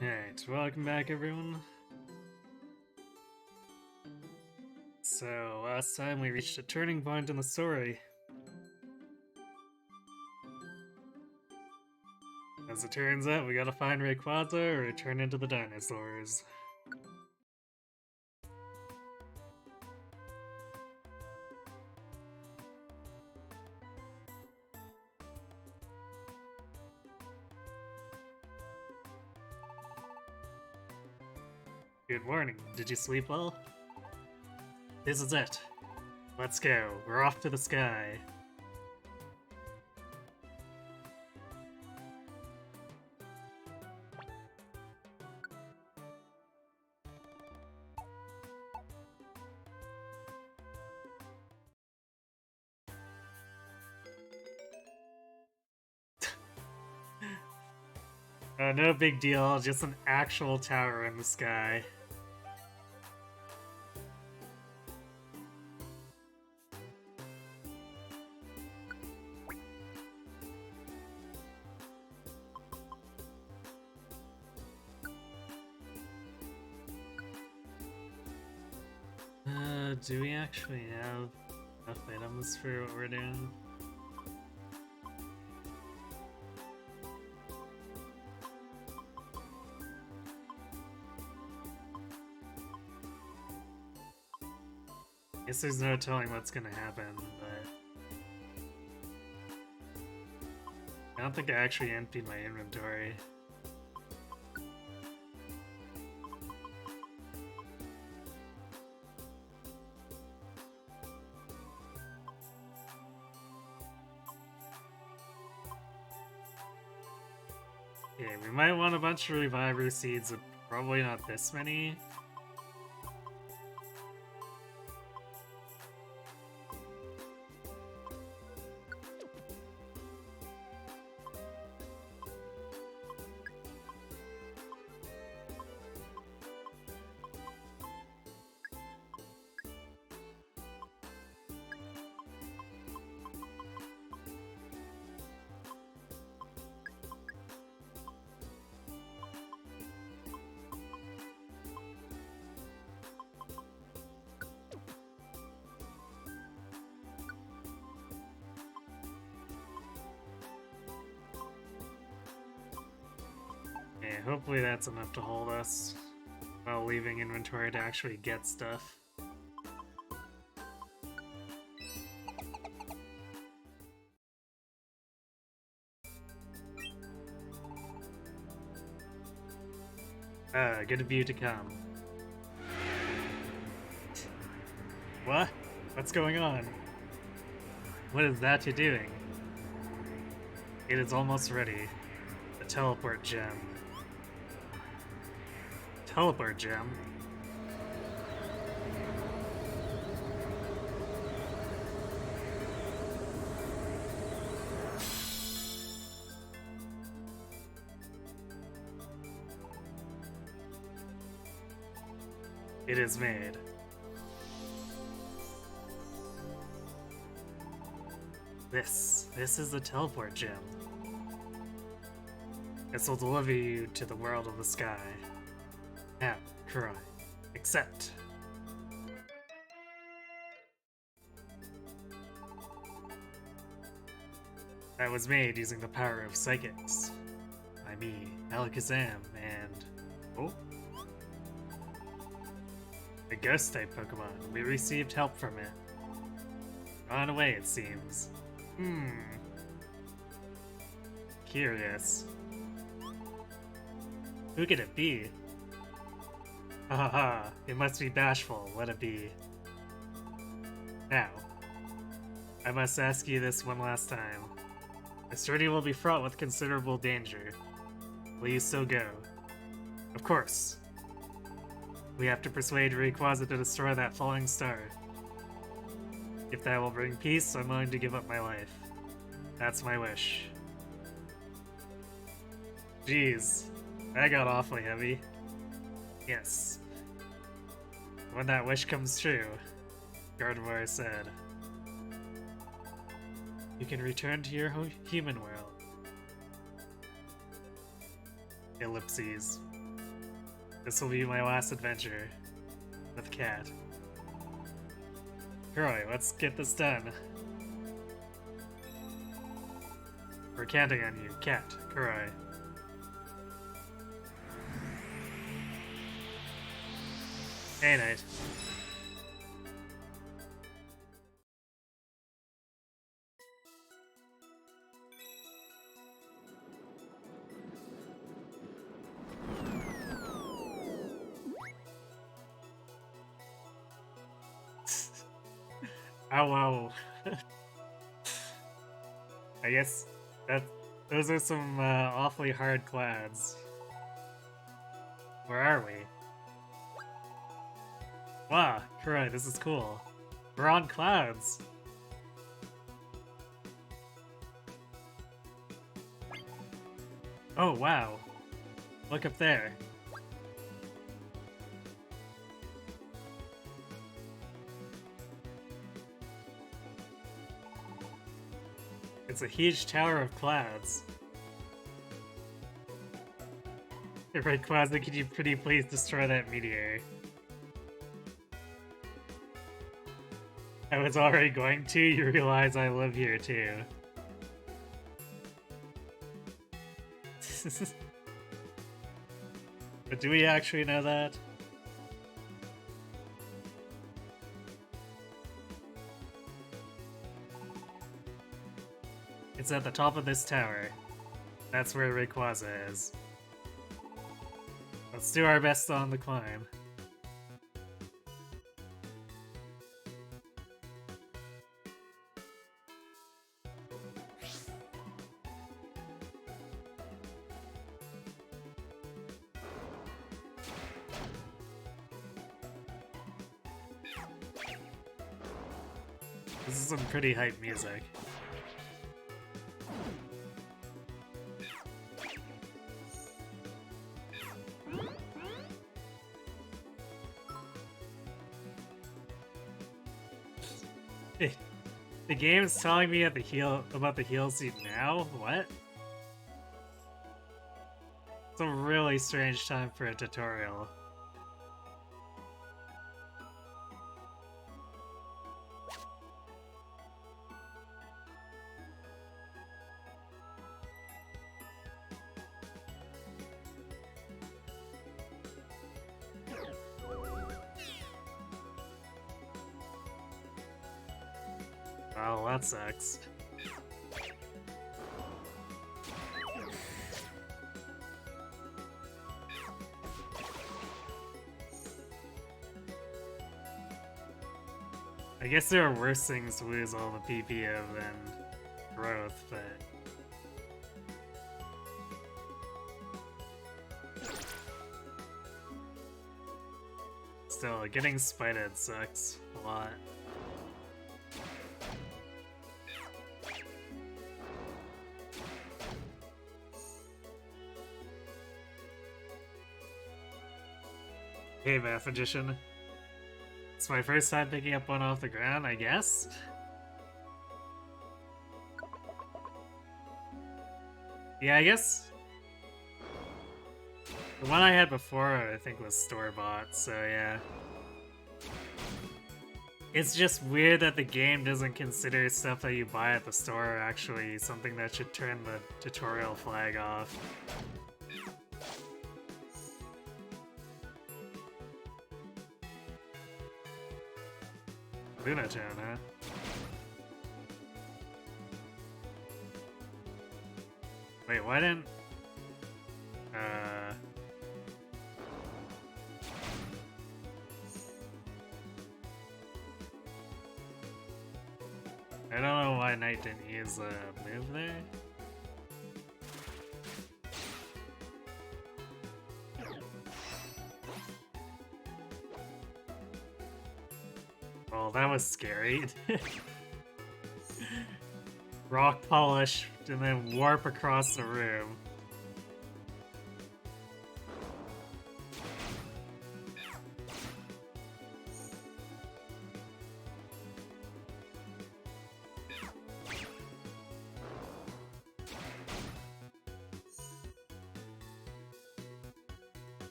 Alright, welcome back everyone. So, last time we reached a turning point in the story. As it turns out, we gotta find Rayquaza or return into the dinosaurs. Good morning. Did you sleep well? This is it. Let's go. We're off to the sky. No big deal, just an actual tower in the sky. Do we actually have enough items for what we're doing? Guess there's no telling what's gonna happen, but I don't think I actually emptied my inventory. Okay, we might want a bunch of reviver seeds, but probably not this many. Yeah, hopefully that's enough to hold us while leaving inventory to actually get stuff. Good of you to come. What? What's going on? What is that you're doing? It is almost ready. The teleport gem. Teleport gem? It is made. This is the teleport gem. This will deliver you to the world of the sky. Now, Kurai, accept. That was made using the power of psychics. By me, Alakazam, and... oh? A ghost-type Pokemon. We received help from it. Gone away, it seems. Curious. Who could it be? Ha ha ha, it must be Bashful, let it be. Now, I must ask you this one last time. This journey will be fraught with considerable danger. Will you still go? Of course. We have to persuade Rayquaza to destroy that falling star. If that will bring peace, I'm willing to give up my life. That's my wish. Jeez, that got awfully heavy. Yes. When that wish comes true, Gardevoir said, you can return to your human world. Ellipses. This will be my last adventure with Cat. Kuroi, let's get this done. We're counting on you, Cat, Kuroi. Hey, Knight. Oh, wow. I guess those are some awfully hard clouds. Where are we? Wow, Kuroi, this is cool. We're on clouds. Oh, wow. Look up there. It's a huge tower of clouds. Right, Quasna, could you pretty please destroy that meteor? I was already going to, you realize I live here too. But do we actually know that? It's at the top of this tower. That's where Rayquaza is. Let's do our best on the climb. This is some pretty hype music. The game is telling me about the heal seed now? What? It's a really strange time for a tutorial. Oh, that sucks. I guess there are worse things to lose all the PP of than growth, but... Still, getting spited sucks a lot. Hey, Math Magician. It's my first time picking up one off the ground, I guess? Yeah, I guess... The one I had before, I think, was store-bought, so yeah. It's just weird that the game doesn't consider stuff that you buy at the store actually something that should turn the tutorial flag off. Lunachan, huh? Wait, why didn't... I don't know why Knight didn't use a move there. Well, that was scary. Rock polish and then warp across the room.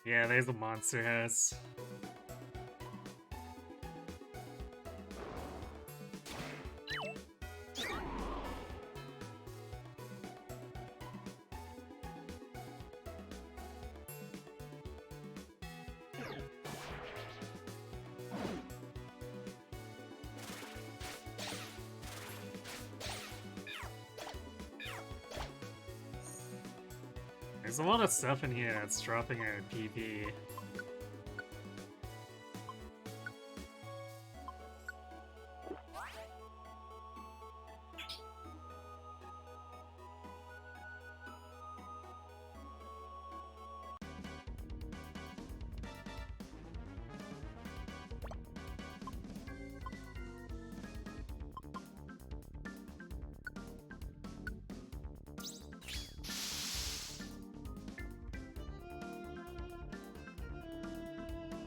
Yeah, there's a monster house. There's a lot of stuff in here that's dropping our PP.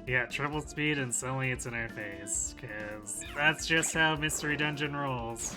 Yeah, triple speed and suddenly it's in our face, because that's just how Mystery Dungeon rolls.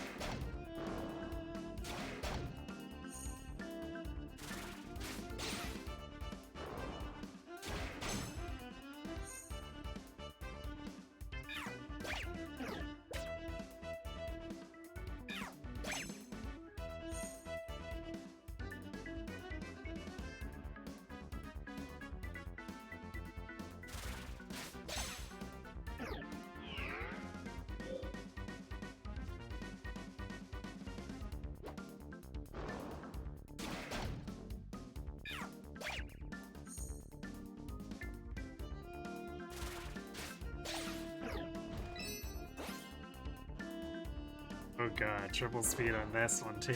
Oh god, triple speed on this one too.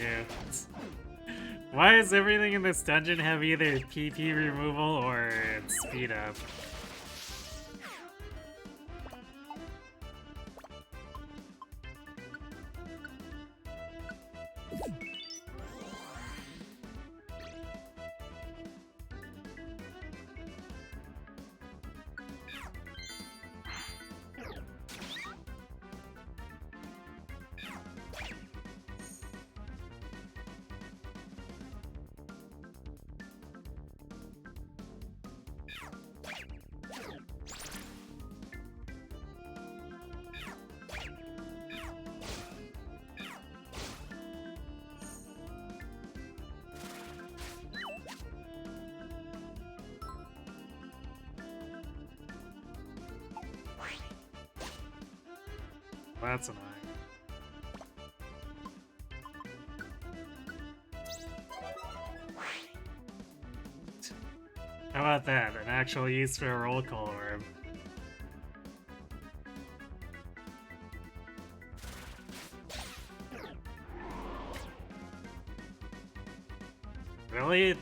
Why does everything in this dungeon have either PP removal or speed up? That's annoying. How about that? An actual use for a roll call orb. Really?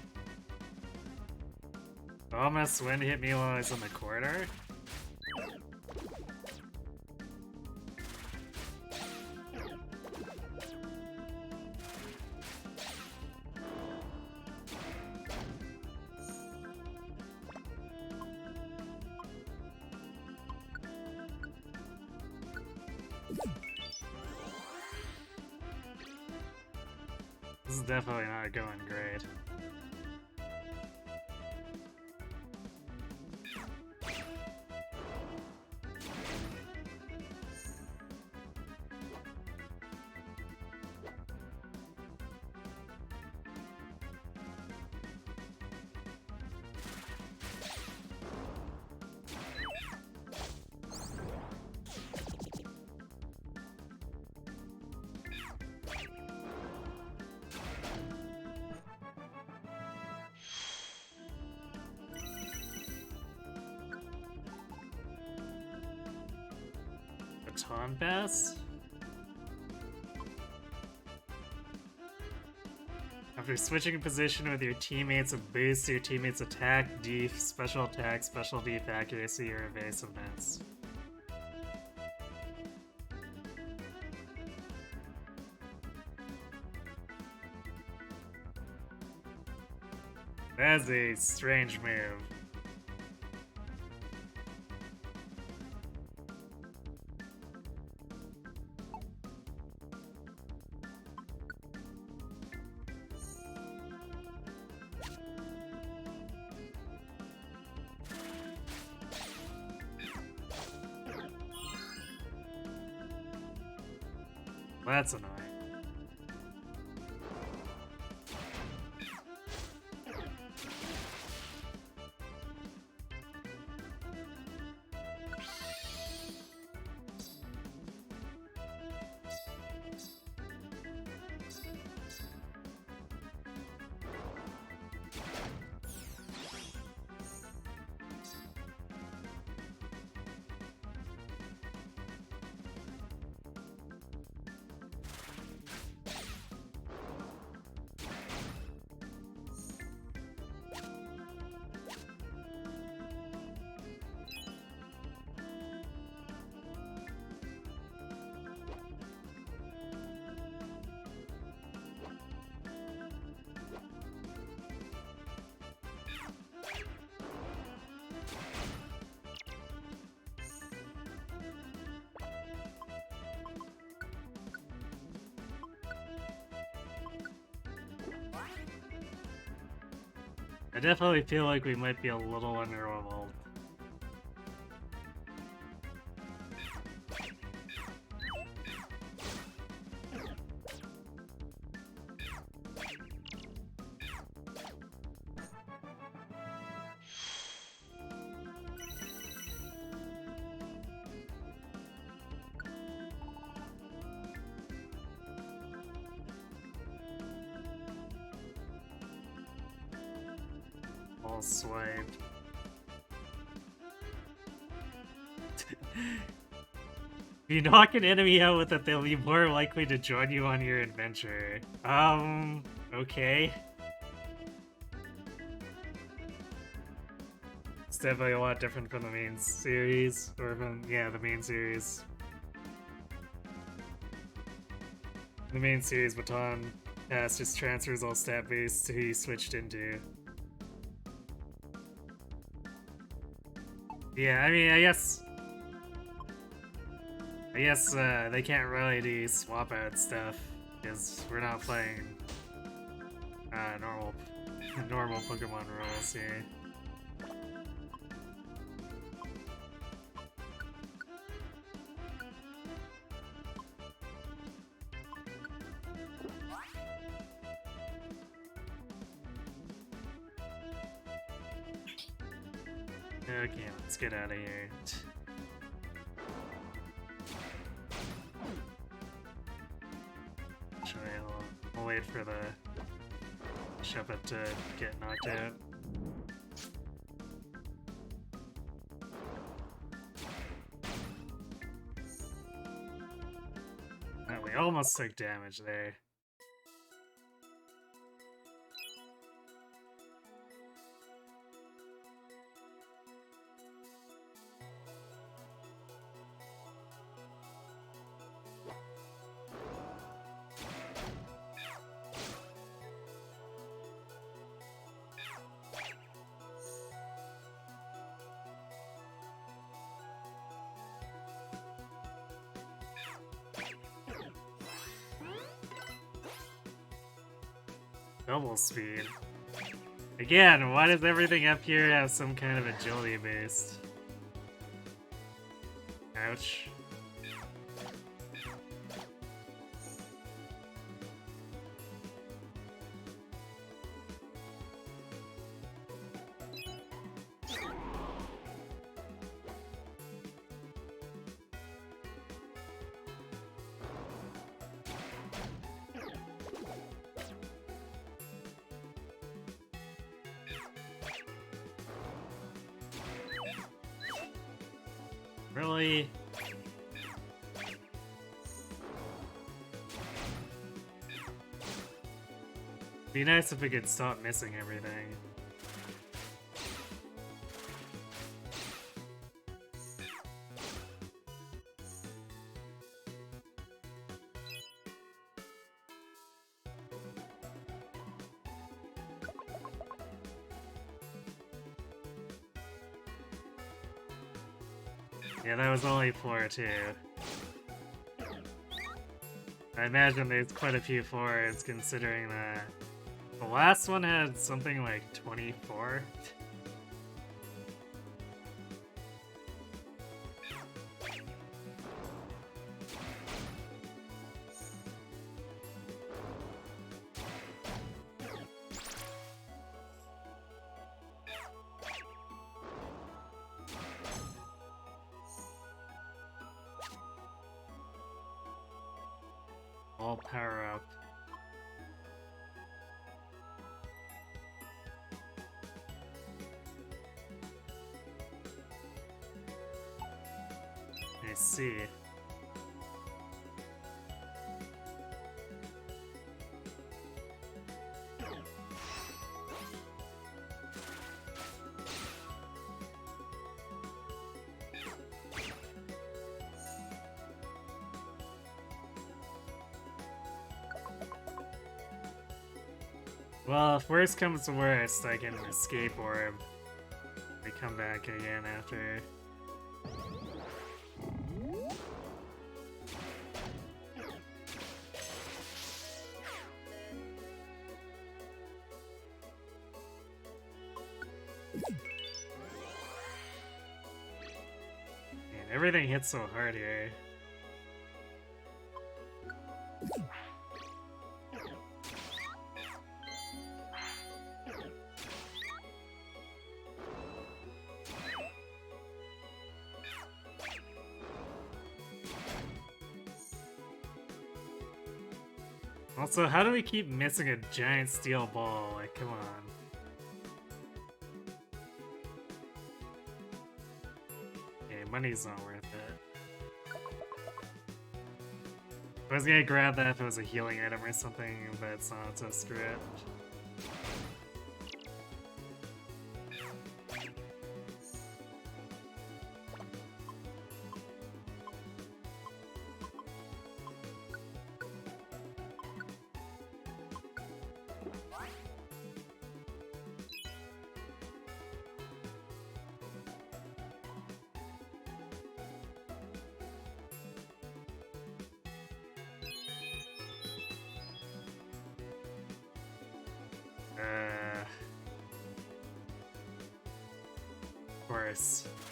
Almost wind hit me while I was in the corridor? This is definitely not going great. Baton Bass? After switching position with your teammates, it boosts your teammates' attack, def, special attack, special def, accuracy, or evasiveness. That's a strange move. that's annoying. I definitely feel like we might be a little underleveled. All swipe. If you knock an enemy out with it, they'll be more likely to join you on your adventure. Okay. It's definitely a lot different from the main series, or from, yeah, the main series. The main series, Baton Pass just transfers all stat-based to who you switched into. Yeah, I mean, I guess they can't really do swap out stuff because we're not playing normal Pokemon rules here. Okay, let's get out of here. We'll wait for the Shuppet to get knocked out. Oh, we almost took damage there. Double speed. Again, why does everything up here have some kind of agility based? Ouch. Really? Be nice if we could stop missing everything. Yeah, that was only 4 too. I imagine there's quite a few 4s considering that the last one had something like 24. Waterfall power-up. I see. Well, if worst comes to worst, I can escape orb. I come back again after. Man, everything hits so hard here. Also, how do we keep missing a giant steel ball? Like, come on. Okay, money's not worth it. I was gonna grab that if it was a healing item or something, but it's not, so screw it.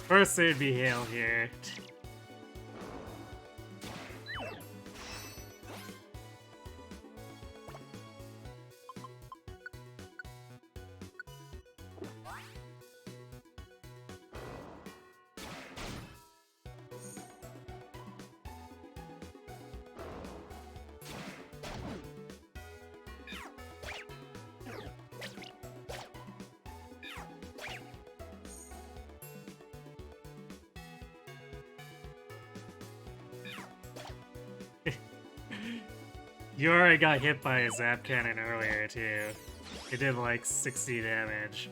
Of course there'd be hail here. You already got hit by a zap cannon earlier, too. It did like 60 damage.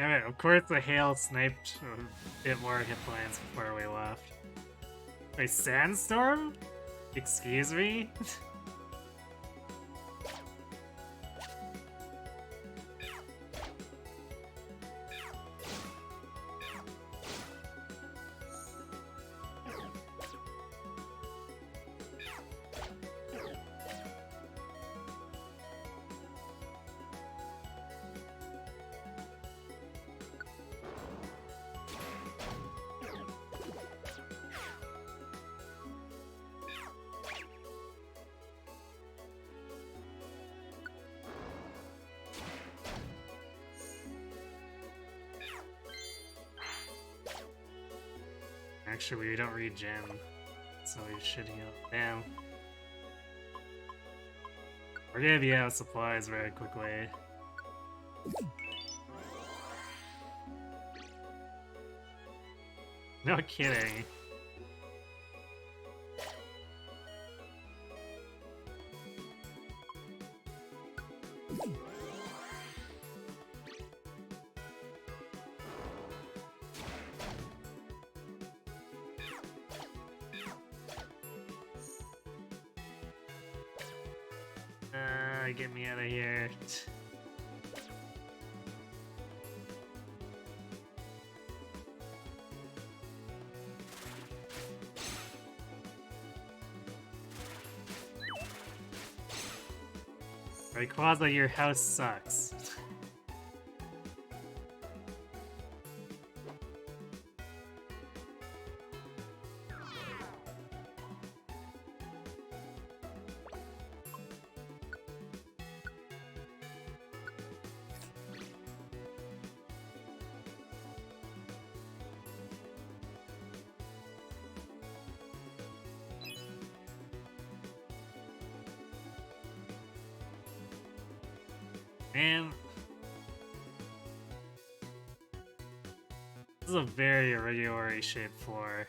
Alright, of course the hail sniped a bit more hit points before we left. Wait, sandstorm? Excuse me? Actually, we don't regen, so we should heal. Damn. We're gonna be out of supplies very quickly. No kidding. Get me out of here. Rayquaza, your house sucks. Man. This is a very irregularly shaped floor.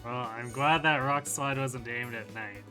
Well, I'm glad that rock slide wasn't aimed at night.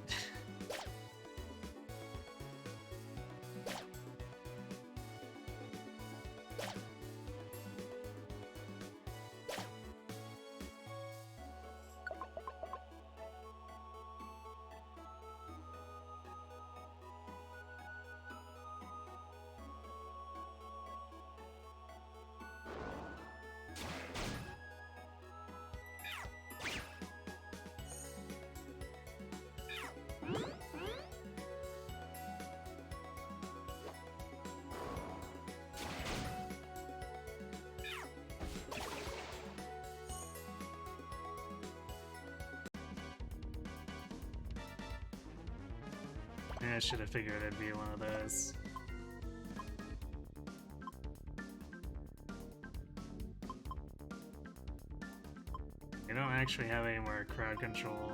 I should have figured it'd be one of those. They don't actually have any more crowd control.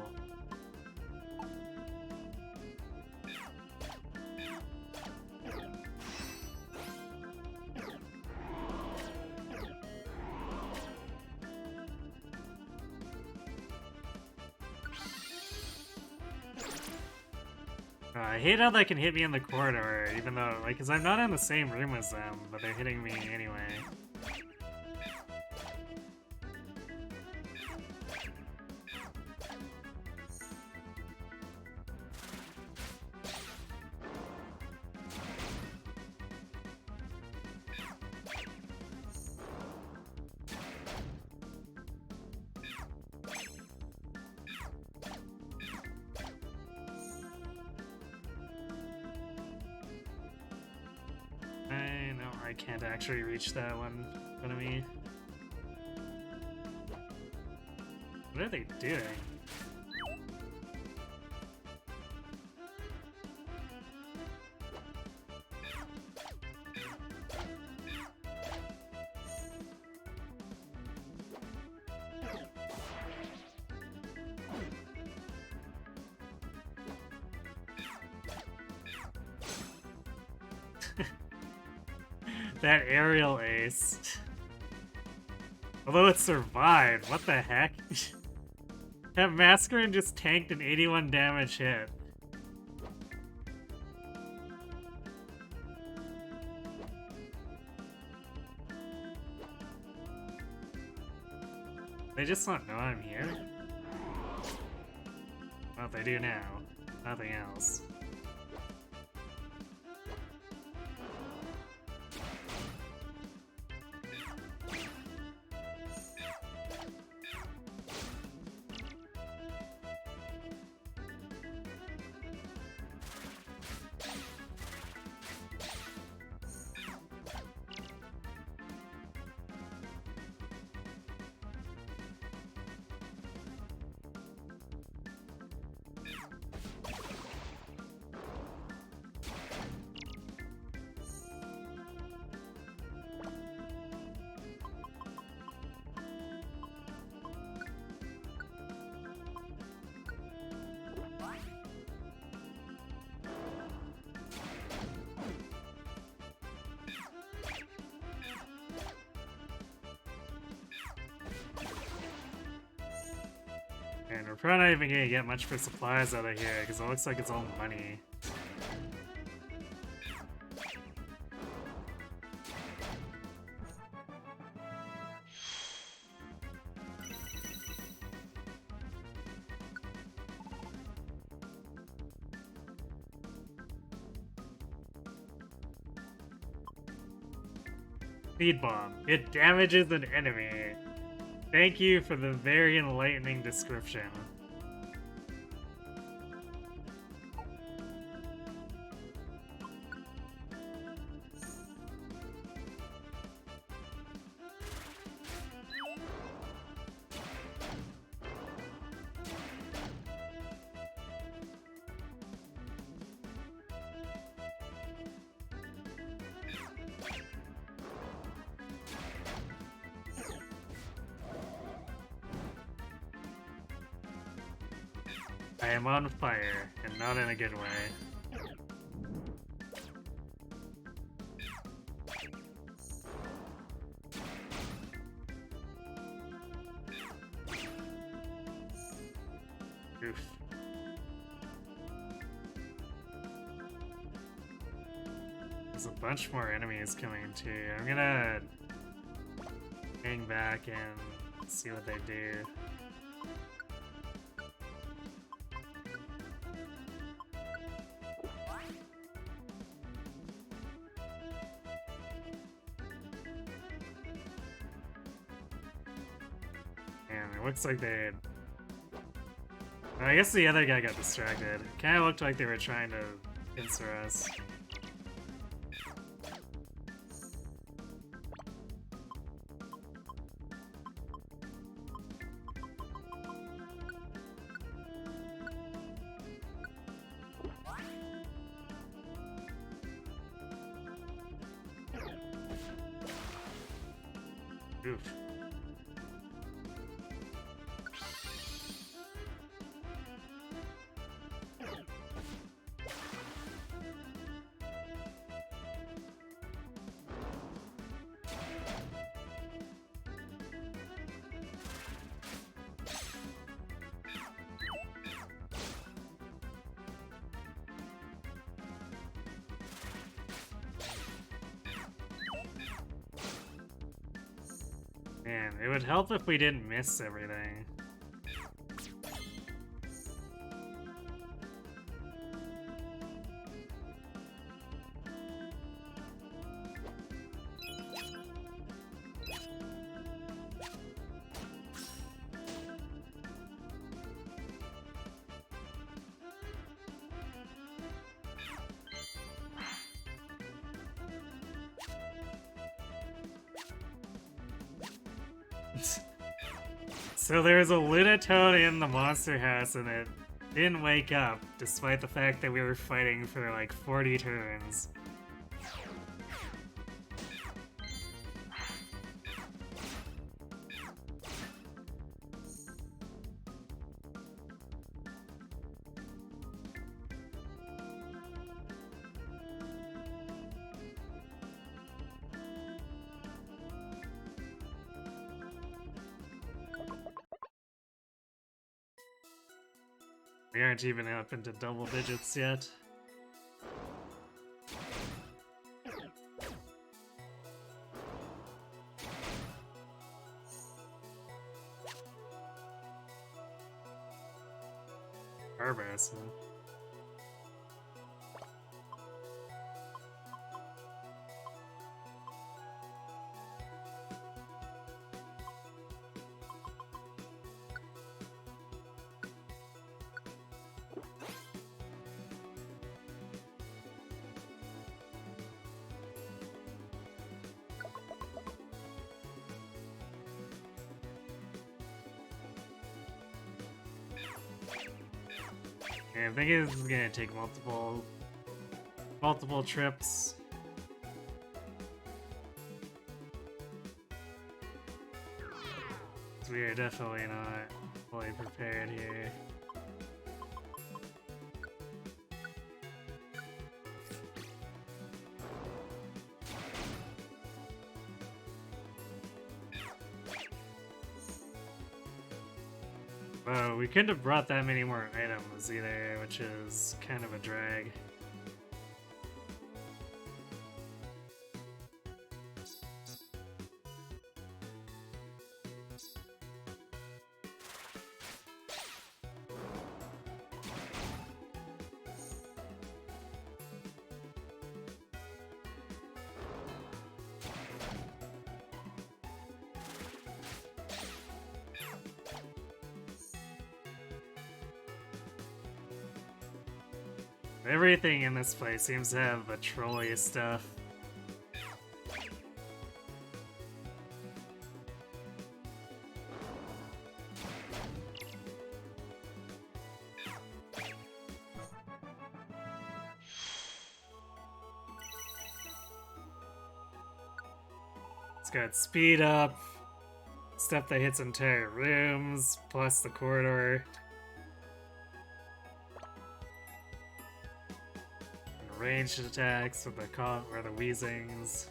I hate how they can hit me in the corridor, even though, like, because I'm not in the same room as them, but they're hitting me anyway. I can't actually reach that one in front of me. What are they doing? That aerial ace. Although it survived, what the heck? That Masquerade just tanked an 81 damage hit. They just don't know I'm here? Well, they do now. Nothing else. And we're probably not even gonna get much for supplies out of here, because it looks like it's all money. Speed bomb. It damages an enemy. Thank you for the very enlightening description. I am on fire, and not in a good way. Oof. There's a bunch more enemies coming too. I'm gonna hang back and see what they do. And it looks like they... I guess the other guy got distracted. Kinda looked like they were trying to pincer us. Oof. Man, it would help if we didn't miss everything. So there's a Lunatoad in the monster house and it didn't wake up, despite the fact that we were fighting for like 40 turns. We aren't even up into double digits yet. Barbarous, huh? Yeah, I think this is gonna take multiple trips. We are definitely not fully prepared here. Oh, we couldn't have brought that many more items either, which is kind of a drag. Everything in this place seems to have the trolley stuff. It's got speed up, stuff that hits entire rooms, plus the corridor. ranged attacks with the Weezings.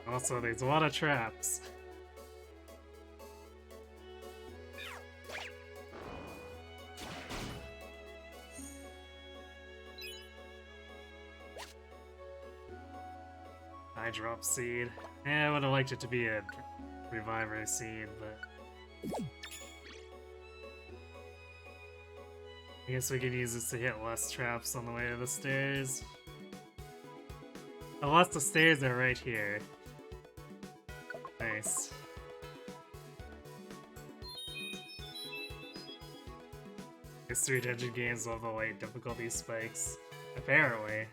Also, there's a lot of traps. I drop seed. I would have liked it to be a reviver seed, but I guess we could use this to hit less traps on the way to the stairs. Unless the stairs are right here. Nice. These 3 dungeon games will have the light difficulty spikes. Apparently.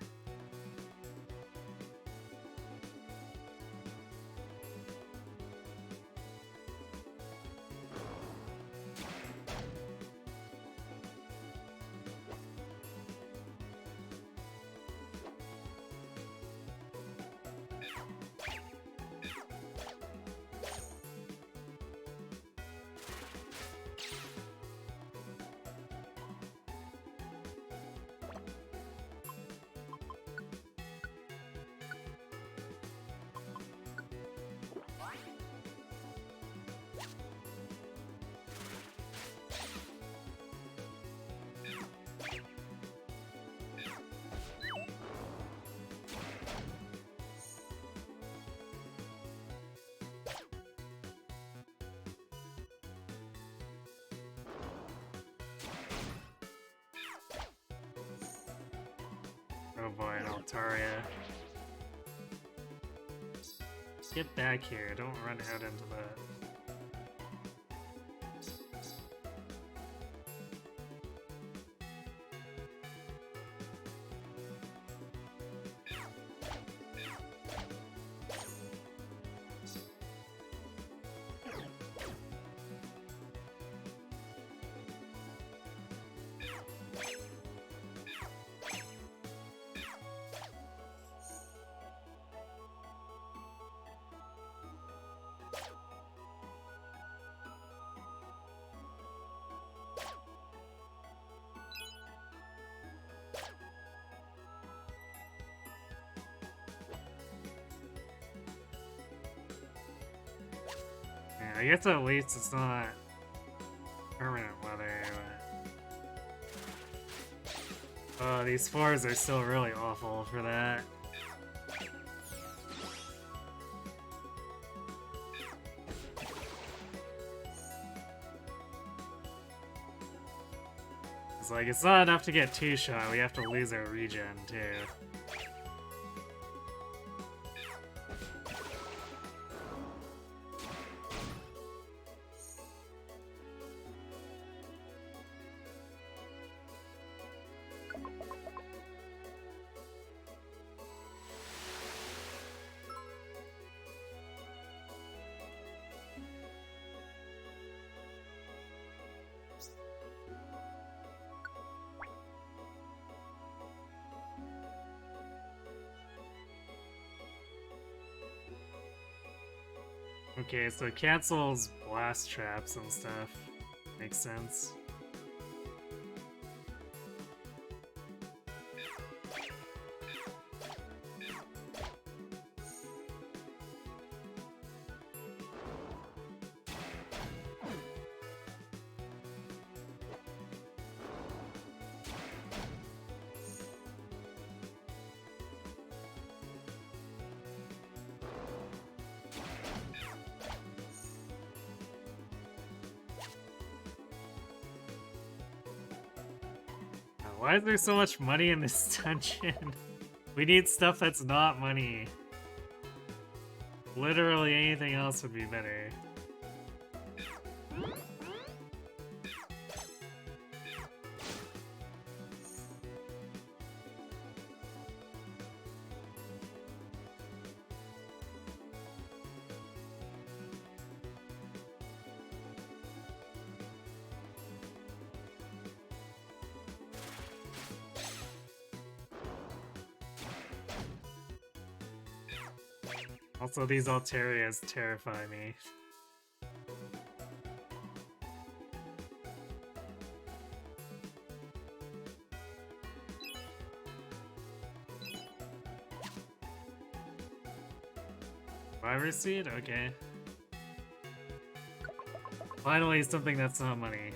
Oh boy, an Altaria. Get back here, don't run out into the... I guess at least it's not permanent weather, but... Oh, these floors are still really awful for that. It's like, it's not enough to get 2-shot, we have to lose our regen, too. Okay, so it cancels blast traps and stuff. Makes sense. Why is there so much money in this dungeon? We need stuff that's not money. Literally anything else would be better. Also, these Altarias terrify me. Driver's seat? Okay. Finally, something that's not money.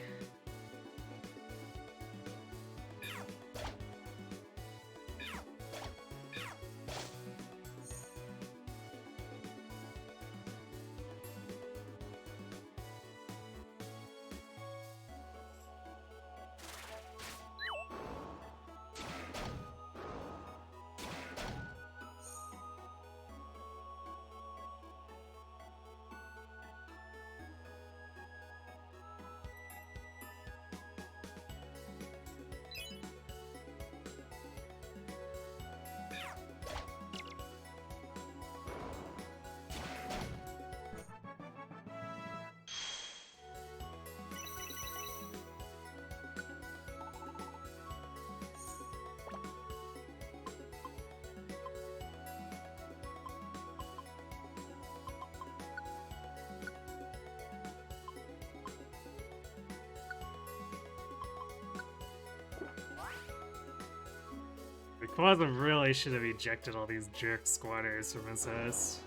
Quasm really should have ejected all these jerk squatters from his house.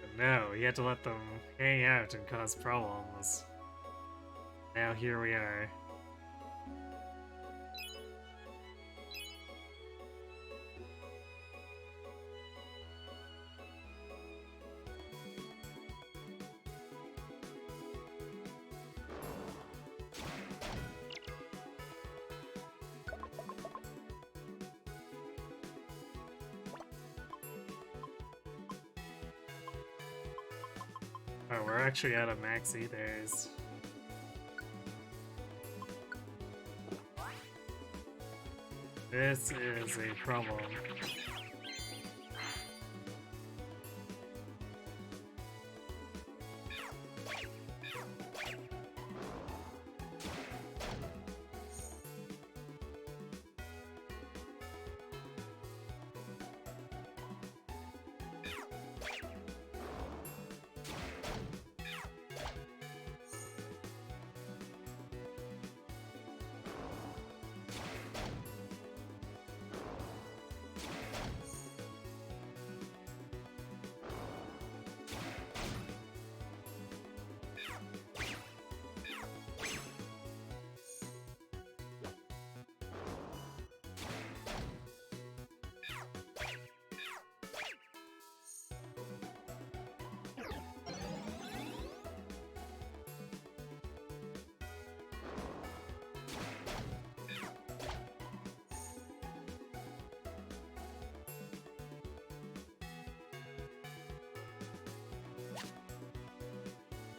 But no, he had to let them hang out and cause problems. Now here we are. Oh, we're actually out of max ethers. This is a problem.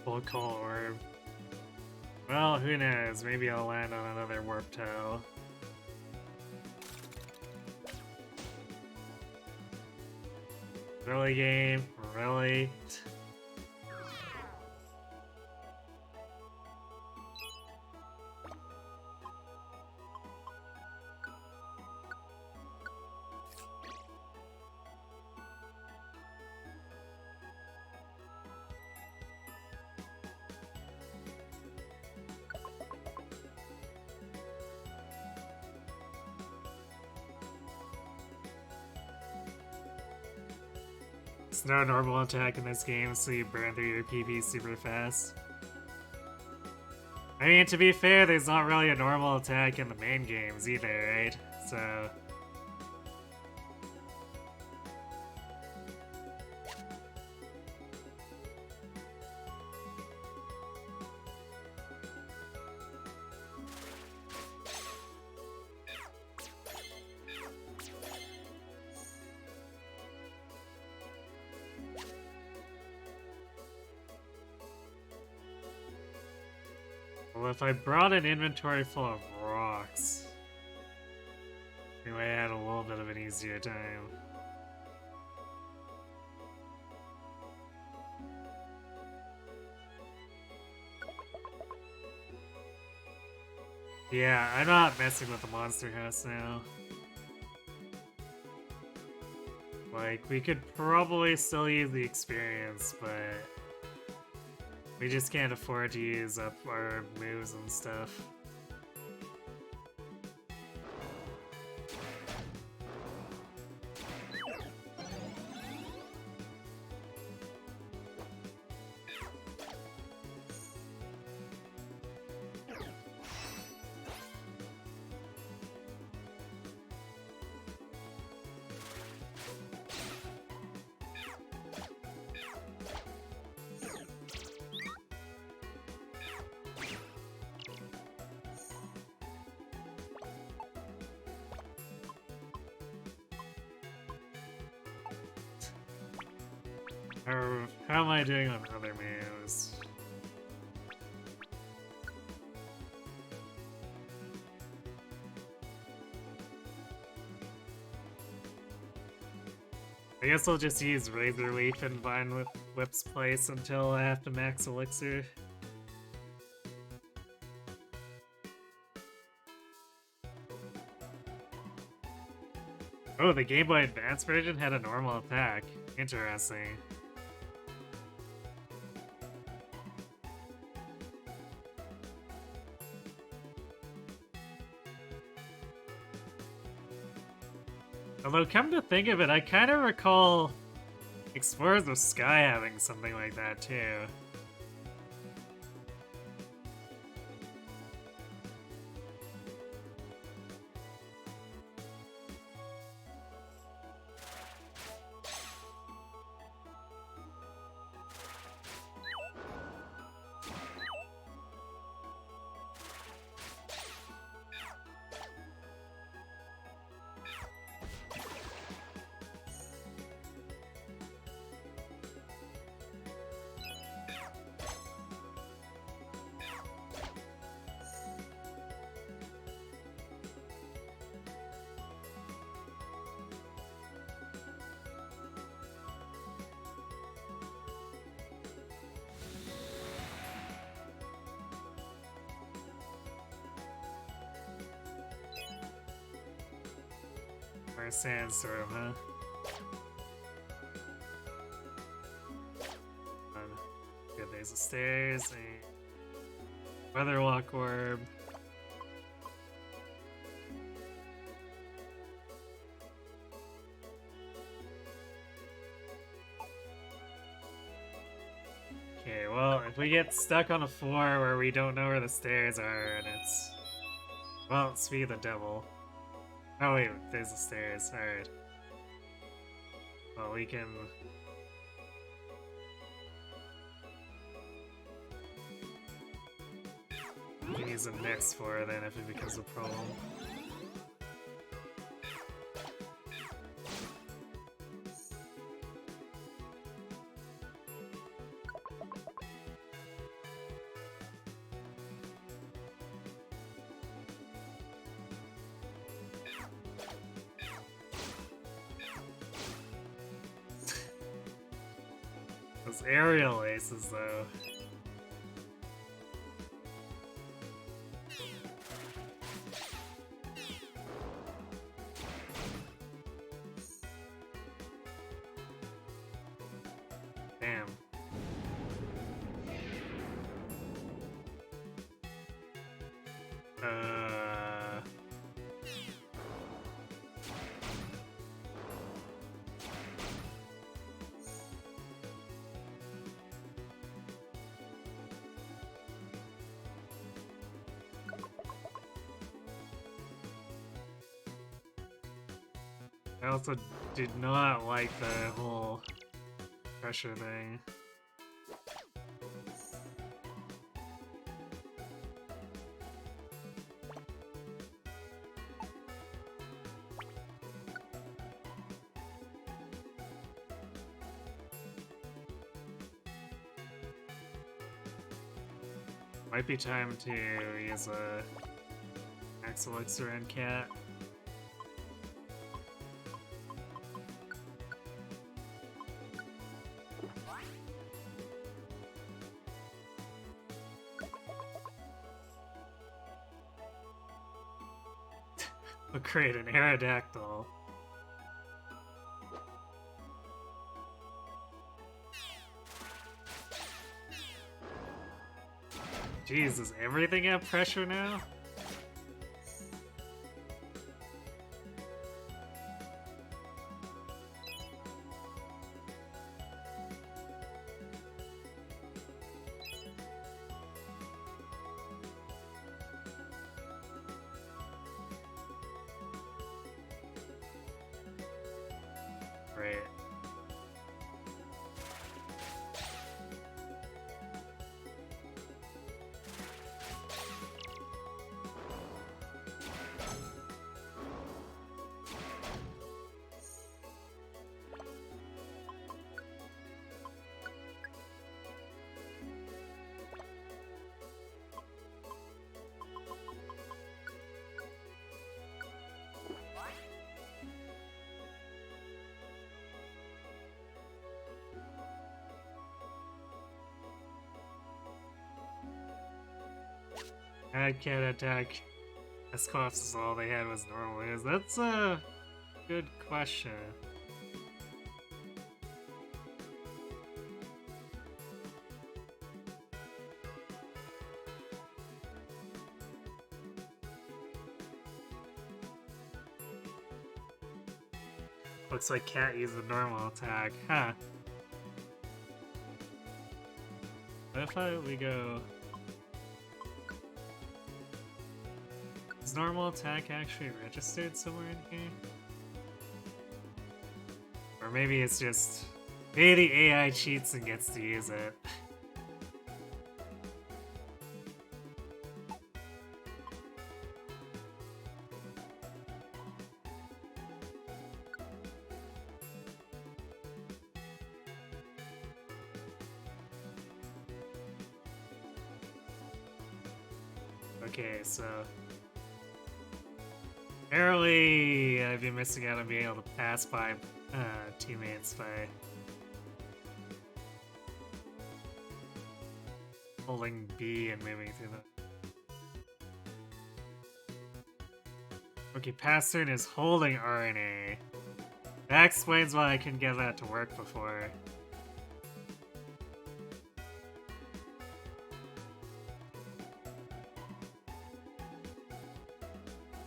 Full call orb. Well, who knows? Maybe I'll land on another warp toe. Really, game? Really? It's no normal attack in this game, so you burn through your PP super fast. I mean, to be fair, there's not really a normal attack in the main games either, right? So... Well, if I brought an inventory full of rocks, we might have a little bit of an easier time. Yeah, I'm not messing with the monster house now. Like, we could probably still use the experience, but we just can't afford to use up our moves and stuff. Or how am I doing on other moves? I guess I'll just use Razor Leaf and Vine Whip's place until I have to max Elixir. Oh, the Game Boy Advance version had a normal attack. Interesting. Although, come to think of it, I kind of recall Explorers of Sky having something like that, too. Or a sandstorm, huh? Good, there's the stairs and Weatherwalk Orb. Okay, well, if we get stuck on a floor where we don't know where the stairs are and it's... Well, speak of the devil. Oh wait, there's the stairs, alright. Well, we can... We can use the next floor then if it becomes a problem. Those aerial aces, though. Damn. I also did not like the whole pressure thing. Might be time to use a Max Elixir and Cat. create an Aerodactyl. Jeez, does everything have pressure now? Right. I can't attack as close as all they had was normal is. That's a good question. Looks like Cat used the normal attack. Huh. What if we go... Is normal attack actually registered somewhere in here? Or maybe it's just... Maybe the AI cheats and gets to use it. Okay, so... Apparently, I've been missing out on being able to pass by teammates by holding B and moving through the... Okay, pass turn is holding RNA. That explains why I couldn't get that to work before.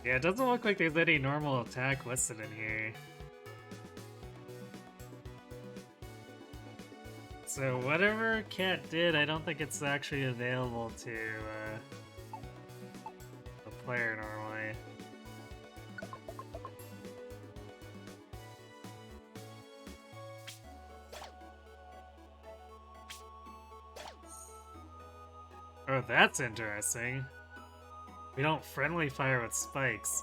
Yeah, it doesn't look like there's any normal attack listed in here. So whatever Cat did, I don't think it's actually available to a player normally. Oh, that's interesting. We don't friendly fire with spikes.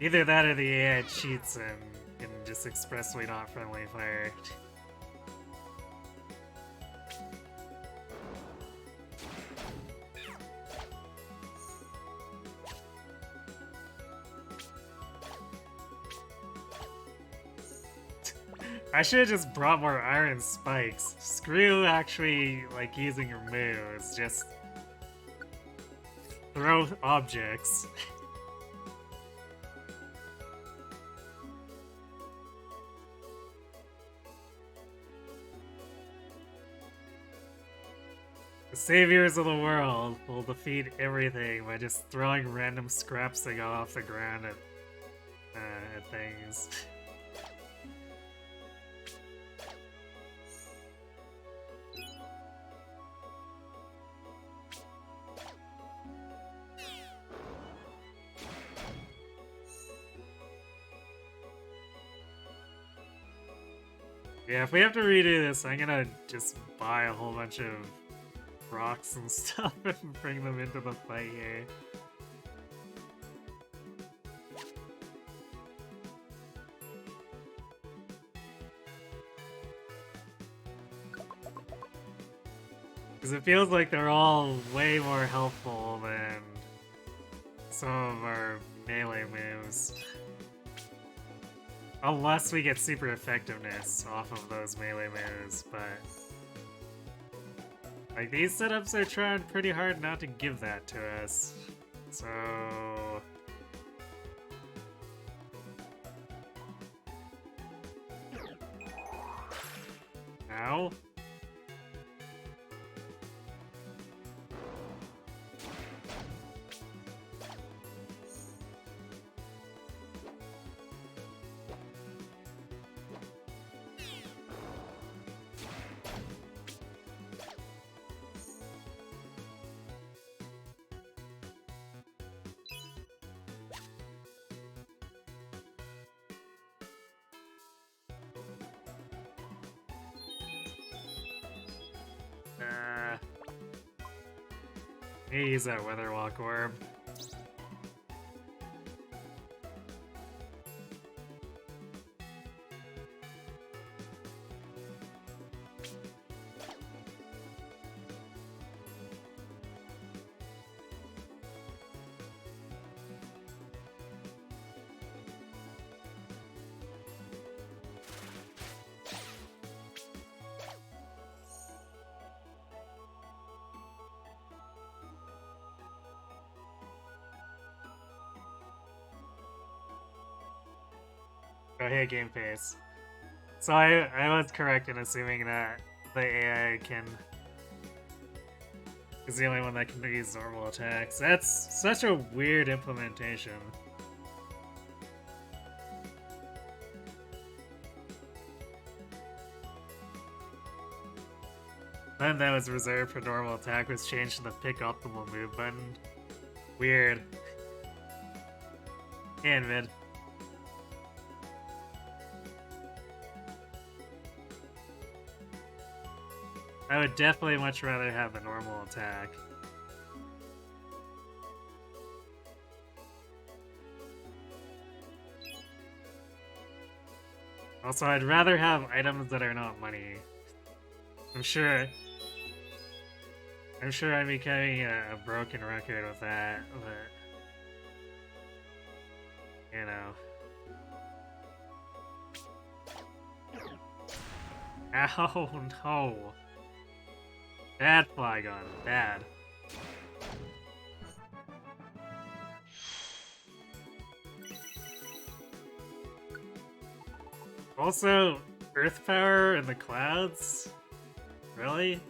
Either that or the AI cheats and can just expressly not friendly fire. I should have just brought more iron spikes. Screw actually, like, using your moves. Just throw objects. The saviors of the world will defeat everything by just throwing random scraps that go off the ground at things. Yeah, if we have to redo this, I'm gonna just buy a whole bunch of rocks and stuff and bring them into the fight here. Because it feels like they're all way more helpful than some of our melee moves. Unless we get super effectiveness off of those melee moves, but... Like, these setups are trying pretty hard not to give that to us. So... Ow. Use that Weather Walk Orb. Oh, hey, game face. So I was correct in assuming that the AI is the only one that can use normal attacks. That's such a weird implementation. Then that was reserved for normal attack was changed to the pick optimal move button. Weird. And mid. I would definitely much rather have a normal attack. Also, I'd rather have items that are not money. I'm sure I'm becoming a broken record with that, but... You know. Ow, no! Bad Flygon, bad. Also, Earth Power in the clouds? Really?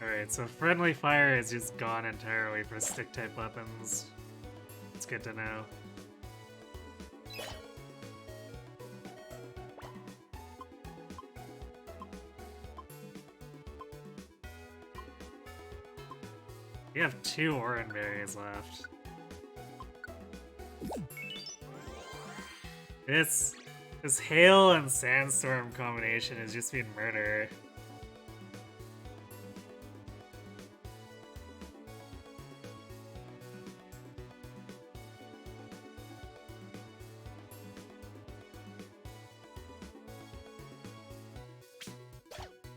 Alright, so Friendly Fire is just gone entirely for stick-type weapons. It's good to know. We have 2 Oran Berries left. This Hail and Sandstorm combination has just been murder.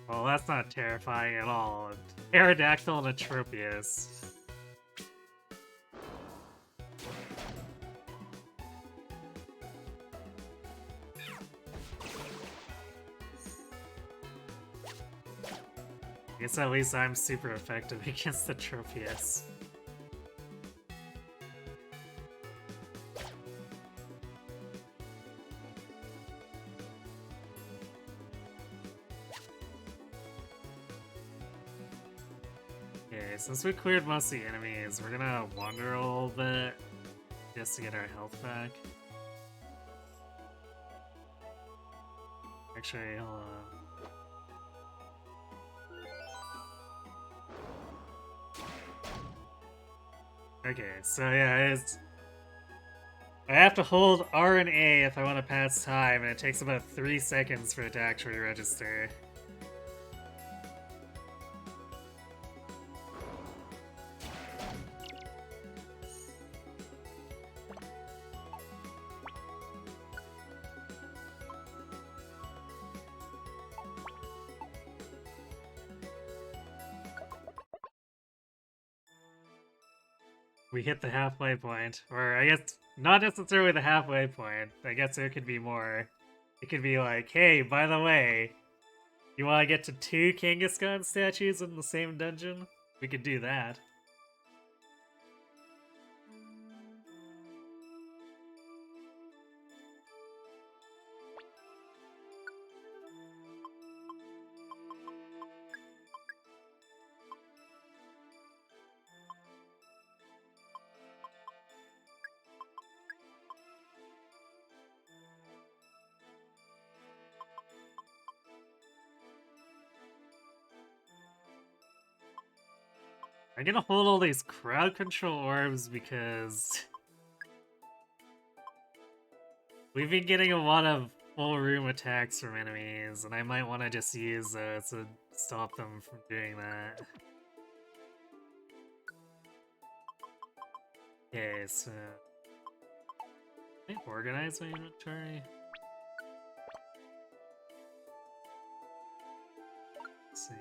Well, that's not terrifying at all. Aerodactyl and Atropius. I guess at least I'm super effective against Atropius. Okay, since we cleared most of the enemies, we're gonna wander a little bit just to get our health back. Actually, hold on. Okay, so yeah, I have to hold R and A if I want to pass time, and it takes about 3 seconds for it to actually register. we hit the halfway point. Or I guess not necessarily the halfway point. I guess there could be more. It could be like, hey, by the way, you want to get to 2 Kangaskhan statues in the same dungeon? We could do that. I'm gonna hold all these crowd control orbs because we've been getting a lot of full room attacks from enemies, and I might want to just use those to stop them from doing that. Okay, so... Can I organize my inventory? Let's see.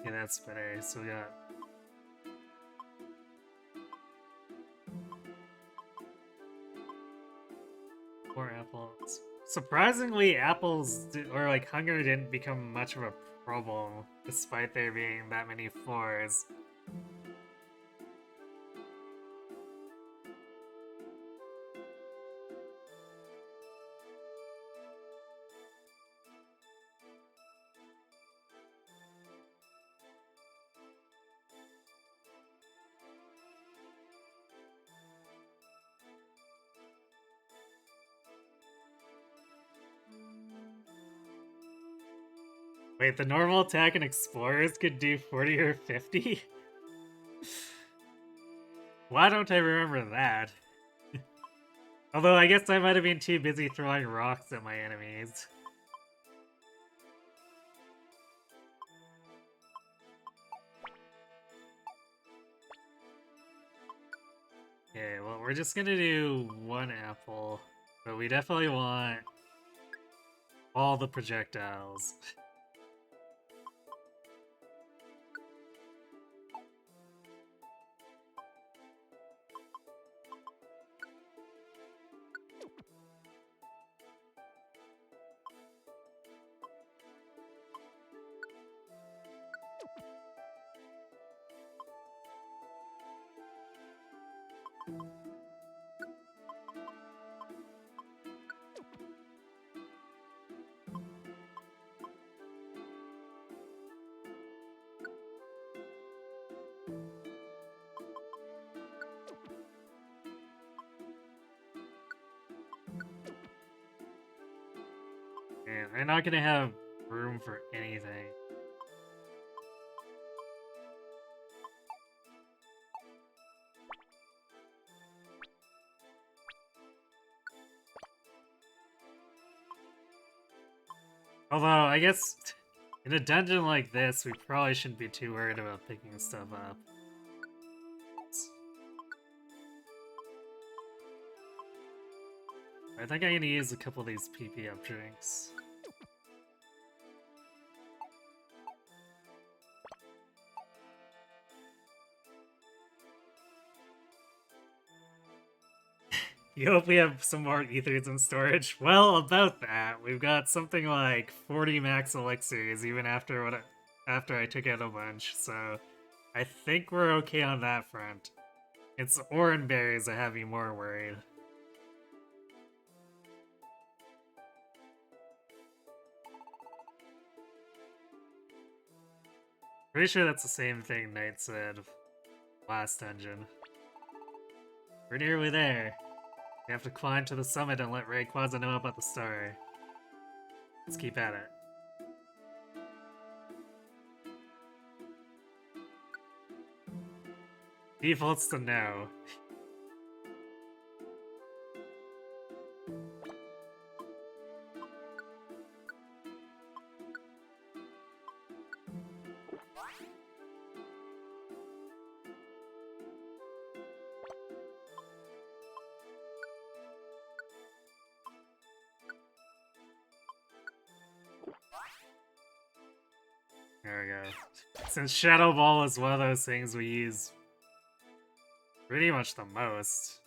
Yeah, that's better. So we got... More apples. Surprisingly, apples, or like hunger didn't become much of a problem, despite there being that many floors. Wait, the normal attack and explorers could do 40 or 50? Why don't I remember that? Although I guess I might have been too busy throwing rocks at my enemies. Okay, well, we're just gonna do 1 apple, but we definitely want all the projectiles. And I'm not gonna have room for anything. Although, I guess in a dungeon like this, we probably shouldn't be too worried about picking stuff up. I think I'm gonna use a couple of these PP up drinks. You hope we have some more ethers in storage? Well, about that, we've got something like 40 max elixirs even after after I took out a bunch, so I think we're okay on that front. It's orange berries that have me more worried. Pretty sure that's the same thing Knight said last dungeon. We're nearly there. We have to climb to the summit and let Rayquaza know about the star. Let's keep at it. Defaults to no. There we go. Since Shadow Ball is one of those things we use pretty much the most.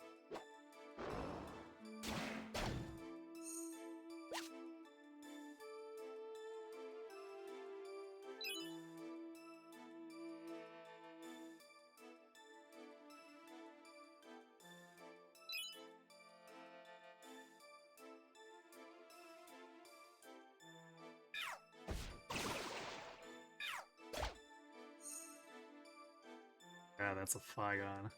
Yeah, that's a Flygon.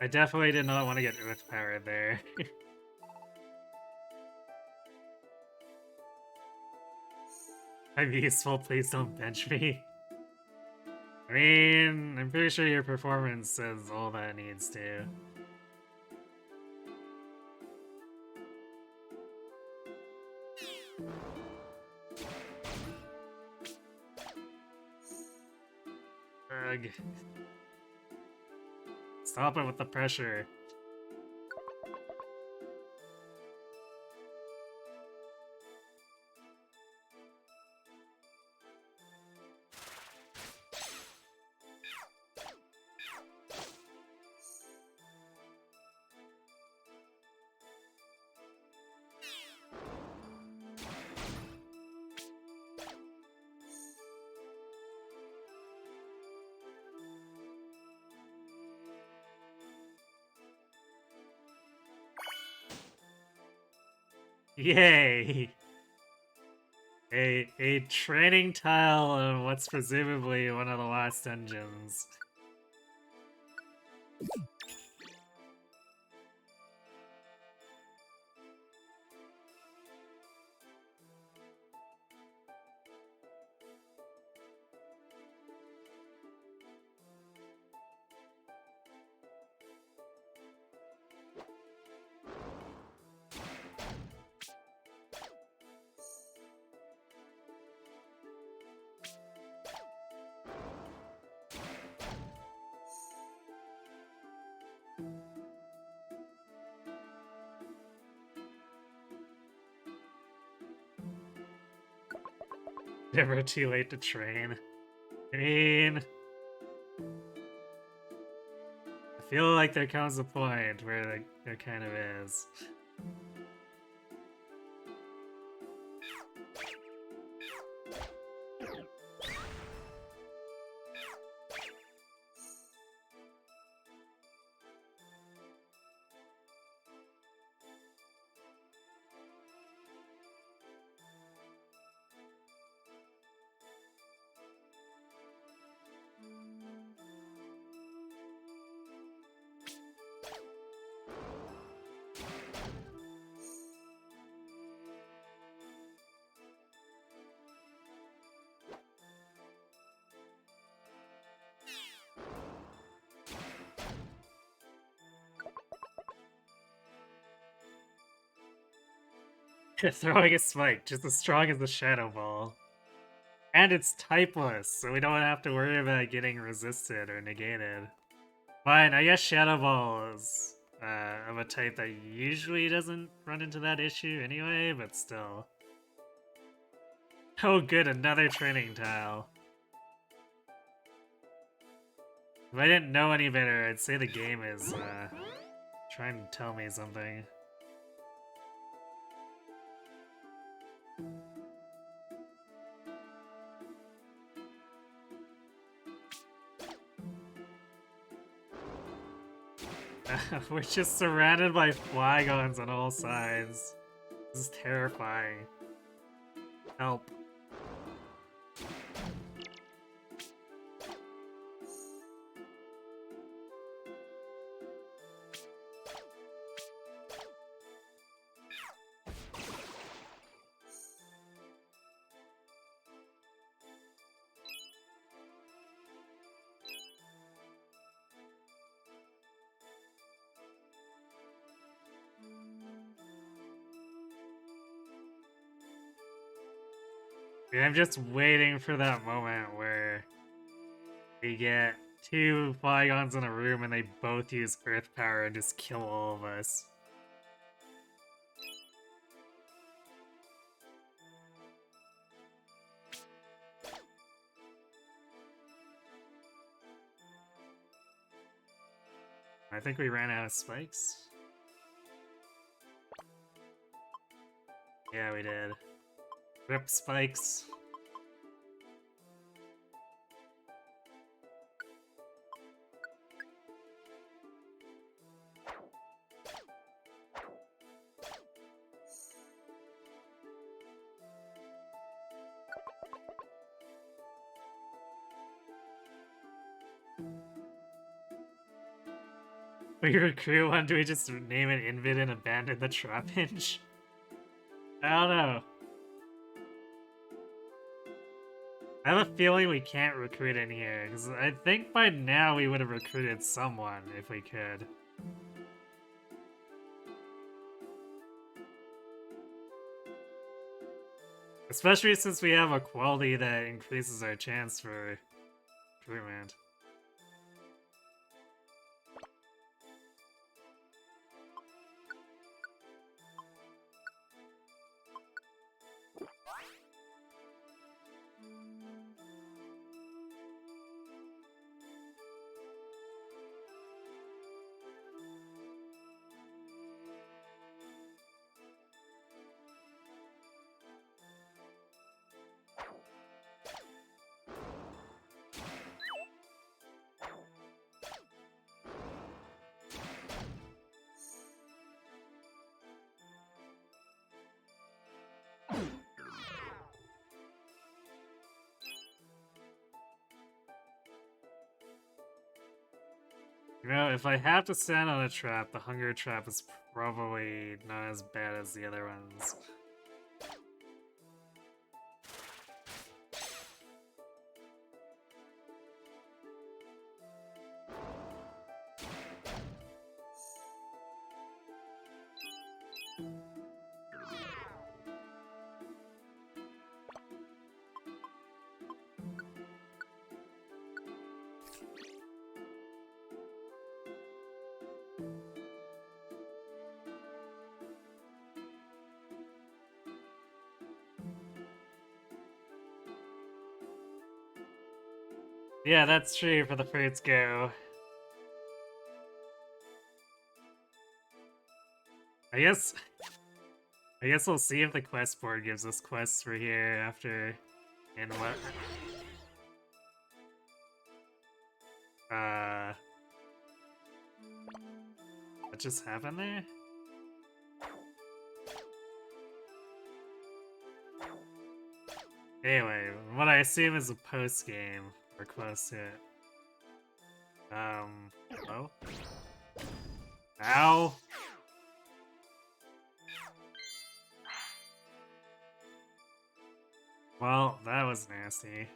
I definitely did not want to get Earth Powered there. I'm useful, please don't bench me. I mean, I'm pretty sure your performance says all that it needs to. Ugh. Stop it with the pressure. Yay! A training tile on what's presumably one of the last dungeons. Never too late to train. I mean, I feel like there comes a point where there kind of is. Throwing a spike, just as strong as the Shadow Ball. And it's typeless, so we don't have to worry about getting resisted or negated. Fine, I guess Shadow Ball is of a type that usually doesn't run into that issue anyway, but still. Oh good, another training tile. If I didn't know any better, I'd say the game is trying to tell me something. We're just surrounded by Flygons on all sides. This is terrifying. Help. I'm just waiting for that moment where We get 2 Flygons in a room and they both use Earth power and just kill all of us. I think we ran out of spikes. Yeah, we did. Rip spikes. We recruit one, do we just name it Invid and abandon the trap hinge? I don't know. I have a feeling we can't recruit in here, because I think by now we would have recruited someone if we could. Especially since we have a quality that increases our chance for recruitment. You know, if I have to stand on a trap, the hunger trap is probably not as bad as the other ones. Yeah, that's true for the fruits go. I guess we'll see if the quest board gives us quests for here after and what what just happened there? Anyway, what I assume is a post game or close to it. Oh? Ow! Well, that was nasty.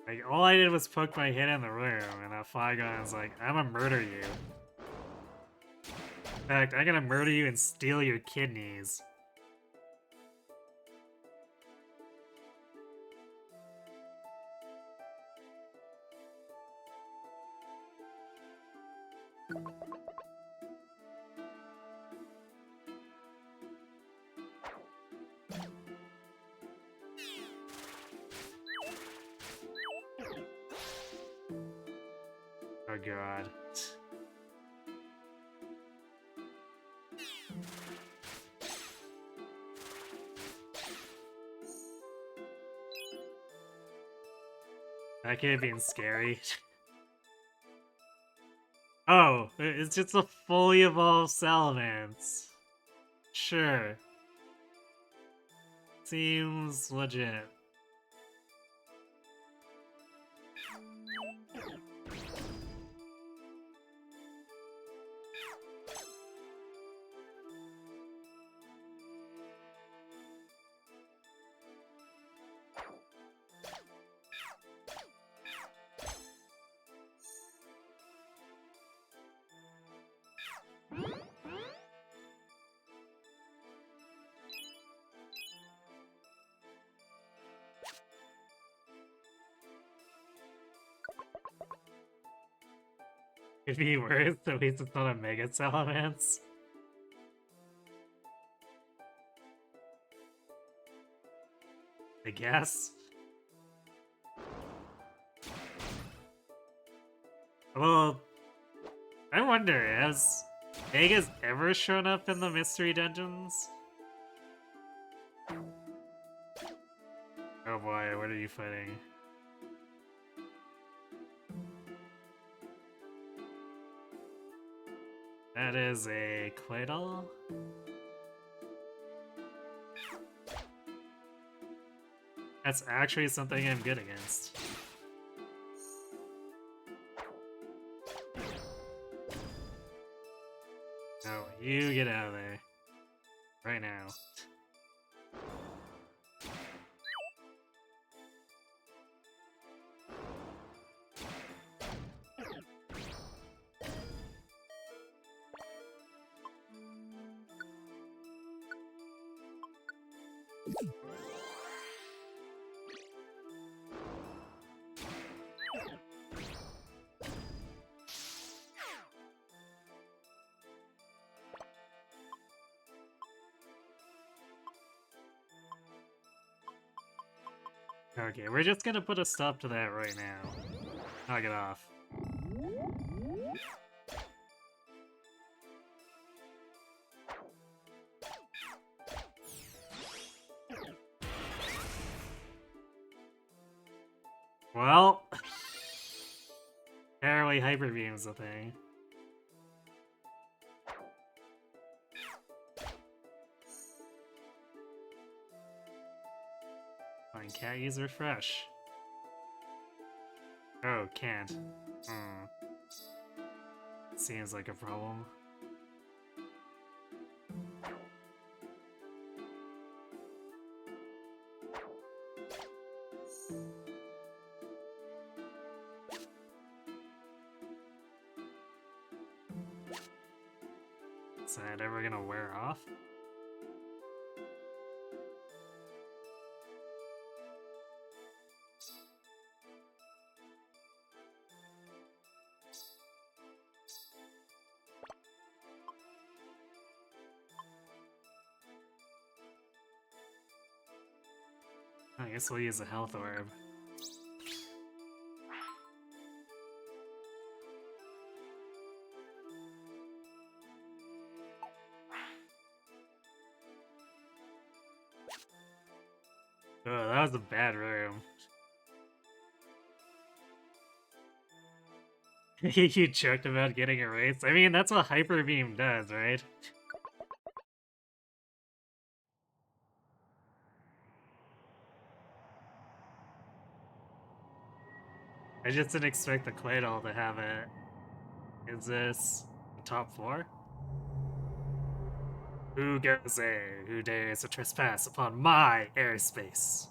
Like, all I did was poke my head in the room, and that Flygon's like, I'm gonna murder you. In fact, I'm gonna murder you and steal your kidneys. Oh god. That could have been scary. Oh, it's just a fully evolved Salamence. Sure. Seems legit. Could be worse, at least it's not a Mega Salamence. I guess. Well, I wonder, has Mega's ever shown up in the mystery dungeons? Oh boy, what are you fighting? That is a Claydol? That's actually something I'm good against. No, you get out of there. Right now. Okay, we're just gonna put a stop to that right now. Knock it off. Well, apparently Hyper Beam's the thing. Fine, can't use Refresh. Oh, can't. Seems like a problem. Is that ever gonna wear off? I guess we'll use a health orb. Oh, that was a bad room. You joked about getting erased? I mean, that's what Hyper Beam does, right? I just didn't expect the Claydol to have it. Is this the top floor? Who goes there? Who dares to trespass upon my airspace?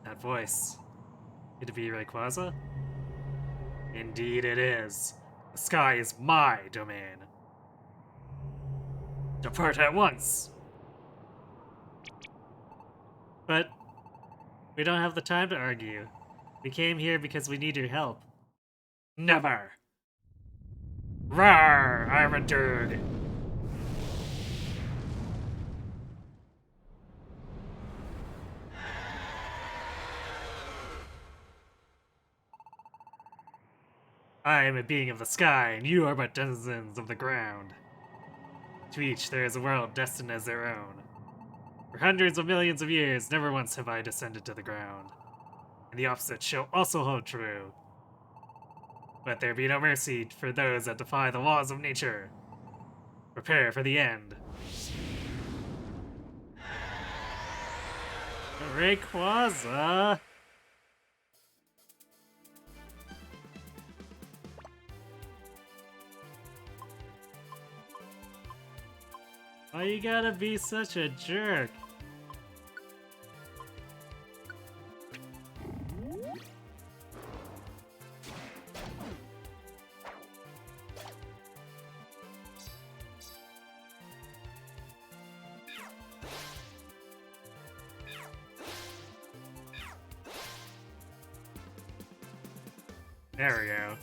That voice. Could it be Rayquaza? Indeed it is. The sky is my domain. Depart at once! But we don't have the time to argue. We came here because we need your help. Never! Rawr! I'm a dude! I am a being of the sky, and you are but denizens of the ground. To each there is a world destined as their own. For hundreds of millions of years, never once have I descended to the ground. And the opposite shall also hold true. Let there be no mercy for those that defy the laws of nature. Prepare for the end. Rayquaza! Why you gotta be such a jerk? There we go.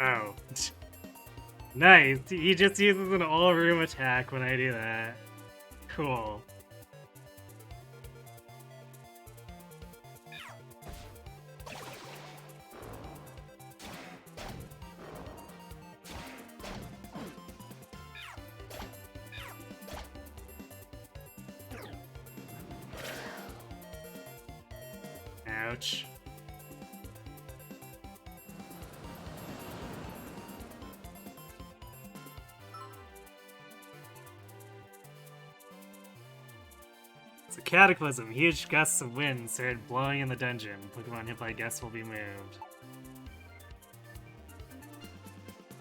Oh. Nice! He just uses an all-room attack when I do that. Cool. Ouch. It's a cataclysm. Huge gusts of wind started blowing in the dungeon. Pokemon hit by gusts will be moved.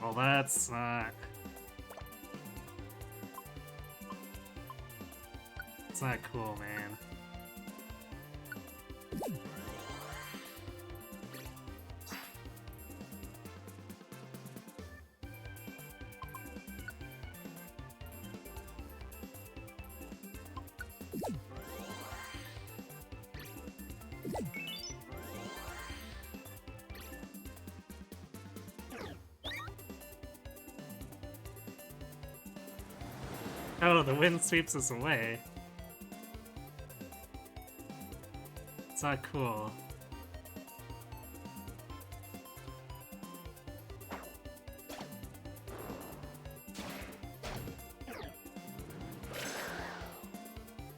Well, that's not... It's not cool, man. Oh, the wind sweeps us away. It's not cool.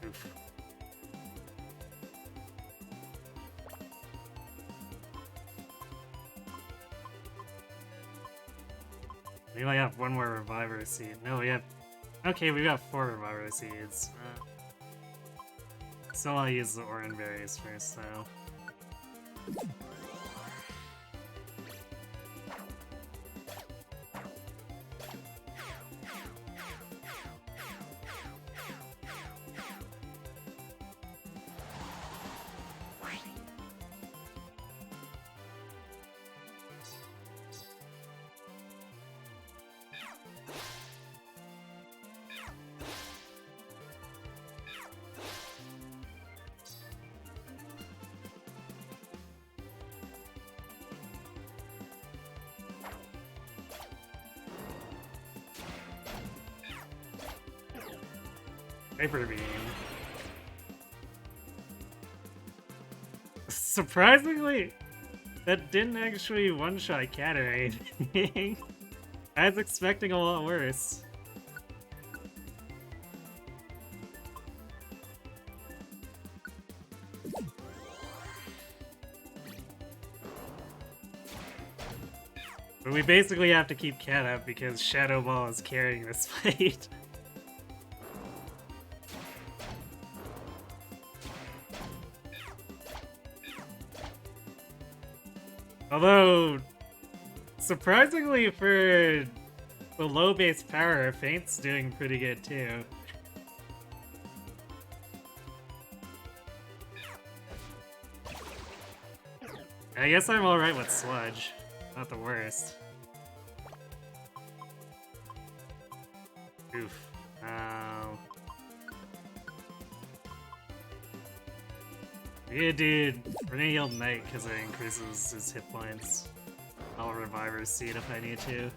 Oof. We might have one more Reviver Seed. No, we have... Okay, we got 4 Reviver Seeds. So I'll use the Oran Berries first, though. Hyper Beam. Surprisingly, that didn't actually one-shot Cat or anything. I was expecting a lot worse. But we basically have to keep Cat up because Shadow Ball is carrying this fight. Although, surprisingly for the low base power, Feint's doing pretty good too. I guess I'm alright with Sludge. Not the worst. Oof. Yeah, dude. We're gonna heal Knight because it increases his hit points. I'll Reviver Seed if I need to.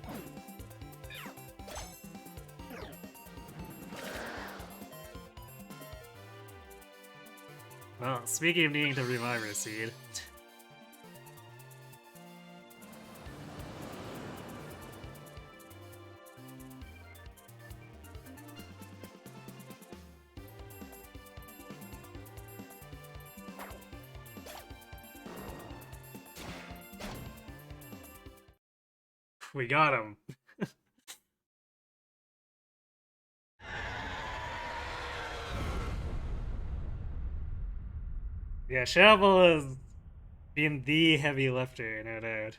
Well, speaking of needing to Reviver Seed. We got him. Yeah, Shovel is being the heavy lifter, no doubt.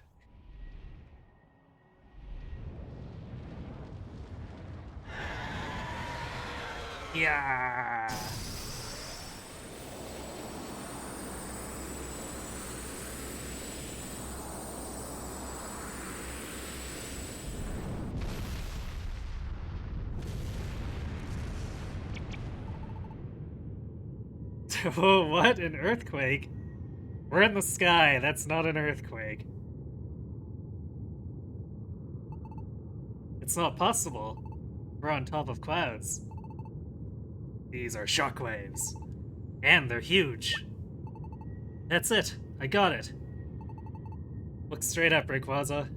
Yeah. Oh, what? An earthquake? We're in the sky. That's not an earthquake. It's not possible. We're on top of clouds. These are shockwaves. And they're huge. That's it. I got it. Look straight up, Rayquaza.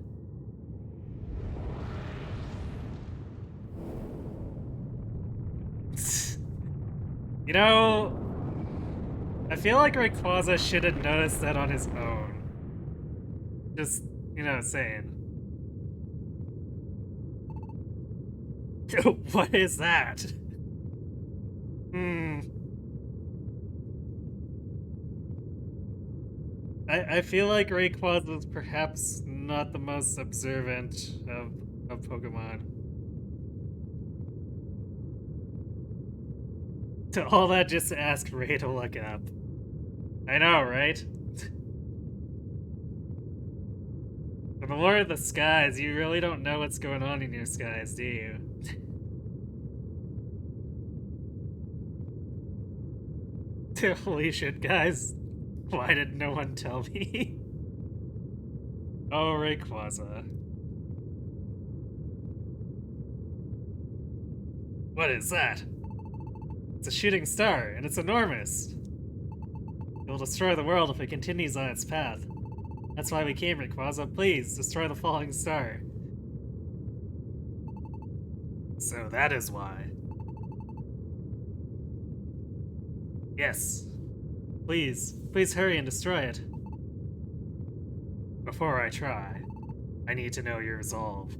You know, I feel like Rayquaza should have noticed that on his own. Just, saying. What is that? Hmm. I feel like Rayquaza is perhaps not the most observant of Pokemon. To all that just to ask Ray to look up. I know, right? For the Lord of the Skies, you really don't know what's going on in your skies, do you? Holy shit, guys. Why did no one tell me? Oh, Rayquaza. What is that? It's a shooting star, and it's enormous. It will destroy the world if it continues on its path. That's why we came, Rayquaza. Please, destroy the falling star. So that is why. Yes. Please hurry and destroy it. Before I try, I need to know your resolve.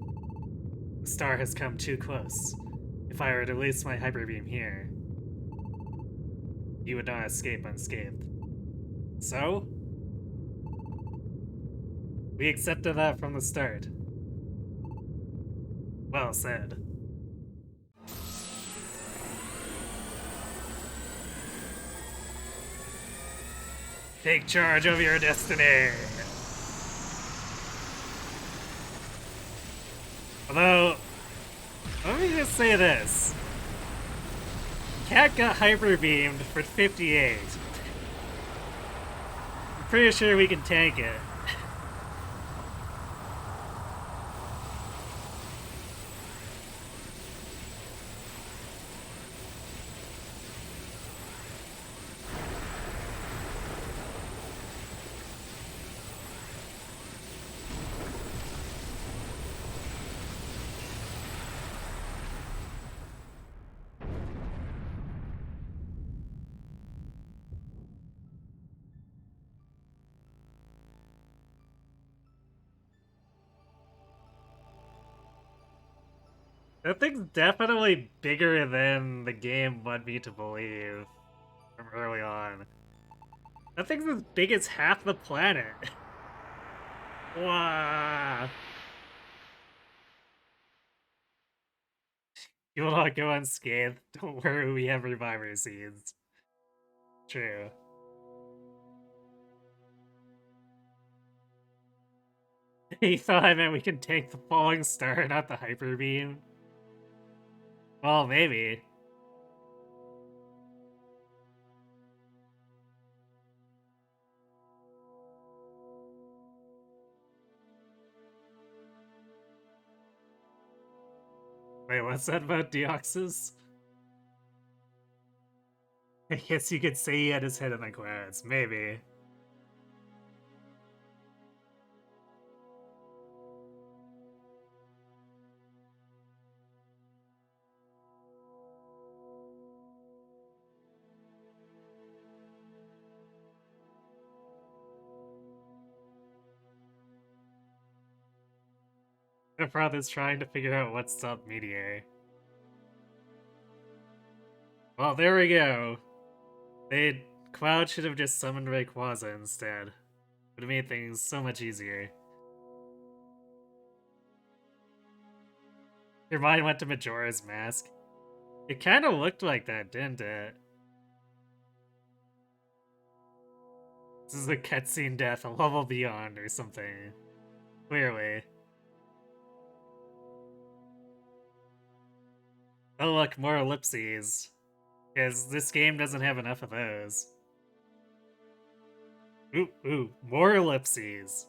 The star has come too close. If I were to release my Hyper Beam here, you would not escape unscathed. So? We accepted that from the start. Well said. Take charge of your destiny! Although, let me just say this. Cat got hyper beamed for 58. I'm pretty sure we can tank it. That thing's definitely bigger than the game led me to believe from early on. That thing's as big as half the planet. Wow. You will not go unscathed. Don't worry, we have reviver seeds. True. He thought I meant we can tank the falling star, not the hyper beam. Well, maybe. Wait, what's that about Deoxys? I guess you could say he had his head in the clouds. Maybe. My brother's trying to figure out what stopped Meteor. Well, there we go. They Cloud should have just summoned Rayquaza instead. Would have made things so much easier. Your mind went to Majora's Mask. It kind of looked like that, didn't it? This is a cutscene death, a level beyond or something. Clearly. Oh look, more ellipses. Because this game doesn't have enough of those. Ooh, more ellipses.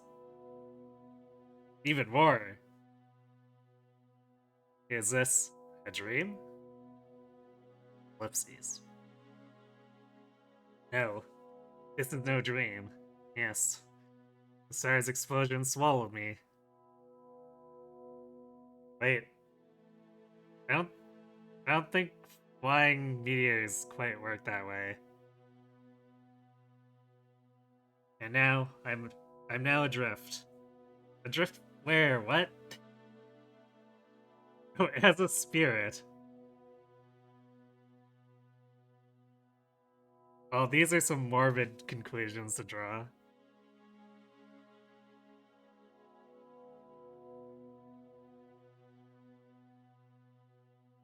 Even more. Is this a dream? Ellipses. No, this is no dream. Yes. The star's explosion swallowed me. Wait. I don't I don't think flying meteors quite work that way. And now I'm now adrift. Adrift where? What? Oh, it has a spirit. Well, these are some morbid conclusions to draw.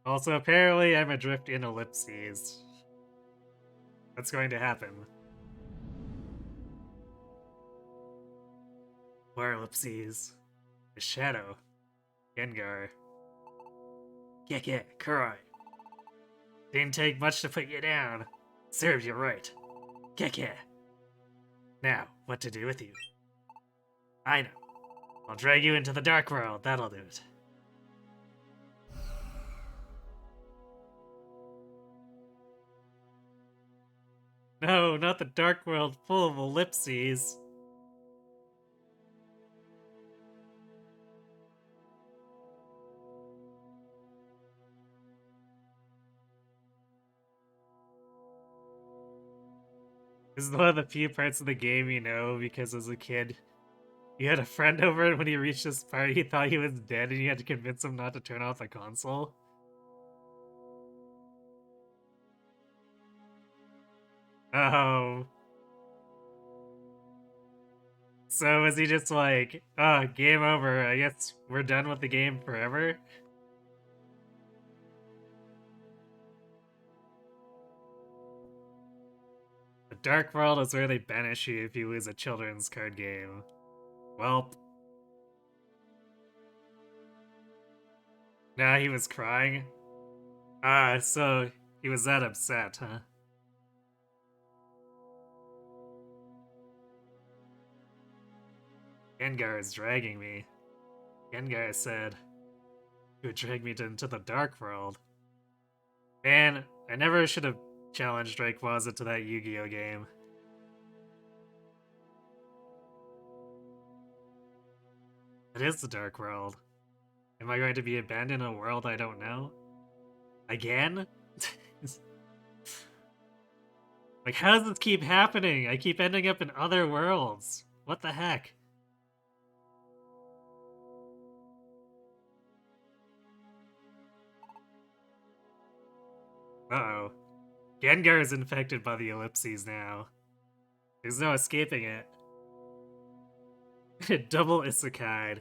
Also, apparently I'm adrift in ellipses. That's going to happen. More ellipses. A shadow. Gengar. Yeah, Kuroi. Didn't take much to put you down. Serves you right. Yeah. Now, what to do with you? I know. I'll drag you into the dark world, that'll do it. No, not the dark world full of ellipses. This is one of the few parts of the game you know because as a kid, you had a friend over and when he reached this part, he thought he was dead and you had to convince him not to turn off the console. Oh. So was he just like, oh, game over, I guess we're done with the game forever? The Dark World is where they banish you if you lose a children's card game. Well. Nah, he was crying. Ah, so he was that upset, huh? Gengar is dragging me. Gengar said, you would drag me into the Dark World. Man, I never should have challenged Rayquaza to that Yu-Gi-Oh game. It is the Dark World. Am I going to be abandoned in a world I don't know? Again? Like, how does this keep happening? I keep ending up in other worlds. What the heck? Uh-oh. Gengar is infected by the ellipses now. There's no escaping it. Double isekai.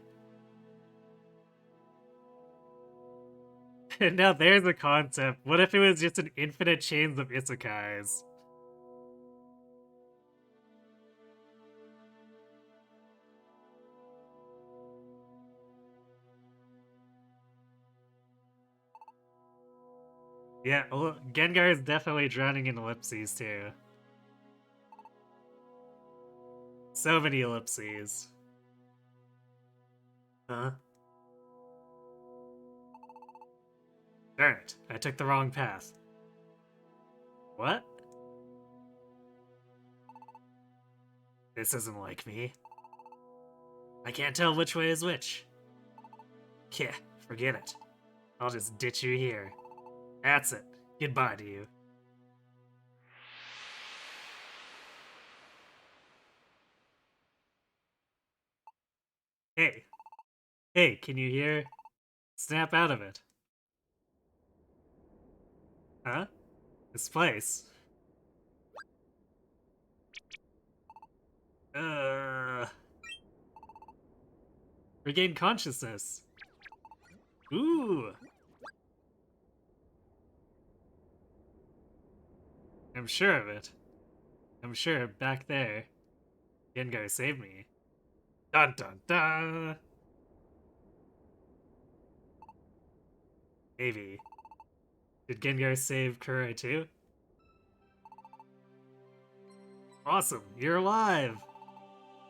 And now there's a concept. What if it was just an infinite chains of isekais? Yeah, well, Gengar is definitely drowning in ellipses too. So many ellipses. Huh? Darn it, I took the wrong path. What? This isn't like me. I can't tell which way is which. Yeah, forget it. I'll just ditch you here. That's it. Goodbye to you. Hey. Hey, can you hear? Snap out of it. Huh? This place. Regain consciousness. Ooh. I'm sure of it. I'm sure back there, Gengar saved me. Dun dun dun! Maybe. Did Gengar save Kurai too? Awesome, you're alive!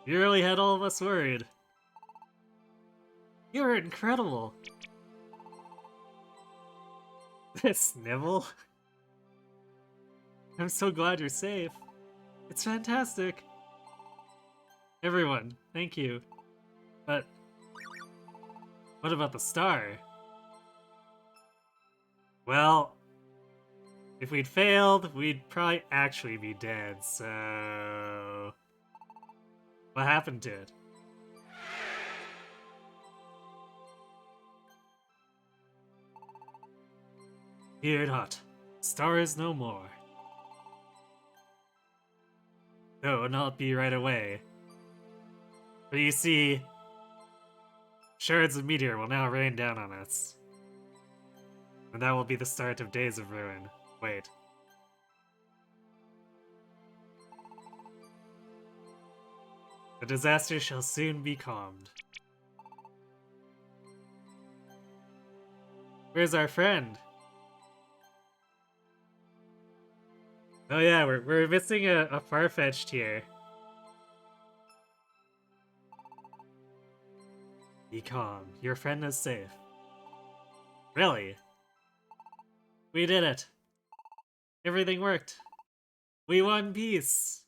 You really had all of us worried. You're incredible! Snivel? I'm so glad you're safe. It's fantastic. Everyone, thank you. But what about the star? Well, if we'd failed, we'd probably actually be dead, so... What happened to it? Fear not. Star is no more. Though not be right away. But you see, shards of meteor will now rain down on us. And that will be the start of days of ruin. Wait. The disaster shall soon be calmed. Where's our friend? Oh yeah, we're missing a Farfetch'd here. Be calm. Your friend is safe. Really? We did it. Everything worked. We won peace.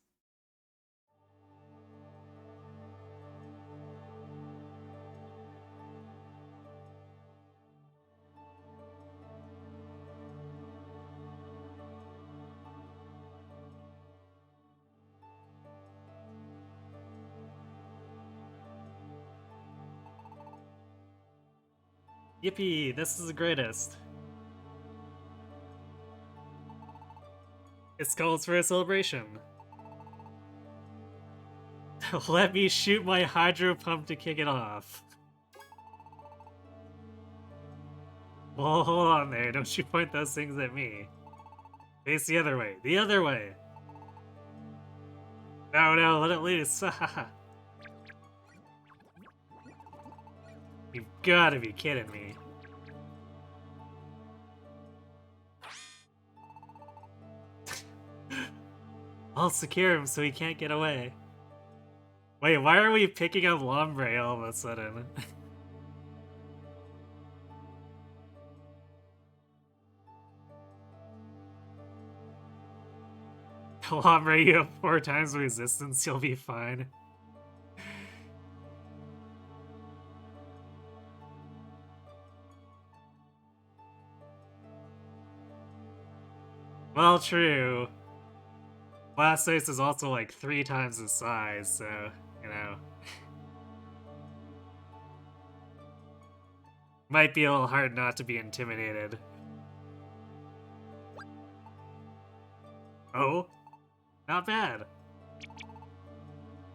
Yippee, this is the greatest. It calls for a celebration. Let me shoot my hydro pump to kick it off. Well, hold on there, don't you point those things at me. Face the other way, the other way! No, let it loose. You've gotta be kidding me. I'll secure him so he can't get away. Wait, why are we picking up Lombre all of a sudden? Lombre, you have 4 times resistance, you'll be fine. Well, true. Blastoise is also like 3 times the size, so, you know. Might be a little hard not to be intimidated. Oh? Not bad.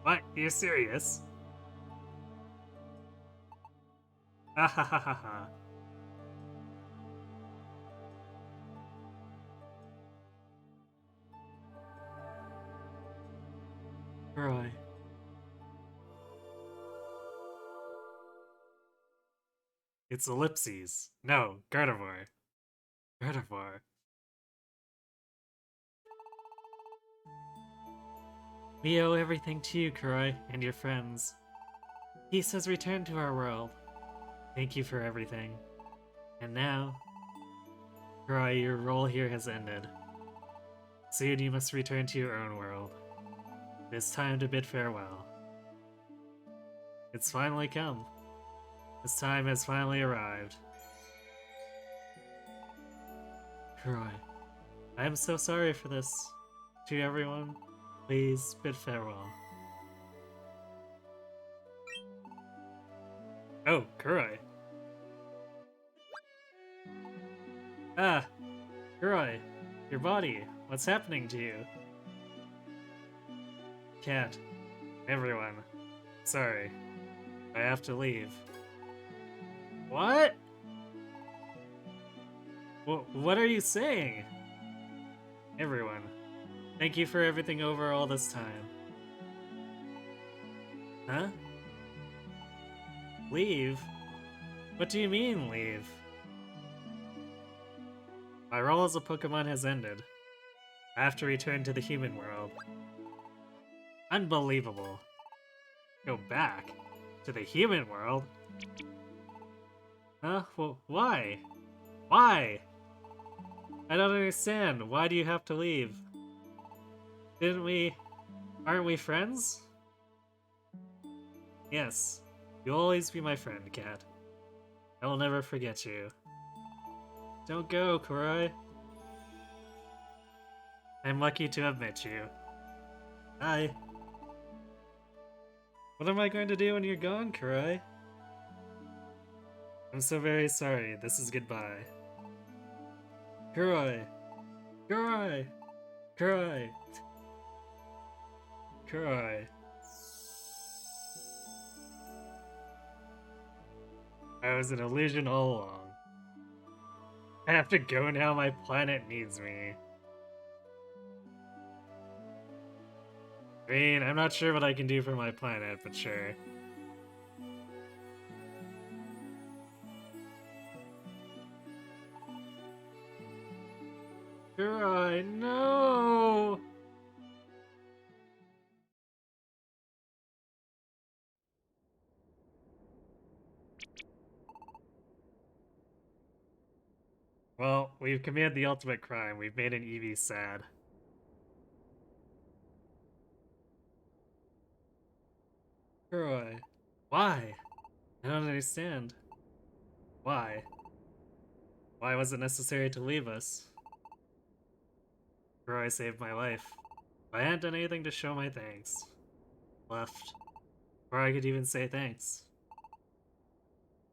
What? You're serious? Ha ha ha ha ha. Roy. It's ellipses. No, Gardevoir. Gardevoir. We owe everything to you, Kuroi, and your friends. Peace has returned to our world. Thank you for everything. And now, Kuroi, your role here has ended. Soon you must return to your own world. It is time to bid farewell. It's finally come. This time has finally arrived. Kuroi, I am so sorry for this. To everyone, please bid farewell. Oh, Kuroi. Ah, Kuroi, your body. What's happening to you? Cat, Everyone. Sorry. I have to leave. What? What are you saying? Everyone. Thank you for everything over all this time. Huh? Leave? What do you mean, leave? My role as a Pokemon has ended. I have to return to the human world. Unbelievable. Go back? To the human world? Huh? Well, why? Why? I don't understand. Why do you have to leave? Aren't we friends? Yes. You'll always be my friend, Cat. I will never forget you. Don't go, Kurai. I'm lucky to have met you. Bye. What am I going to do when you're gone, Kurai? I'm so very sorry. This is goodbye. Kurai! Kurai! Kurai! Kurai. I was an illusion all along. I have to go now, my planet needs me. I mean, I'm not sure what I can do for my planet, but sure. Kurai, no! Well, we've committed the ultimate crime. We've made an Eevee sad. Kurai. Why? I don't understand. Why? Why was it necessary to leave us? Kurai saved my life. I hadn't done anything to show my thanks. Left. Before I could even say thanks.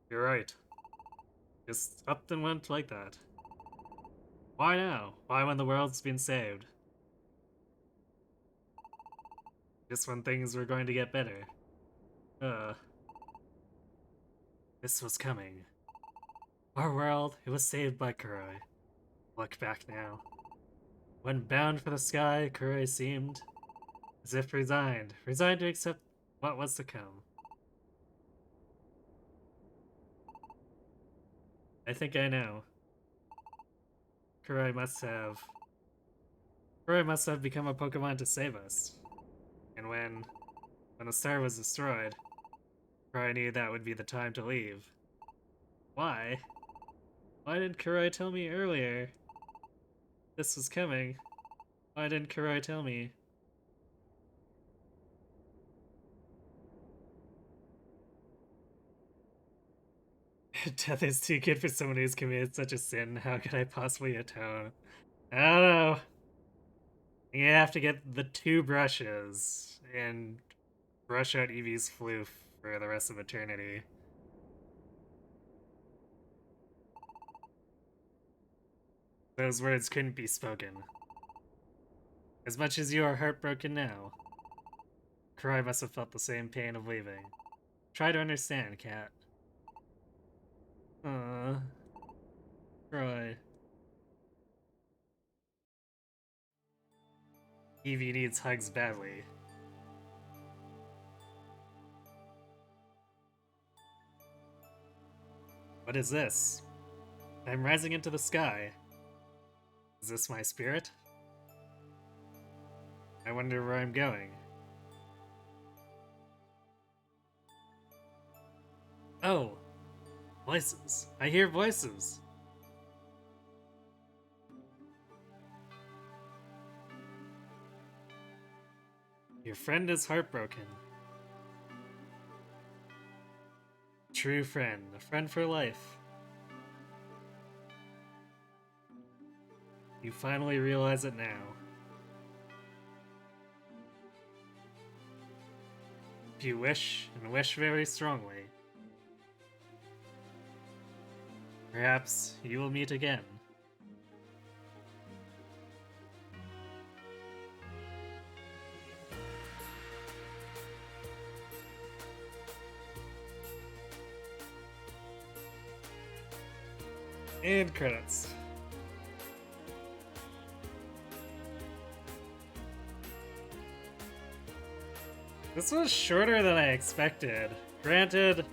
You're right. Just up and went like that. Why now? Why when the world's been saved? Just when things were going to get better. This was coming. Our world, it was saved by Kurai. Look back now. When bound for the sky, Kurai seemed as if resigned to accept what was to come. I think I know. Kurai must have become a Pokemon to save us. And when the star was destroyed, Kurai knew that would be the time to leave. Why? Why didn't Kurai tell me earlier? This was coming. Why didn't Kurai tell me? Death is too good for someone who's committed such a sin. How could I possibly atone? I don't know. You have to get the 2 brushes and brush out Eevee's floof for the rest of eternity. Those words couldn't be spoken. As much as you are heartbroken now, Kurai must have felt the same pain of leaving. Try to understand, Cat. Kurai. Eevee needs hugs badly. What is this? I'm rising into the sky. Is this my spirit? I wonder where I'm going. Oh! Voices! I hear voices! Your friend is heartbroken. True friend, a friend for life. You finally realize it now. If you wish, and wish very strongly, perhaps you will meet again. And credits. This was shorter than I expected. Granted,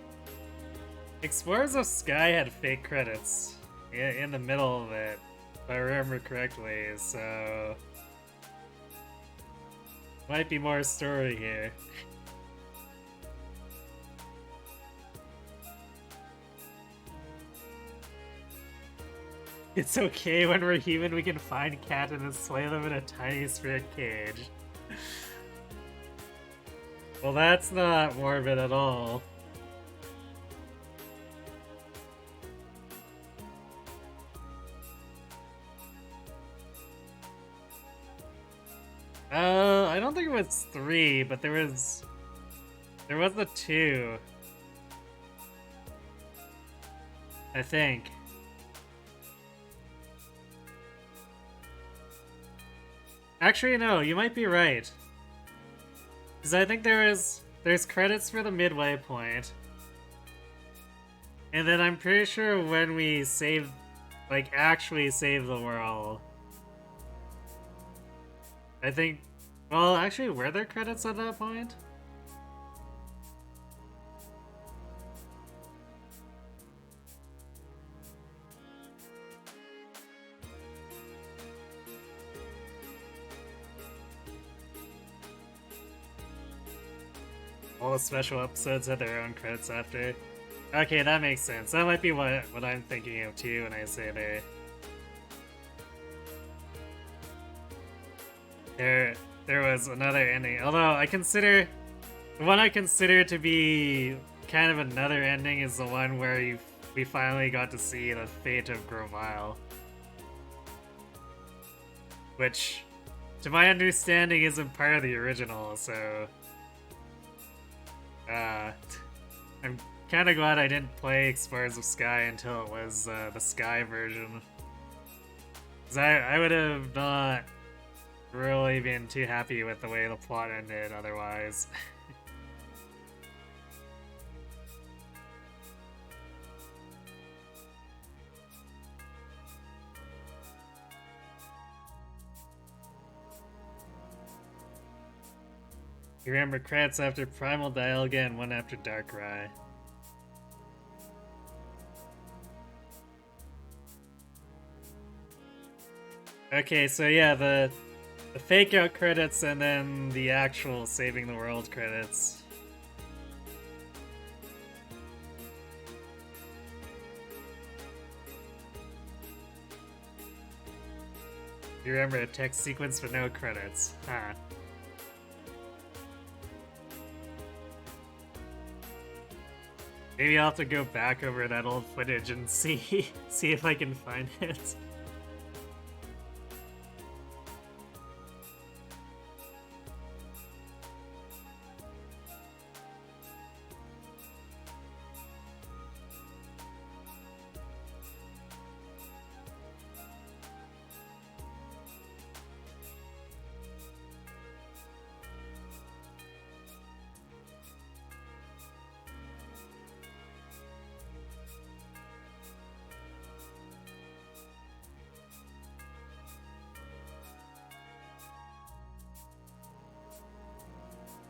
Explorers of Sky had fake credits in the middle of it, if I remember correctly, so might be more story here. It's okay when we're human, we can find cat and display them in a tiny spirit cage. Well, that's not morbid at all. I don't think it was 3, but there was the 2. I think. Actually, no, you might be right. Because I think there's credits for the midway point. And then I'm pretty sure when we save, like, actually save the world, I think, well, actually, were there credits at that point? All the special episodes had their own credits after. Okay, that makes sense. That might be what I'm thinking of too when I say there was another ending. Although the one I consider to be kind of another ending is the one where we finally got to see the fate of Grovile, which, to my understanding, isn't part of the original. So, I'm kind of glad I didn't play Explorers of Sky until it was the Sky version, because I would have not really been too happy with the way the plot ended otherwise. You remember credits after Primal Dialga and one after Darkrai. Okay, so yeah, the fake out credits and then the actual saving the world credits. You remember a text sequence with no credits, huh? Maybe I'll have to go back over that old footage and see if I can find it.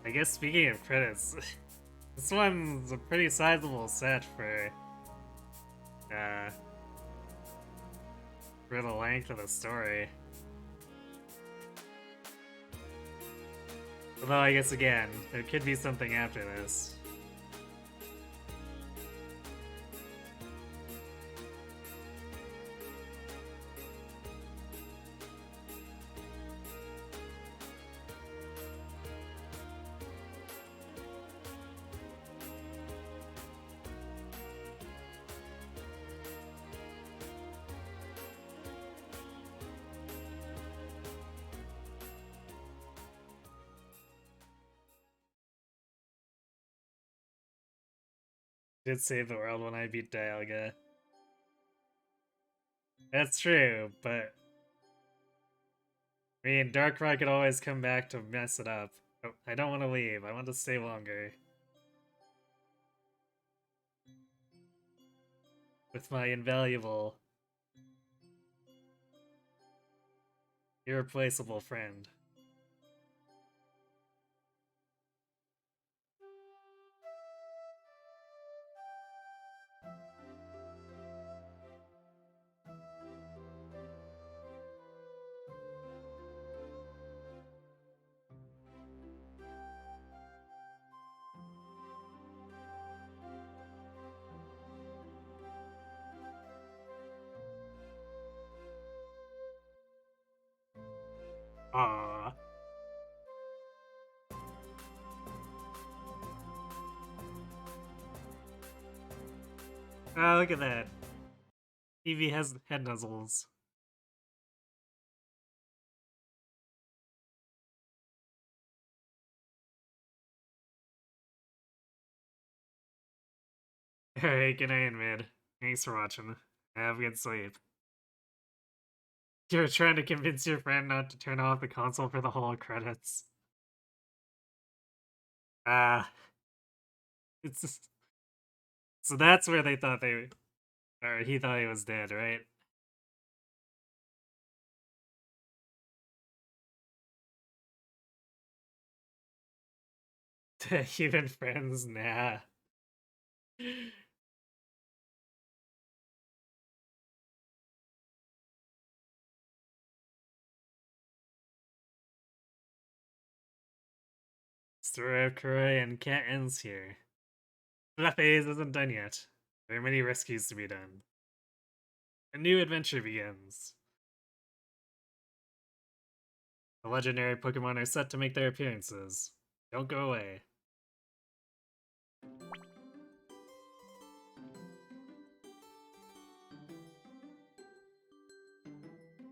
I guess speaking of credits, this one's a pretty sizable set for the length of the story. Although I guess again, there could be something after this. Did save the world when I beat Dialga. That's true, but I mean, Darkrai could always come back to mess it up. Oh, I don't want to leave. I want to stay longer. With my invaluable Irreplaceable friend. Aww. Ah, look at that. Evie has head nuzzles. Alright, good night, mid. Thanks for watching. Have a good sleep. You're trying to convince your friend not to turn off the console for the whole credits. Ah. It's just... So that's where they thought they... Or he thought he was dead, right? Even friends? Nah. Story of Kuroi and Cat ends here. That phase isn't done yet. There are many rescues to be done. A new adventure begins. The legendary Pokemon are set to make their appearances. Don't go away.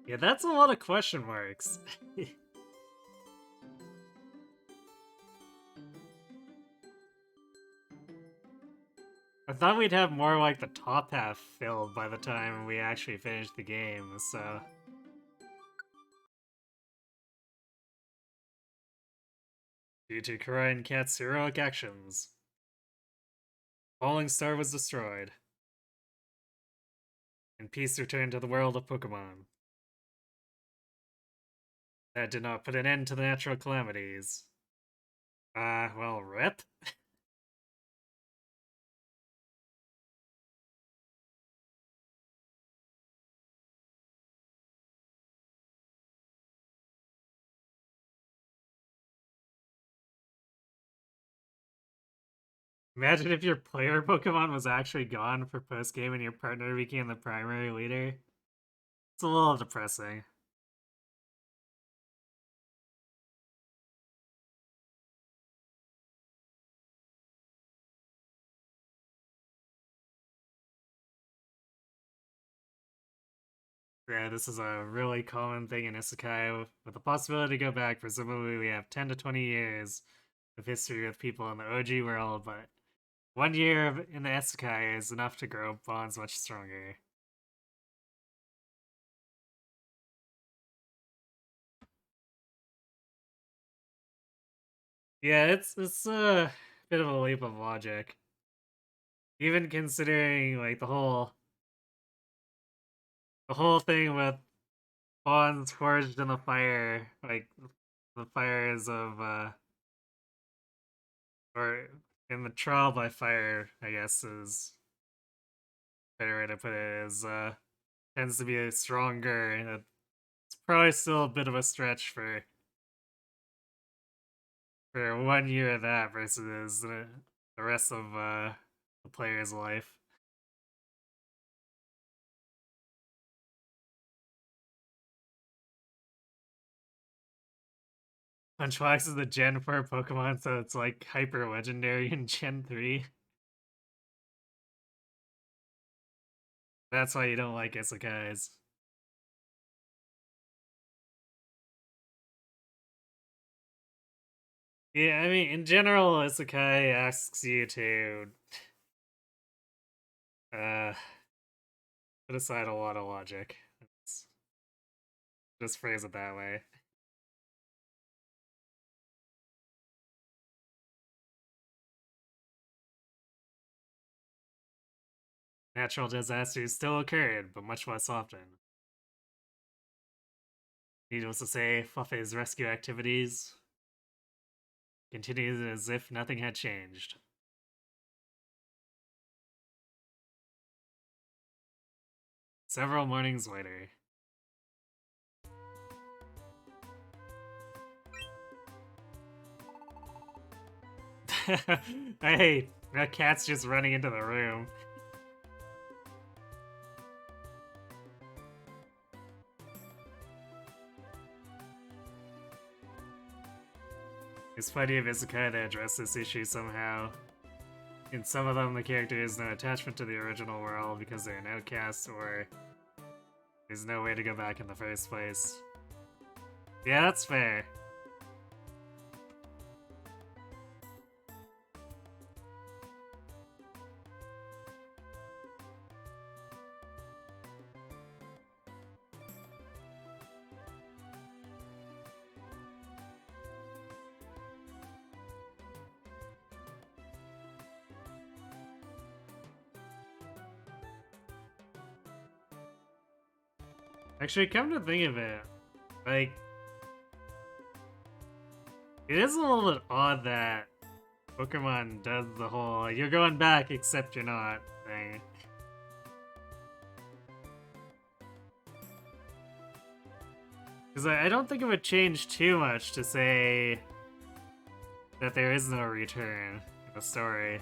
Yeah, that's a lot of question marks. I thought we'd have more like the top half filled by the time we actually finished the game, so... Due to Kuroi and Cat's heroic actions, Falling Star was destroyed, and peace returned to the world of Pokemon. That did not put an end to the natural calamities. Well, rip? Imagine if your player Pokemon was actually gone for post-game and your partner became the primary leader. It's a little depressing. Yeah, this is a really common thing in Isekai, with the possibility to go back. Presumably, we have 10 to 20 years of history with people in the OG world, but 1 year in the Isekai is enough to grow bonds much stronger. Yeah, it's a bit of a leap of logic, even considering like the whole thing with bonds forged in the fire, like the fires of or in the trial by fire, I guess is a better way to put it, is tends to be stronger, and it's probably still a bit of a stretch for 1 year of that versus the rest of the player's life. Punchbox is the Gen 4 Pokemon, so it's like hyper legendary in Gen 3. That's why you don't like Isekais. Yeah, I mean, in general, Isekai asks you to uh, put aside a lot of logic. Let's just phrase it that way. Natural disasters still occurred, but much less often. Needless to say, Fluffy's rescue activities continued as if nothing had changed. Several mornings later. Hey, that cat's just running into the room. There's plenty of isekai that address this issue somehow. In some of them, the character has no attachment to the original world because they're an outcast, or there's no way to go back in the first place. Yeah, that's fair. Actually, come to think of it, like, it is a little bit odd that Pokemon does the whole "you're going back except you're not" thing. Because I don't think it would change too much to say that there is no return in the story.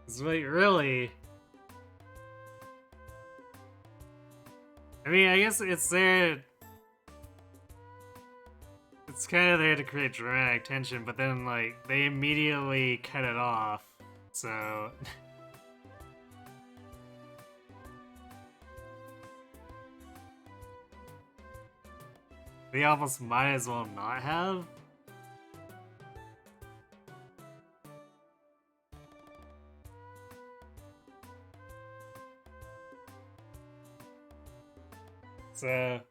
It's like, really? I mean, I guess it's there... It's kind of there to create dramatic tension, but then, like, they immediately cut it off, so... They almost might as well not have. So,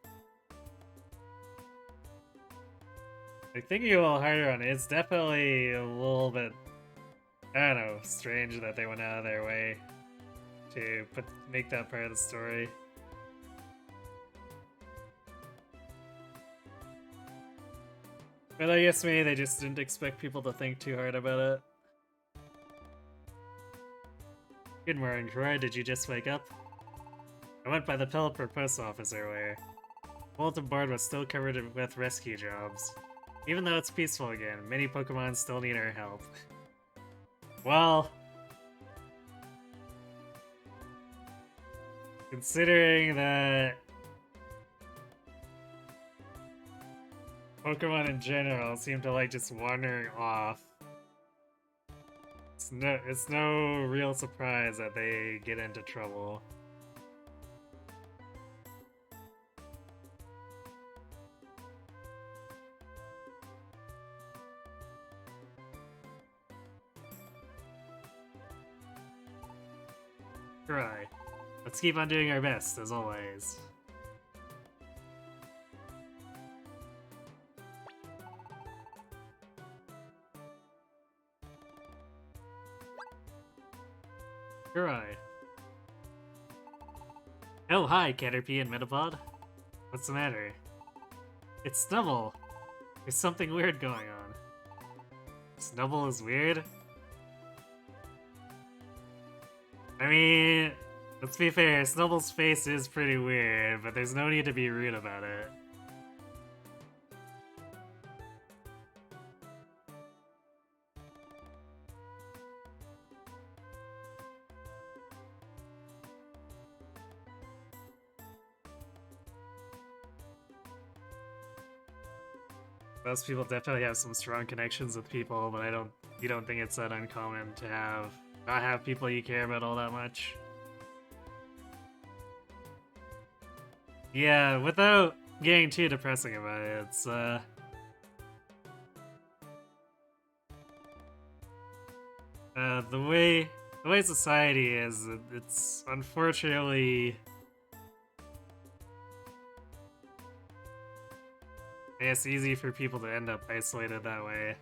like, thinking a little harder on it, it's definitely a little bit, I don't know, strange that they went out of their way to make that part of the story. But I guess maybe they just didn't expect people to think too hard about it. Good morning, Troy. Did you just wake up? I went by the Pelipper post office earlier. Bulletin board was still covered with rescue jobs. Even though it's peaceful again, many Pokemon still need our help. Well... Considering that... Pokemon in general seem to like just wandering off. It's no real surprise that they get into trouble. Try. Let's keep on doing our best, as always. Try. Oh, hi, Caterpie and Metapod. What's the matter? It's Snubble. There's something weird going on. Snubble is weird? I mean, let's be fair, Snubble's face is pretty weird, but there's no need to be rude about it. Most people definitely have some strong connections with people, but you don't think it's that uncommon to not have people you care about all that much. Yeah, without getting too depressing about it, it's the way society is, it's unfortunately, it's easy for people to end up isolated that way.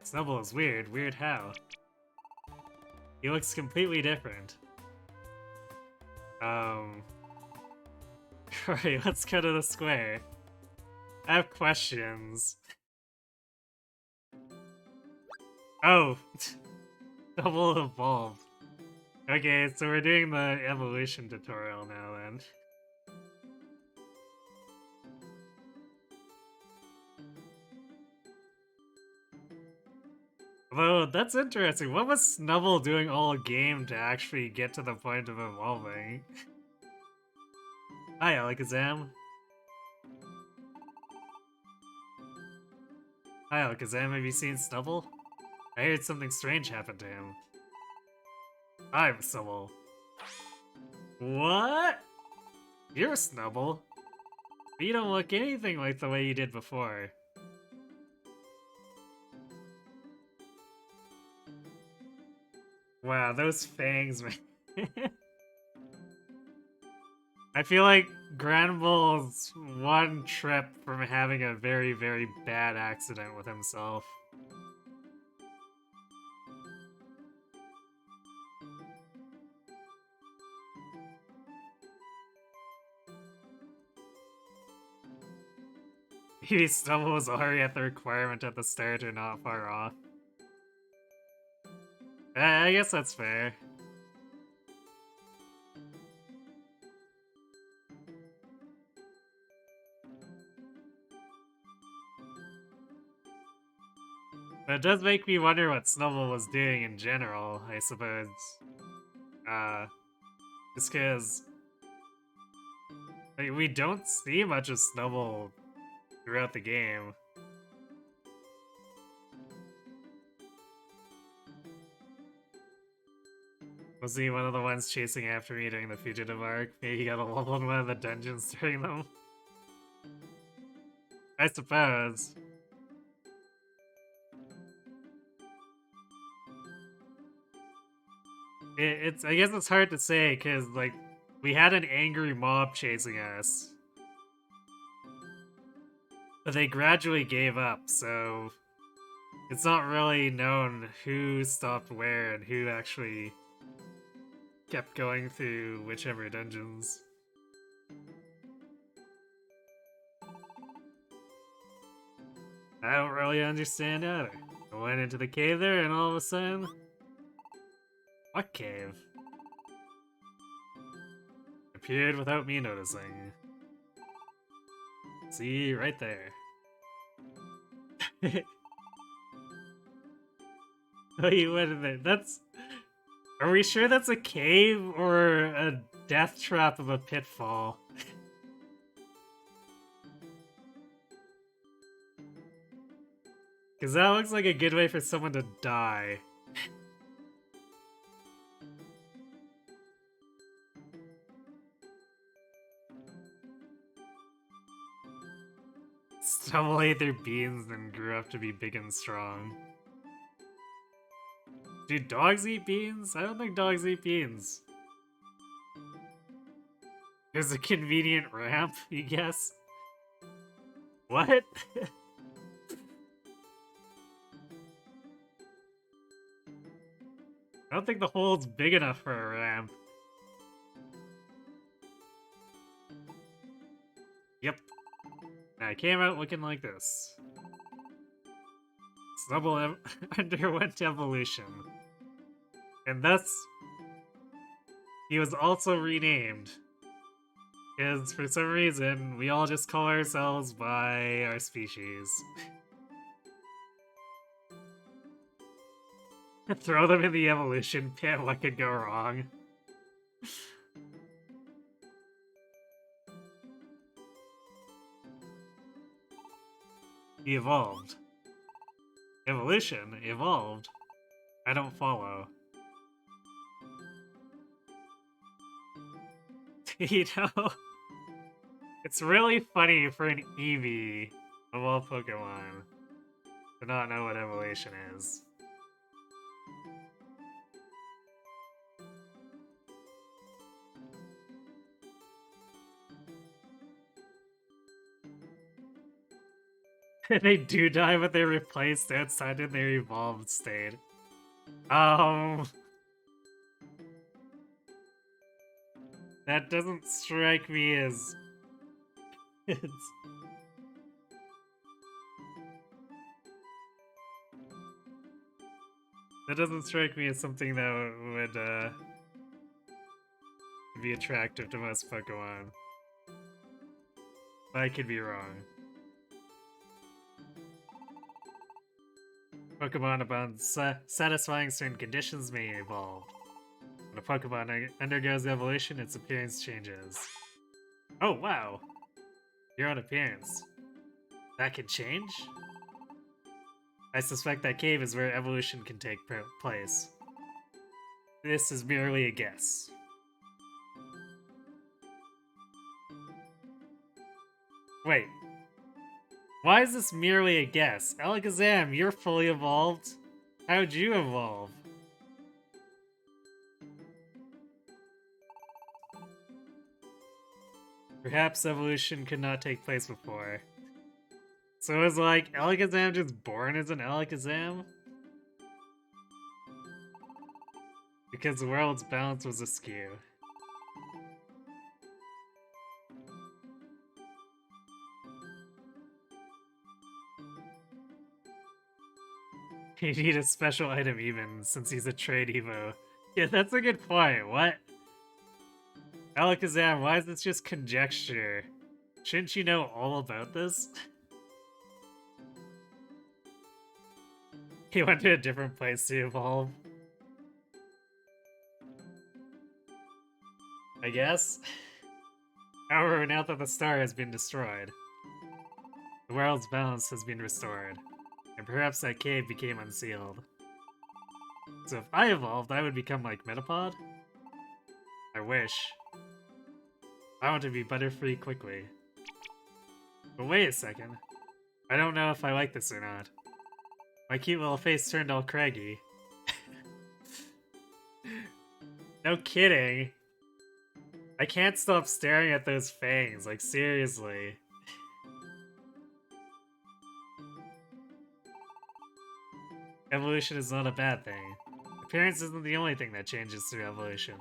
Snubble is weird. Weird how? He looks completely different. Alright, let's go to the square. I have questions. Oh! Double evolved. Okay, so we're doing the evolution tutorial now then. Although, that's interesting. What was Snubble doing all game to actually get to the point of evolving? Hi, Alakazam. Hi, Alakazam. Have you seen Snubble? I heard something strange happened to him. I'm Snubble. What? You're Snubble? But you don't look anything like the way you did before. Wow, those fangs, man. I feel like Granbull's one trip from having a very, very bad accident with himself. Maybe Snubble was already at the requirement at the start or not far off. I guess that's fair. But it does make me wonder what Snubble was doing in general, I suppose. Just because like, we don't see much of Snubble throughout the game. Was he one of the ones chasing after me during the fugitive arc? Maybe he got a level in one of the dungeons during them. I suppose. I guess it's hard to say, because, like, we had an angry mob chasing us. But they gradually gave up, so it's not really known who stopped where and who actually kept going through whichever dungeons. I don't really understand either. I went into the cave there and all of a sudden... What cave? Appeared without me noticing. See, right there. Oh, you went in there. That's... Are we sure that's a cave or a death trap of a pitfall? Because that looks like a good way for someone to die. Snubble ate their beans and grew up to be big and strong. Do dogs eat beans? I don't think dogs eat beans. There's a convenient ramp, you guess? What? I don't think the hole's big enough for a ramp. Yep. I came out looking like this. Snubble underwent evolution. And thus, he was also renamed. Because for some reason, we all just call ourselves by our species. Throw them in the evolution pit, what could go wrong? He evolved. Evolution? Evolved? I don't follow. You know, it's really funny for an Eevee of all Pokemon to not know what evolution is. They do die, but they're replaced outside in their evolved state. That doesn't strike me as... That doesn't strike me as something that would, be attractive to most Pokemon. I could be wrong. Pokemon upon satisfying certain conditions may evolve. When a Pokemon undergoes evolution, its appearance changes. Oh, wow! Your own appearance. That can change? I suspect that cave is where evolution can take place. This is merely a guess. Wait. Why is this merely a guess? Alakazam, you're fully evolved. How'd you evolve? Perhaps evolution could not take place before. So is like Alakazam just born as an Alakazam? Because the world's balance was askew. You need a special item even, since he's a trade Evo. Yeah, that's a good point. What? Alakazam, why is this just conjecture? Shouldn't you know all about this? He went to a different place to evolve. I guess? However, now that the star has been destroyed, the world's balance has been restored, and perhaps that cave became unsealed. So if I evolved, I would become like Metapod? I wish. I want to be Butterfree quickly. But wait a second. I don't know if I like this or not. My cute little face turned all craggy. No kidding. I can't stop staring at those fangs, like seriously. Evolution is not a bad thing. Appearance isn't the only thing that changes through evolution.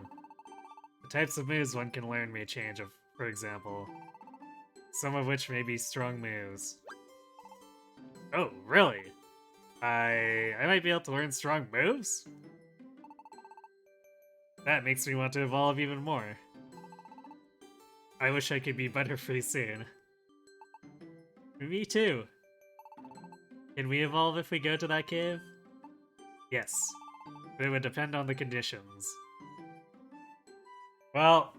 The types of moves one can learn may change, for example. Some of which may be strong moves. Oh, really? I might be able to learn strong moves? That makes me want to evolve even more. I wish I could be Butterfree soon. Me too. Can we evolve if we go to that cave? Yes. But it would depend on the conditions. Well,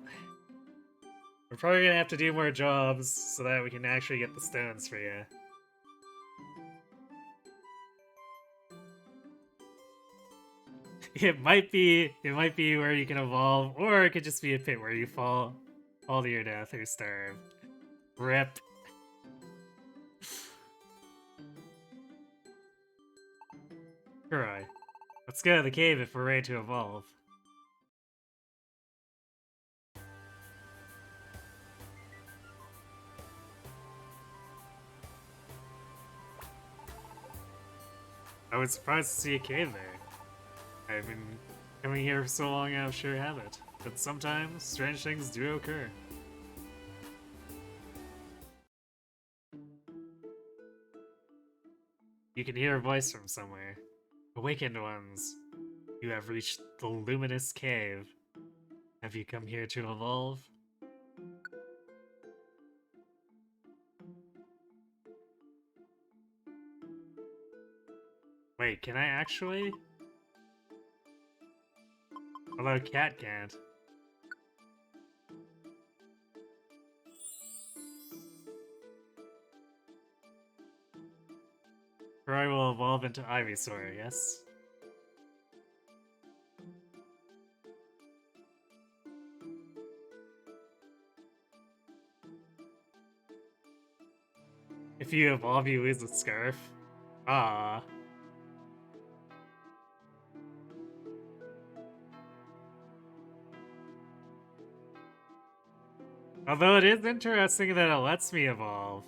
we're probably gonna have to do more jobs so that we can actually get the stones for you. It might be where you can evolve, or it could just be a pit where you fall to your death or starve. RIP. Alright. Let's go to the cave if we're ready to evolve. I was surprised to see a cave there. I've been coming here for so long, I'm sure have it. But sometimes, strange things do occur. You can hear a voice from somewhere. Awakened ones, you have reached the luminous cave. Have you come here to evolve? Wait, can I actually? Although Cat can't. Roy will evolve into Ivysaur, yes? If you evolve, you lose a scarf. Ah. Although it is interesting that it lets me evolve.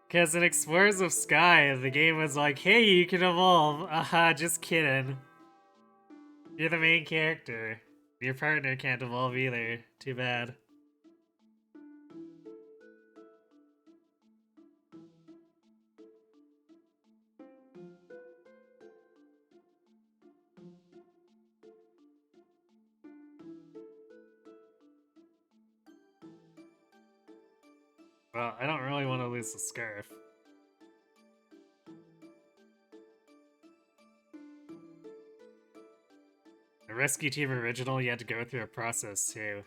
Because in Explorers of Sky, the game was like, hey, you can evolve. Aha, just kidding. You're the main character. Your partner can't evolve either. Too bad. Well, I don't really want to lose the scarf. The Rescue Team Original, you had to go through a process too.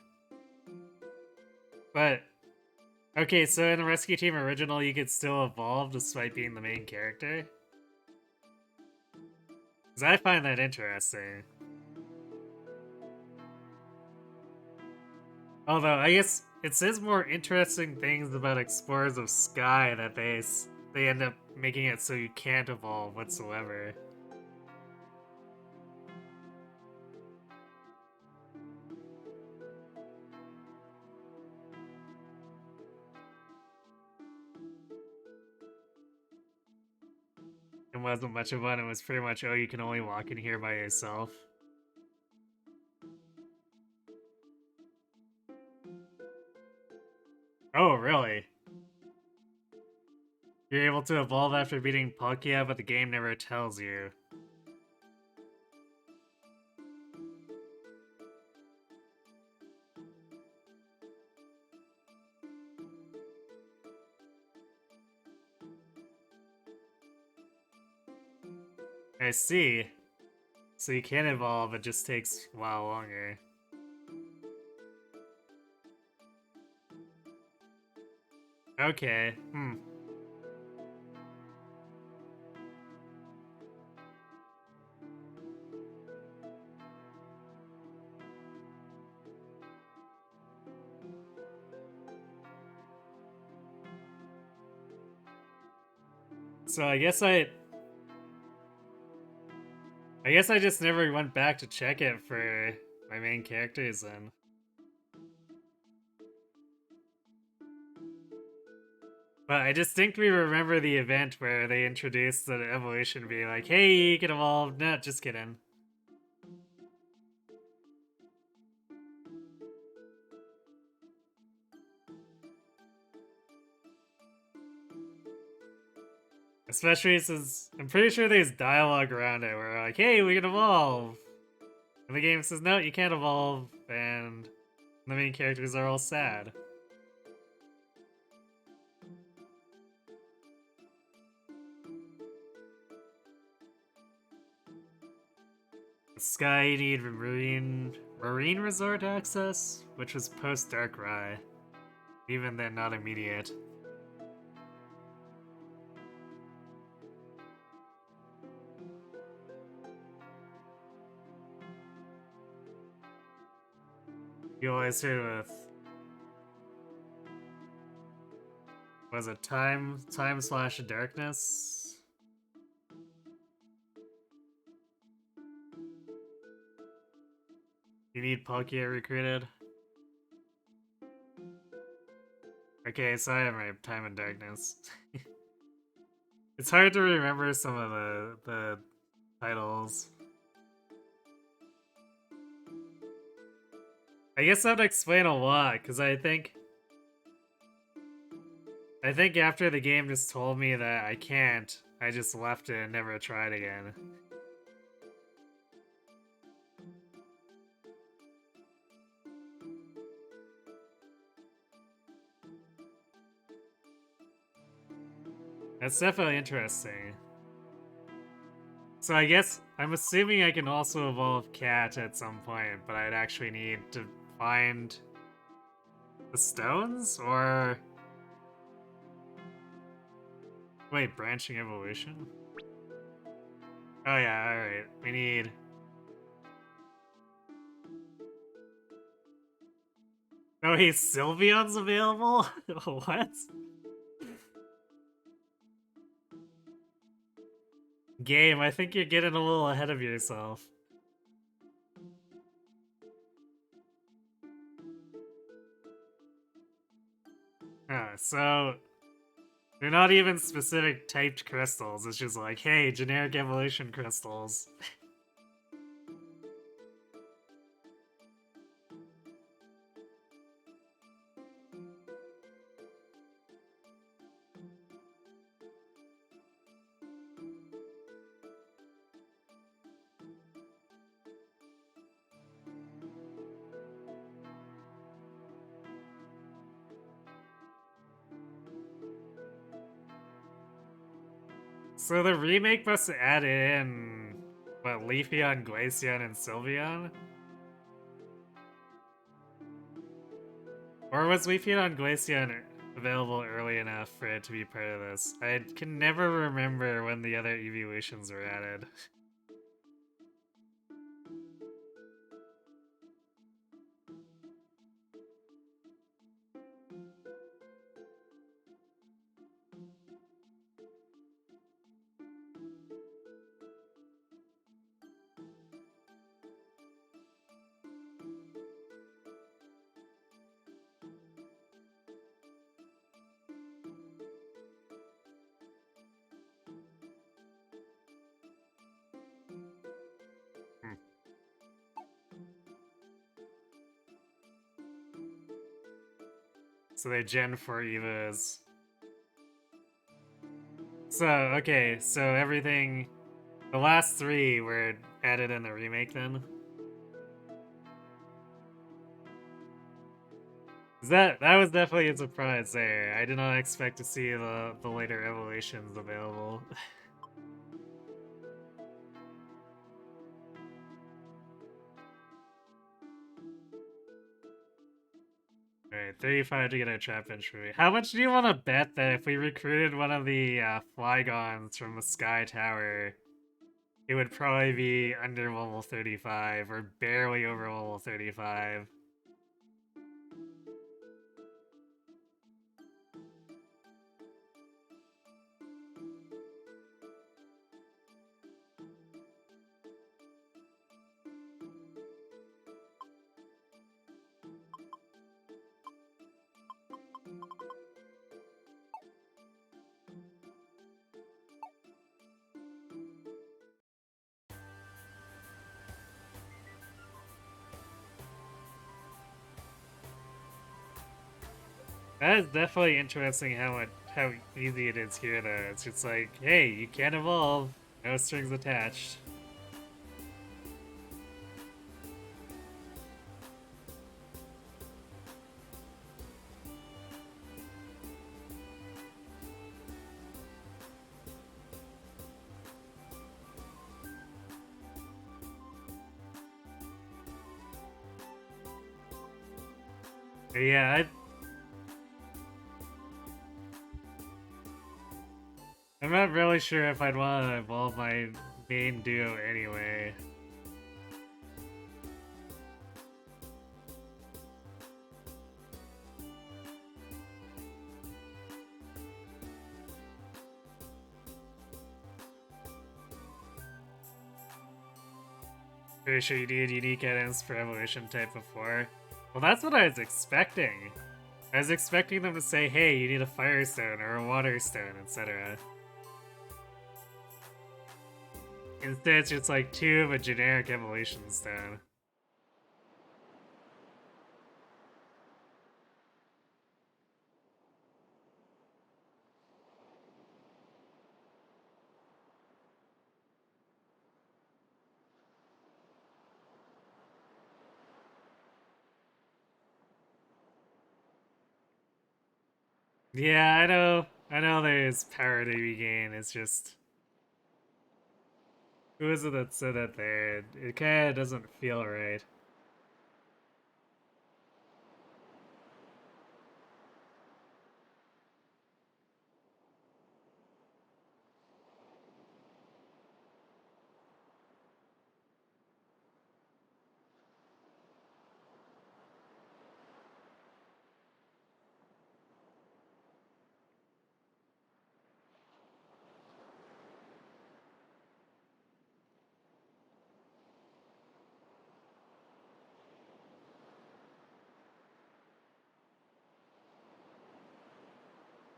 But, okay, so in the Rescue Team Original, you could still evolve despite being the main character? Because I find that interesting. Although, I guess it says more interesting things about Explorers of Sky that they end up making it so you can't evolve whatsoever. It wasn't much of one, it was pretty much, oh, you can only walk in here by yourself. Oh, really? You're able to evolve after beating Palkia, but the game never tells you. I see. So you can evolve, it just takes a while longer. Okay, So I guess I just never went back to check it for my main characters then. But I distinctly remember the event where they introduced the evolution being like, hey, you can evolve. No, just kidding. Especially since I'm pretty sure there's dialogue around it where like, hey, we can evolve. And the game says, no, you can't evolve, and the main characters are all sad. Sky, you need marine resort access, which was post Darkrai. Even then, not immediate. You always hear with was it time slash darkness? You need Palkia recruited. Okay, so I have my time and darkness. It's hard to remember some of the titles. I guess that would explain a lot, because I think after the game just told me that I can't, I just left it and never tried again. That's definitely interesting. So I guess, I'm assuming I can also evolve Cat at some point, but I'd actually need to find the stones, or... Wait, branching evolution? Oh yeah, alright. We need... Oh, hey, Sylveon's available? What? Game, I think you're getting a little ahead of yourself. So... They're not even specific typed crystals, it's just like, hey, generic evolution crystals. So the remake must add in, what, Leafeon, Glaceon, and Sylveon? Or was Leafeon, Glaceon available early enough for it to be part of this? I can never remember when the other evolutions were added. Hmm. So they Gen 4 Evas. So, okay, so everything... The last three were added in the remake then? That was definitely a surprise there. I did not expect to see the later evolutions available. Alright, 35 to get a trap entry. How much do you want to bet that if we recruited one of the Flygons from the Sky Tower, it would probably be under level 35 or barely over level 35? That is definitely interesting how easy it is here though. It's just like, hey, you can't evolve, no strings attached. But yeah, I'm not really sure if I'd want to evolve my main duo anyway. Pretty sure you need unique items for evolution type before. Well, that's what I was expecting. I was expecting them to say, hey, you need a fire stone or a water stone, etc. Instead, it's just like two of a generic evolution stone. Yeah, I know there's power to regain, it's just... Who is it that said that there? It kinda doesn't feel right.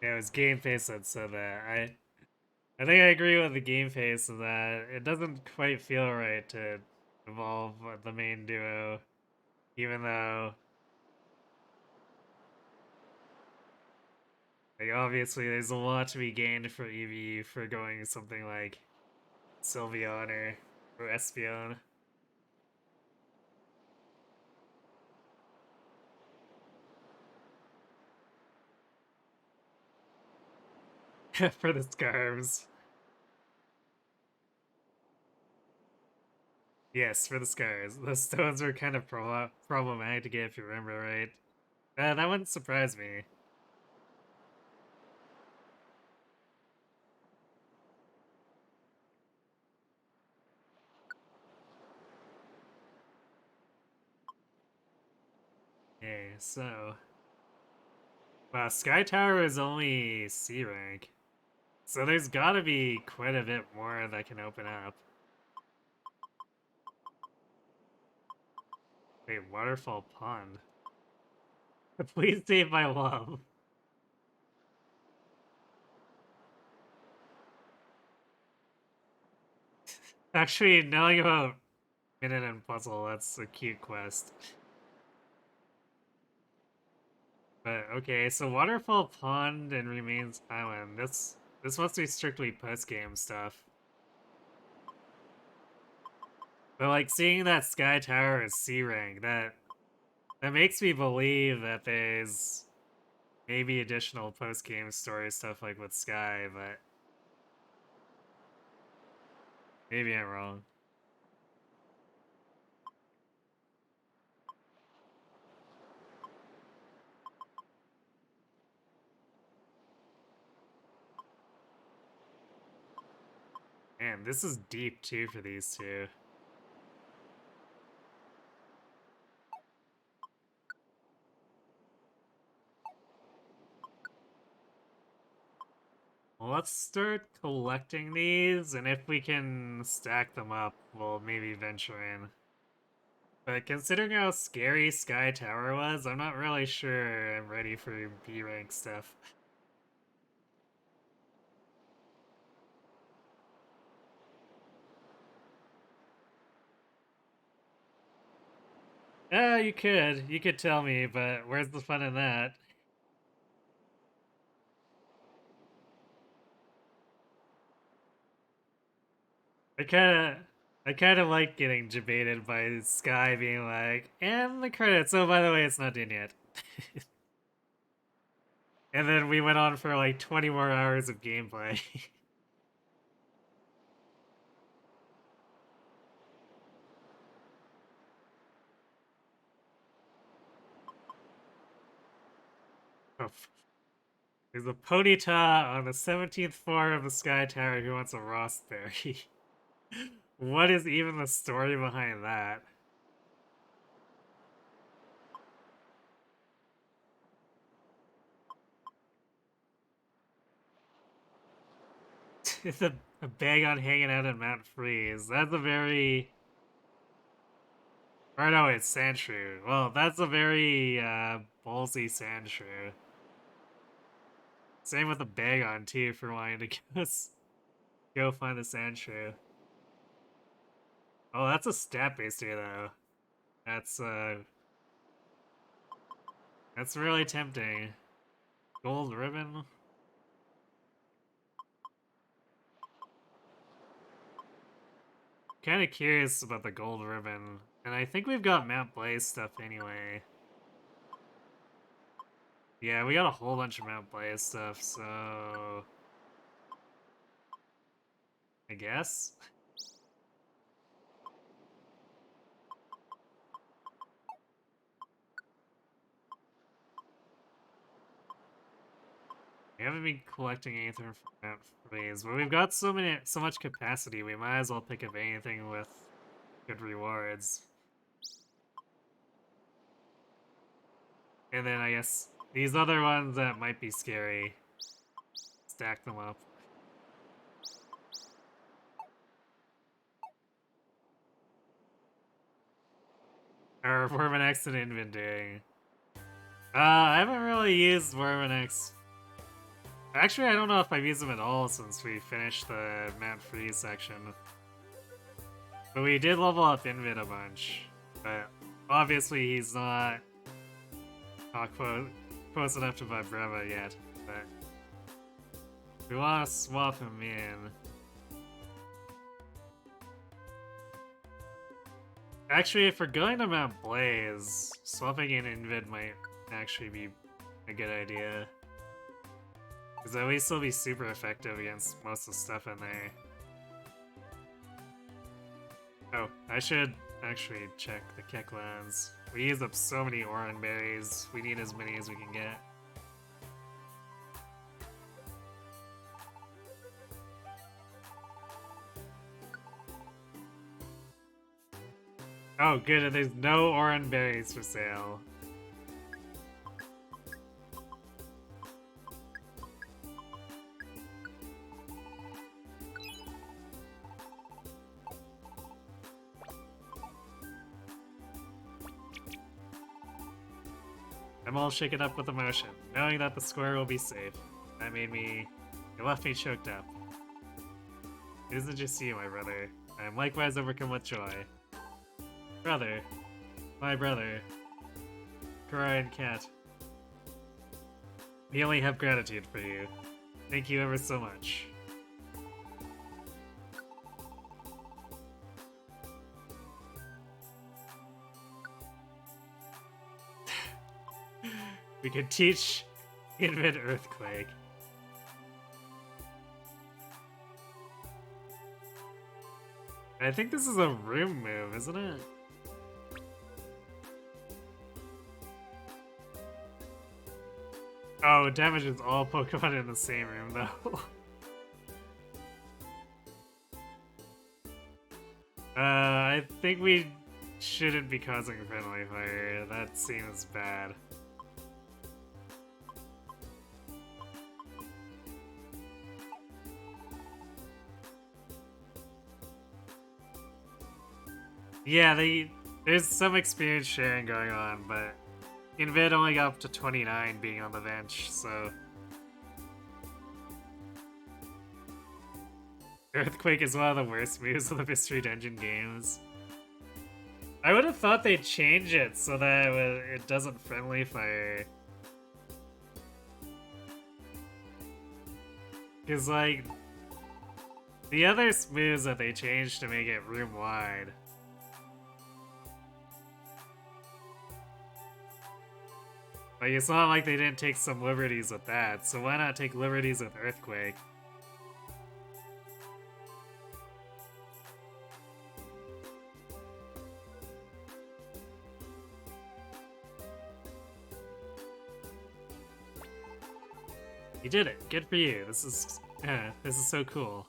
Yeah, it was Game Face that said that. I think I agree with the Game Face in that it doesn't quite feel right to evolve the main duo, even though like obviously there's a lot to be gained for EVU for going something like Sylveon or Espeon. For the scarves. Yes, for the scars. The stones were kind of problematic to get if you remember right. That wouldn't surprise me. Okay, so wow, Sky Tower is only C rank. So there's gotta be quite a bit more that can open up. Wait, Waterfall Pond. Please save my love. Actually, knowing about Minute and Puzzle, that's a cute quest. But okay, so Waterfall Pond and Remains Island. This must be strictly post-game stuff. But like seeing that Sky Tower is C rank, that makes me believe that there's maybe additional post-game story stuff like with Sky, but maybe I'm wrong. Man, this is deep too for these two. Well, let's start collecting these, and if we can stack them up, we'll maybe venture in. But considering how scary Sky Tower was, I'm not really sure I'm ready for B rank stuff. You could tell me, but where's the fun in that? I kinda, I kinda like getting debated by Sky being like, and the credits, oh by the way, it's not in yet. And then we went on for like 20 more hours of gameplay. Oh, there's a Ponyta on the 17th floor of the Sky Tower who wants a Rossberry. What is even the story behind that? It's a bag on hanging out at Mount Freeze. That's a very... Or no, it's Sandshrew. Well, that's a very ballsy Sandshrew. Same with the bag on too for wanting to go find the Sandshrew. Oh, that's a stat booster though. That's uh that's really tempting. Gold ribbon. Kind of curious about the gold ribbon, and I think we've got Mount Blaze stuff anyway. Yeah, we got a whole bunch of Mount Blaze stuff, so I guess. We haven't been collecting anything from Mount Blaze, but we've got so much capacity, we might as well pick up anything with good rewards. And then I guess these other ones that might be scary, stack them up. Or Wormanex and Inventory. I haven't really used Wormanex Actually, I don't know if I've used him at all since we finished the Mount Freeze section. But we did level up Invid a bunch. But obviously he's not close enough to Vibrava yet. But we want to swap him in. Actually, if we're going to Mount Blaze, swapping in Invid might actually be a good idea. Because at least he'll be super effective against most of the stuff in there. Oh, I should actually check the Keklands. We use up so many Oran berries. We need as many as we can get. Oh, good. There's no Oran berries for sale. I'm all shaken up with emotion, knowing that the square will be safe. That made me... It left me choked up. It isn't just you, my brother. I am likewise overcome with joy. Brother. My brother. Karai and Cat. We only have gratitude for you. Thank you ever so much. We could teach Invid Earthquake. I think this is a room move, isn't it? Oh, it damages all Pokemon in the same room, though. I think we shouldn't be causing friendly fire. That seems bad. Yeah, there's some experience sharing going on, but Invid only got up to 29 being on the bench, so... Earthquake is one of the worst moves of the Mystery Dungeon games. I would have thought they'd change it so that it doesn't friendly fire. Because, like, the other moves that they changed to make it room-wide. Like, it's not like they didn't take some liberties with that, so why not take liberties with Earthquake? You did it. Good for you. This is so cool.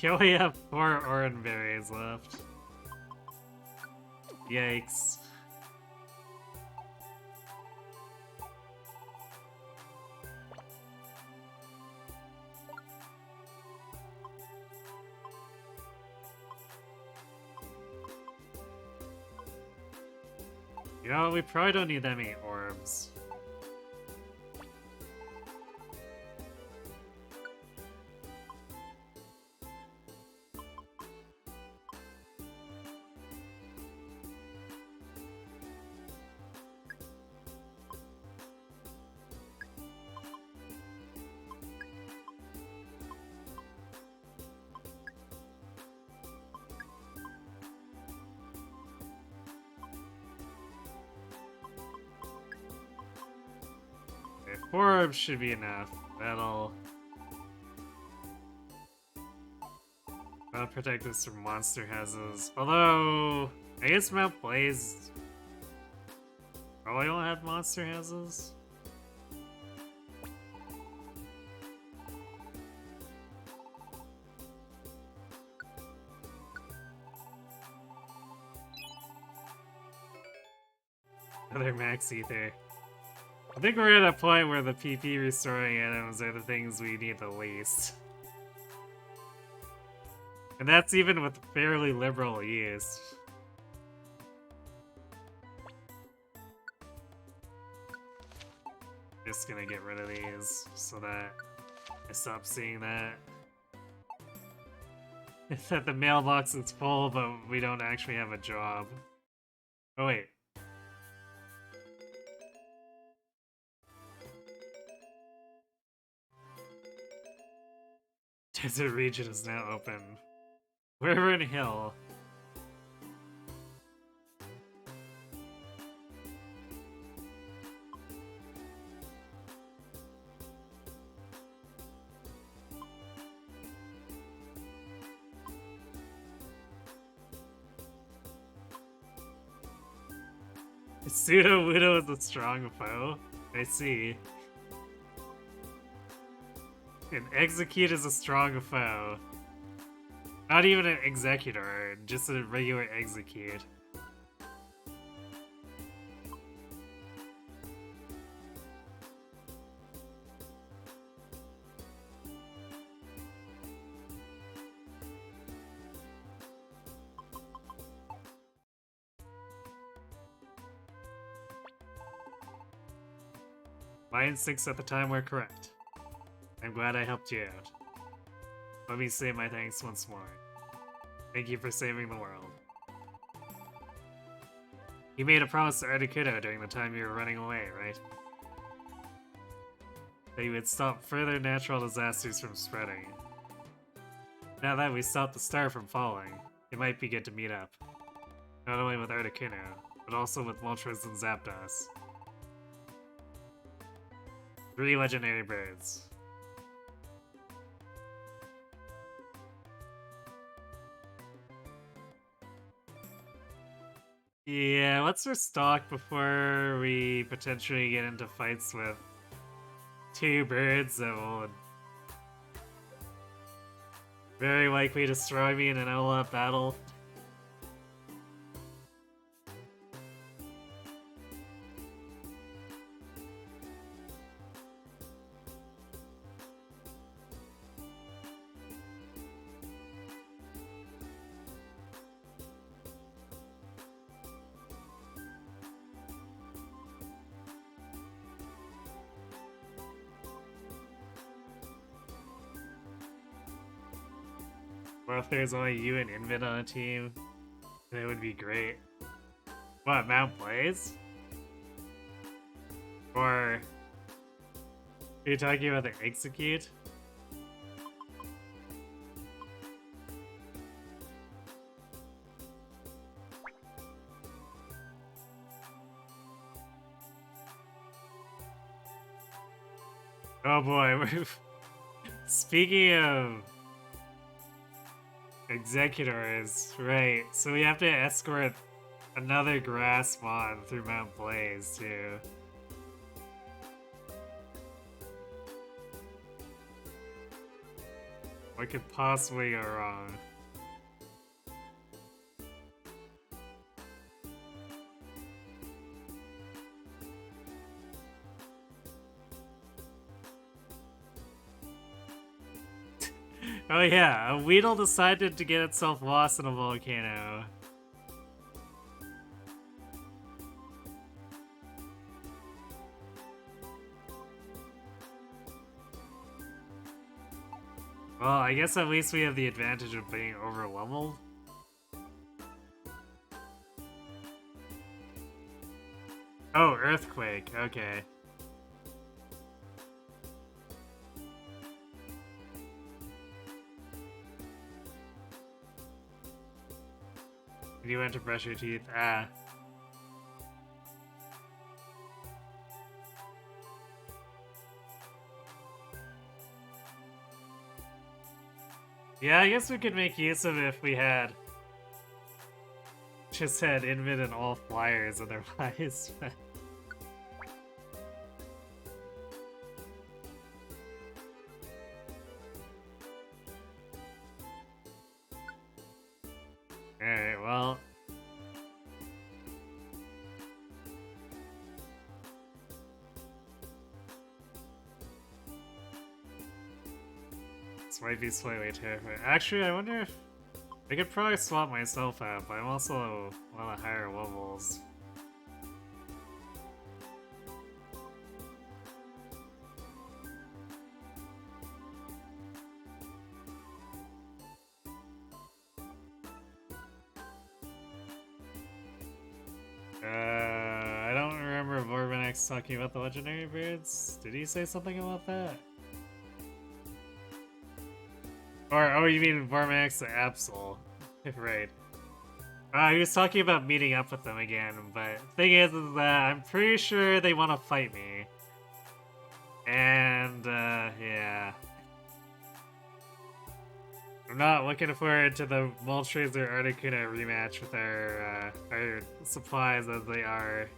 We only have 4 Oran berries left. Yikes. You know, we probably don't need that many orbs. Okay, 4 orbs should be enough. That'll... That'll protect us from monster hazards. Although, I guess Mount Blaze probably don't have monster hazards. Another max ether. I think we're at a point where the PP restoring items are the things we need the least. And that's even with fairly liberal use. Just gonna get rid of these so that I stop seeing that. That the mailbox is full, but we don't actually have a job. Oh wait. Desert region is now open. We're in Hill. Pseudo Widow is a strong foe. I see. An Execute is a strong foe. Not even an Executor, just a regular Execute. My instincts at the time were correct. I'm glad I helped you out. Let me say my thanks once more. Thank you for saving the world. You made a promise to Articuno during the time you were running away, right? That you would stop further natural disasters from spreading. Now that we stopped the star from falling, it might be good to meet up. Not only with Articuno, but also with Moltres and Zapdos. 3 legendary birds. Yeah, let's restock before we potentially get into fights with 2 birds that will very likely destroy me in an all-out battle. Well, if there's only you and Invid on a team, that would be great. What, Mount Blaze? Or... are you talking about the Execute? Oh boy, speaking of Executors, right, so we have to escort another grass mon through Mount Blaze, too. What could possibly go wrong? Oh yeah, a Weedle decided to get itself lost in a volcano. Well, I guess at least we have the advantage of being over-leveled. Oh, Earthquake, okay. You went to brush your teeth. Ah. Yeah, I guess we could make use of it if we had just had Invid and all flyers otherwise. Alright, well. This might be slightly terrifying. Actually, I wonder if I could probably swap myself out, but I'm also one of the higher levels. I don't remember Vormax talking about the legendary birds. Did he say something about that? Or, oh, you mean Vormax the Absol. Right. He was talking about meeting up with them again, but the thing is that I'm pretty sure they want to fight me. And, yeah. I'm not looking forward to the Moltres or Articuno rematch with our supplies as they are.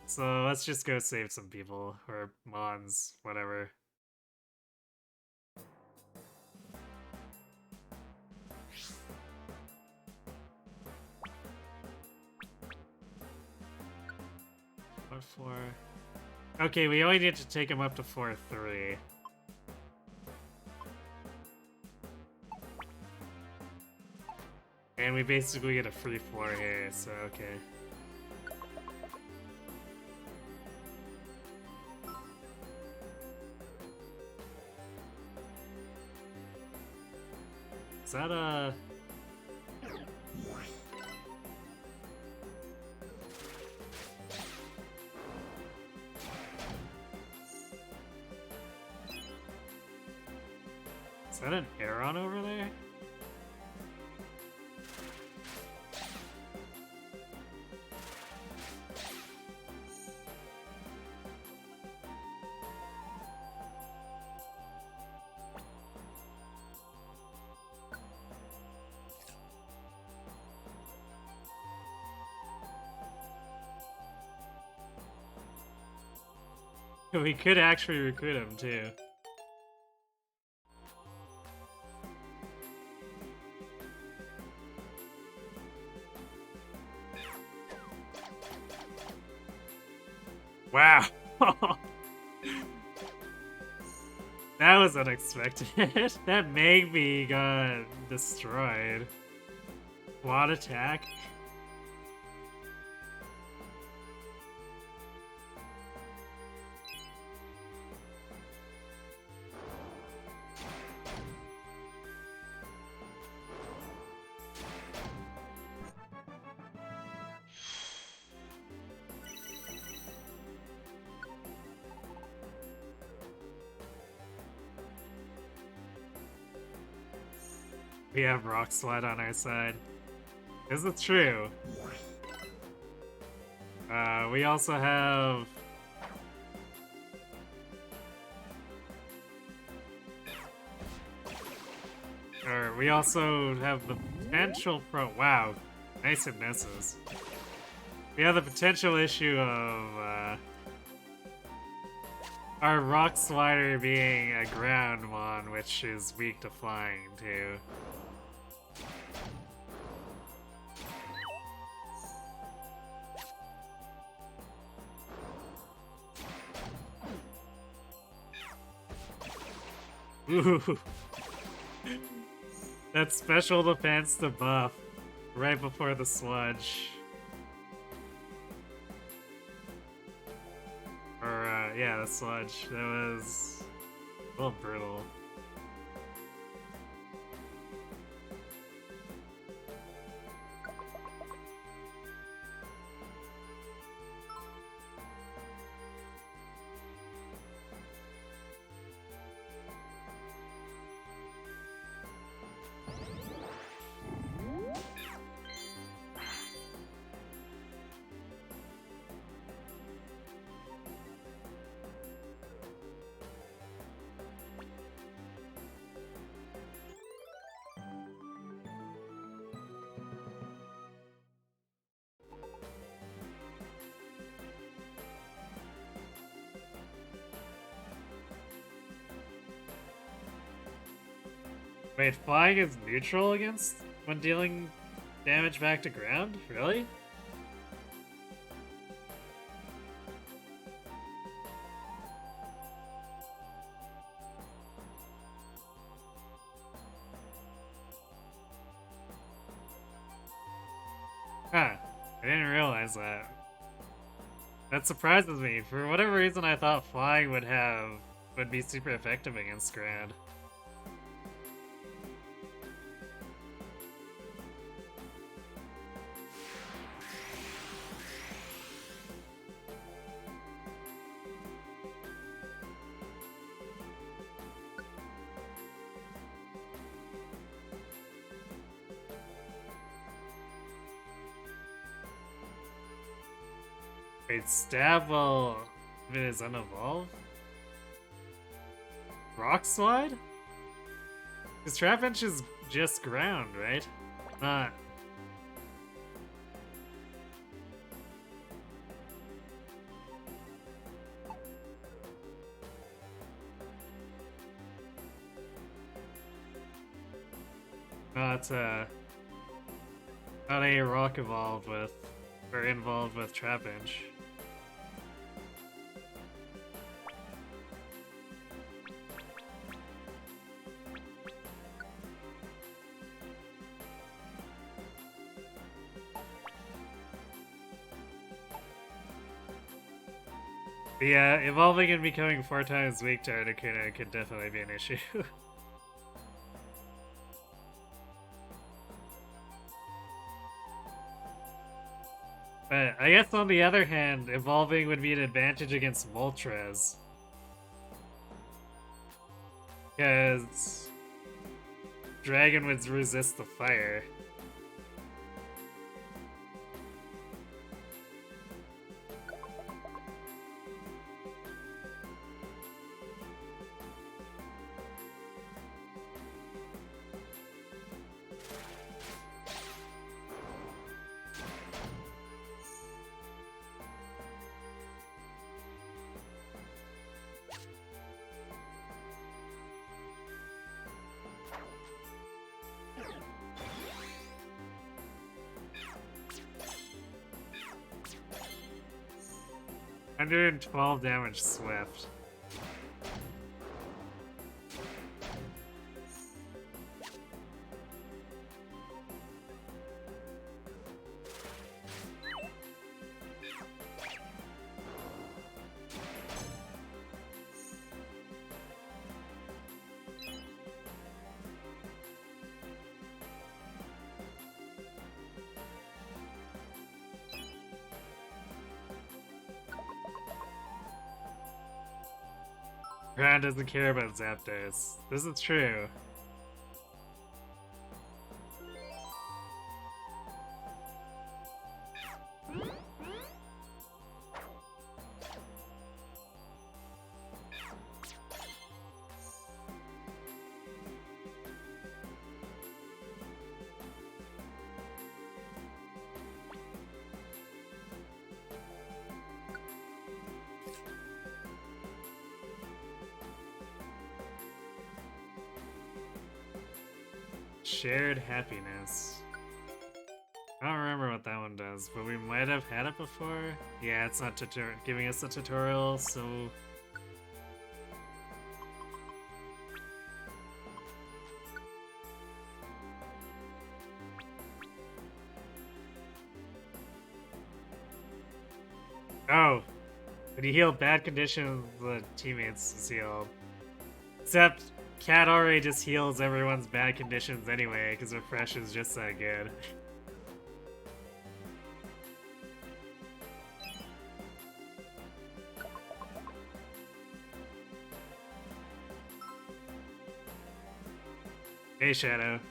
So let's just go save some people, or Mons, whatever. What for? Okay, we only need to take him up to 4-3. And we basically get a free floor here, so okay. Is that a... Is that an Aeron over there? We could actually recruit him too. Wow. That was unexpected. That Magby got destroyed. Quad attack. We have Rock Slide on our side. Is it true? We also have... Or we also have the potential pro... Wow, nice hypnosis. We have the potential issue of, our Rock Slider being a ground mon, which is weak to flying, too. Ooh. That special defense to buff right before the sludge. Or, yeah, the sludge. That was a little brutal. Wait, flying is neutral against when dealing damage back to ground? Really? Huh. I didn't realize that. That surprises me. For whatever reason, I thought flying would be super effective against ground. Wait, stab while if it is unevolved? Rock slide? Because Trapinch is just ground, right? Not. Not not a rock evolved with or involved with Trapinch. But yeah, evolving and becoming 4 times weak to Articuno could definitely be an issue. But I guess on the other hand, evolving would be an advantage against Moltres. Because Dragon would resist the fire. $112 damage Swift. Ground doesn't care about Zapdos. This is true. Shared happiness. I don't remember what that one does, but we might have had it before. Yeah, it's not giving us a tutorial, so... Oh! When you heal bad conditions, the teammates is healed. Except, Cat already just heals everyone's bad conditions anyway, because Refresh is just that good. Hey, Shadow.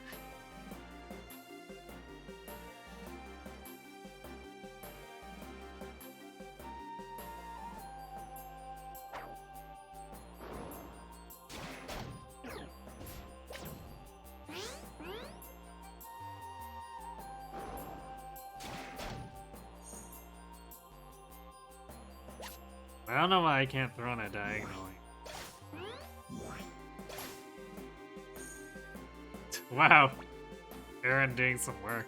I don't know why I can't throw on it diagonally. Wow. Aaron doing some work.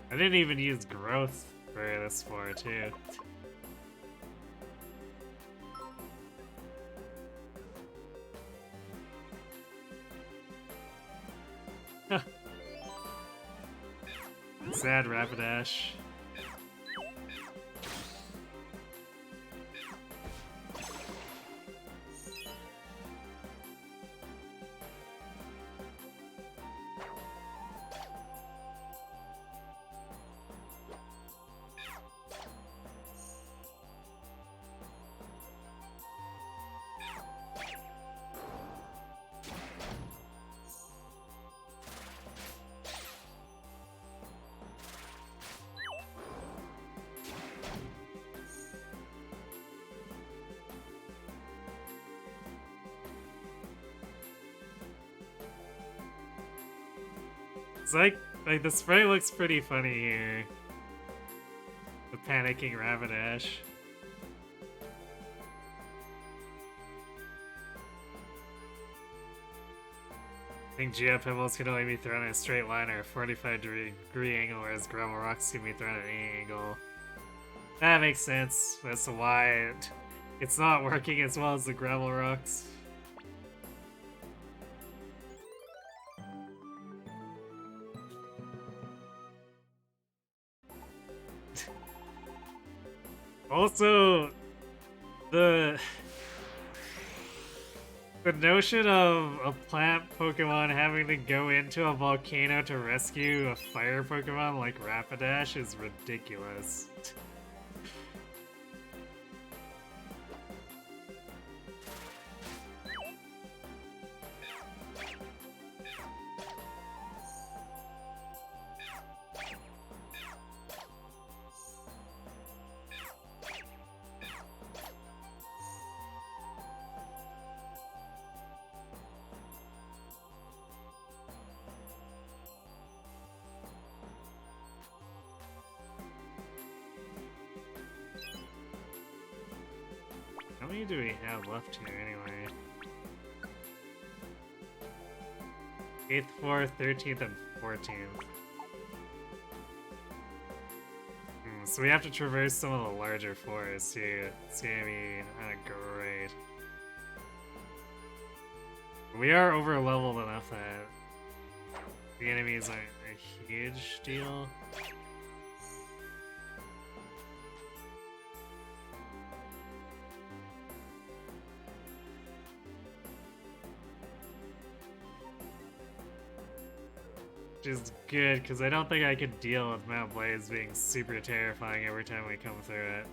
I didn't even use growth for this floor, too. Sad Rapidash. It's like the spray looks pretty funny here. The panicking Rapidash. I think Geopimbles can only be thrown in a straight line or a 45-degree angle, whereas Gravel Rocks can be thrown at any angle. That makes sense. That's why it's not working as well as the Gravel Rocks. Also, the notion of a plant Pokemon having to go into a volcano to rescue a fire Pokemon like Rapidash is ridiculous. How many do we have left here anyway? 8th, 4th, 13th, and 14th. So we have to traverse some of the larger forests here. It's gonna be great. We are over leveled enough that the enemies aren't a huge deal. Which is good, because I don't think I could deal with Mount Blaze being super terrifying every time we come through it.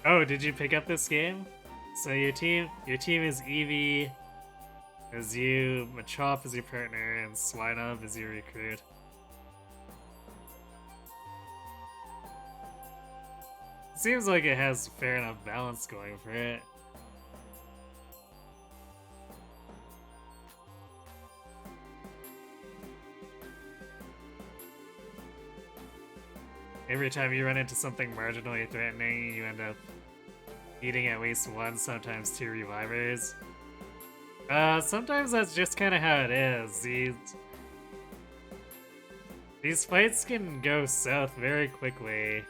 Oh, did you pick up this game? So your team is Eevee, as you, Machop is your partner, and Swinub is your recruit. Seems like it has fair enough balance going for it. Every time you run into something marginally threatening, you end up eating at least one, sometimes two revivers. Sometimes that's just kind of how it is. These fights can go south very quickly.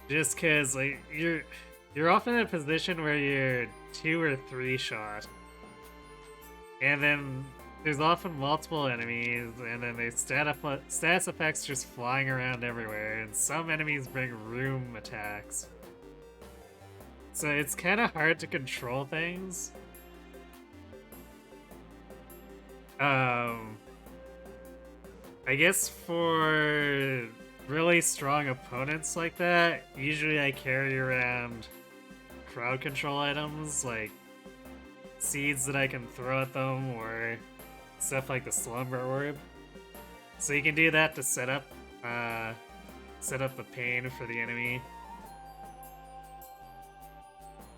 Just cause like you're often in a position where you're 2 or 3 shot. And then there's often multiple enemies, and then there's status effects just flying around everywhere, and some enemies bring room attacks. So it's kind of hard to control things. I guess for really strong opponents like that, usually I carry around crowd control items like seeds that I can throw at them or stuff like the Slumber Orb. So you can do that to set up the pain for the enemy.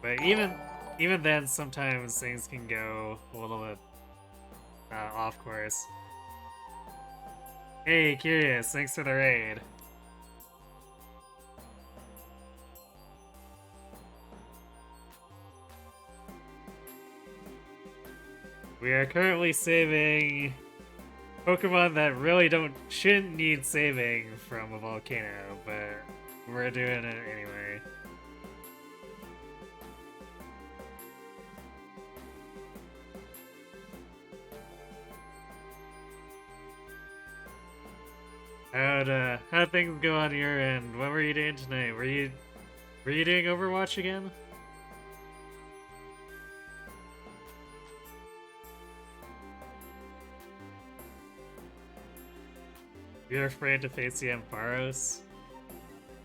But even then, sometimes things can go a little bit off course. Hey, Curious, thanks for the raid. We are currently saving Pokemon that really shouldn't need saving from a volcano, but we're doing it anyway. How'd things go on your end? What were you doing tonight? Were you doing Overwatch again? You're afraid to face the Ampharos?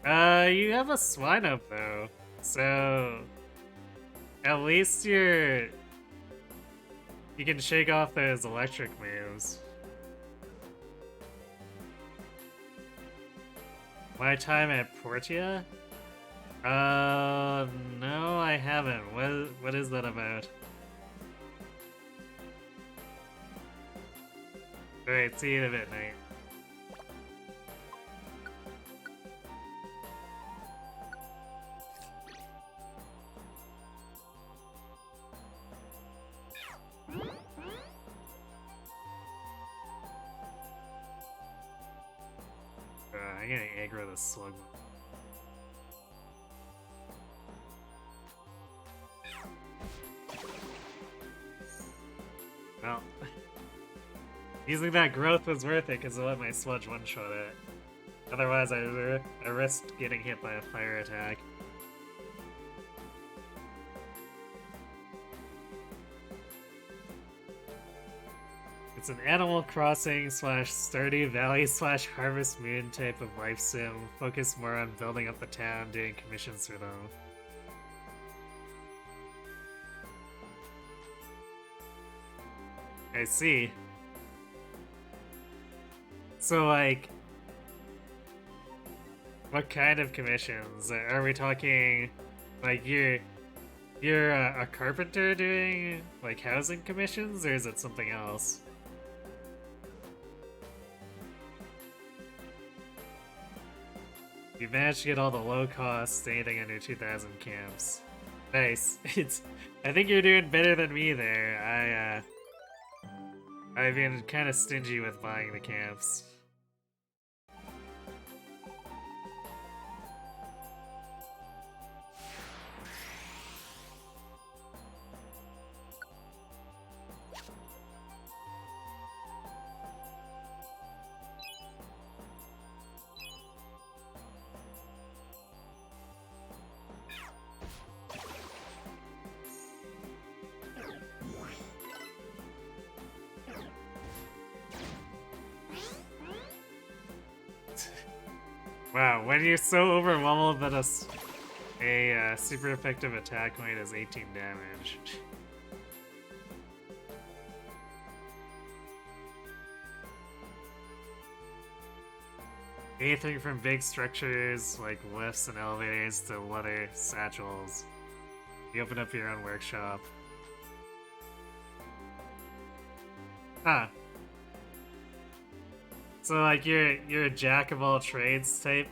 You have a Swinub though, so at least you can shake off those electric moves. My time at Portia? No, I haven't. What is that about? Alright, see you in a bit, Knight. I'm gonna aggro the slug. Well, using that growth was worth it because it let my sludge one-shot it. Otherwise, I risked getting hit by a fire attack. It's an Animal Crossing / Stardew Valley / Harvest Moon type of life sim, focused more on building up the town, doing commissions for them. I see. So, like, what kind of commissions? Are we talking, like, you're a carpenter doing, like, housing commissions, or is it something else? You managed to get all the low cost anything under 2,000 camps. Nice. I think you're doing better than me there. I've been kind of stingy with buying the camps. Wow, when you're so overwhelmed that a super effective attack only does 18 damage. Anything from big structures like lifts and elevators to leather satchels. You open up your own workshop. Huh. So, like, you're a jack of all trades type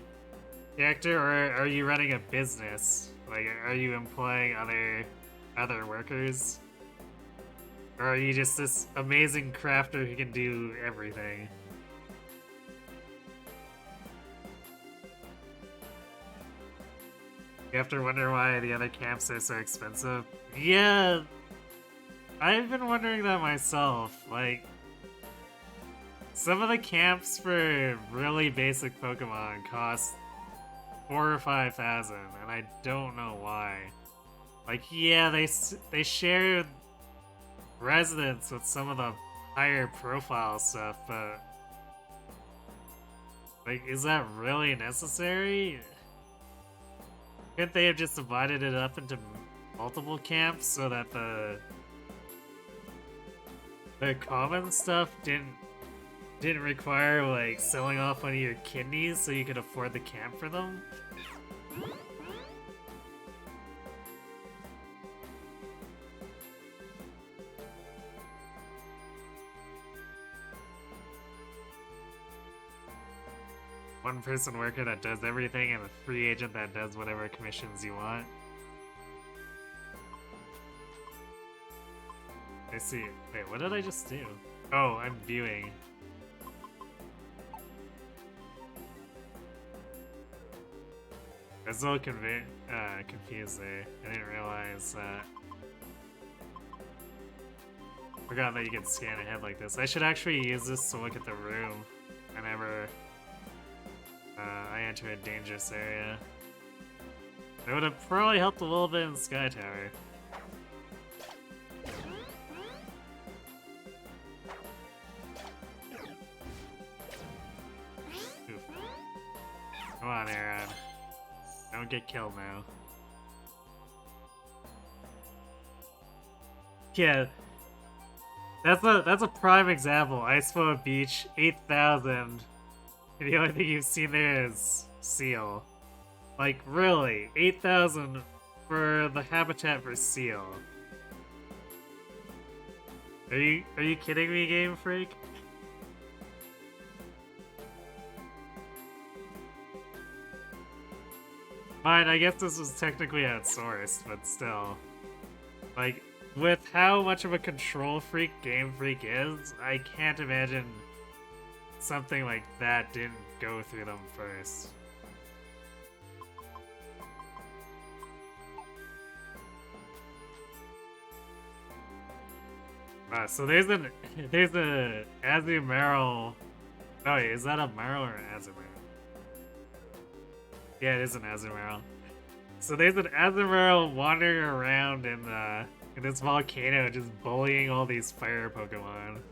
character, or are you running a business? Like, are you employing other workers? Or are you just this amazing crafter who can do everything? You have to wonder why the other camps are so expensive. Yeah, I've been wondering that myself. Like, Some of the camps for really basic Pokemon cost 4,000 or 5,000, and I don't know why. Like, yeah, they share residence with some of the higher profile stuff, but like, is that really necessary? Couldn't they have just divided it up into multiple camps so that the common stuff didn't require like selling off one of your kidneys so you could afford the camp for them? One person worker that does everything and a free agent that does whatever commissions you want. I see. Wait, what did I just do? Oh, I'm viewing. I was a little confused there. I didn't realize that. Forgot that you could scan ahead like this. I should actually use this to look at the room whenever I enter a dangerous area. It would have probably helped a little bit in Sky Tower. Oof. Come on, Aaron. Don't get killed now. Yeah, that's a prime example. Iceboat Beach, 8,000. The only thing you've seen there is seal. Like, really? 8,000 for the habitat for seal. Are you kidding me, Game Freak? Fine, I guess this was technically outsourced, but still. Like, with how much of a control freak Game Freak is, I can't imagine something like that didn't go through them first. So there's a Azumarill. Oh, wait, is that a Marill or an Azumarill? Yeah, it is an Azumarill. So there's an Azumarill wandering around in this volcano, just bullying all these fire Pokemon.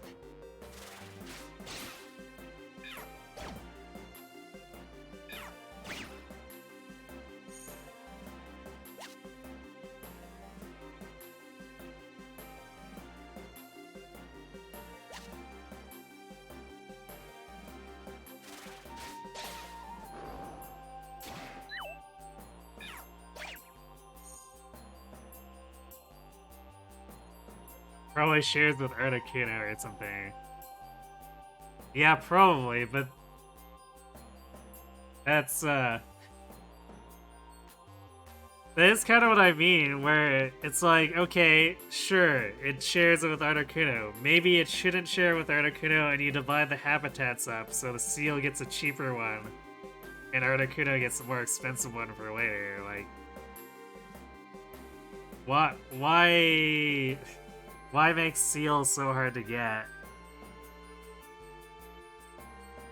Probably shares with Articuno or something. Yeah, probably, but that's that is kind of what I mean, where it's like, okay, sure, it shares it with Articuno. Maybe it shouldn't share with Articuno and you divide the habitats up so the seal gets a cheaper one and Articuno gets a more expensive one for later. Like, why make seal so hard to get?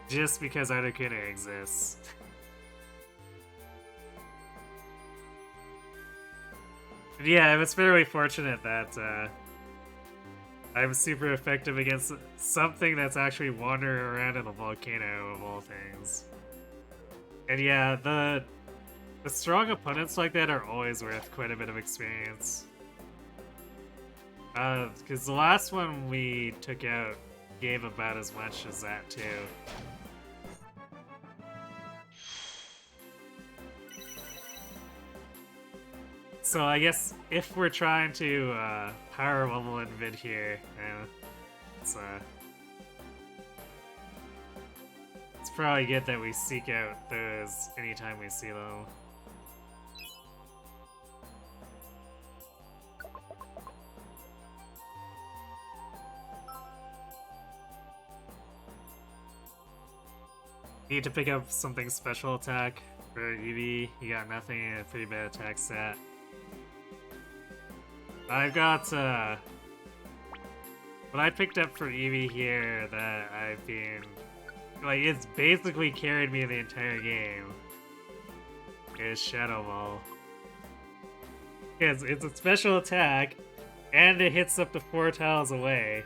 Just because Articuno exists. Yeah, it's fairly fortunate that I'm super effective against something that's actually wandering around in a volcano of all things. And yeah, the strong opponents like that are always worth quite a bit of experience. Because the last one we took out gave about as much as that too. So I guess if we're trying to power level in vid here, it's probably good that we seek out those anytime we see them. Need to pick up something special attack for Eevee. You got nothing and a pretty bad attack stat. I've got what I picked up for Eevee here that I've been... Like, it's basically carried me the entire game. Is Shadow Ball. Because it's a special attack, and it hits up to 4 tiles away.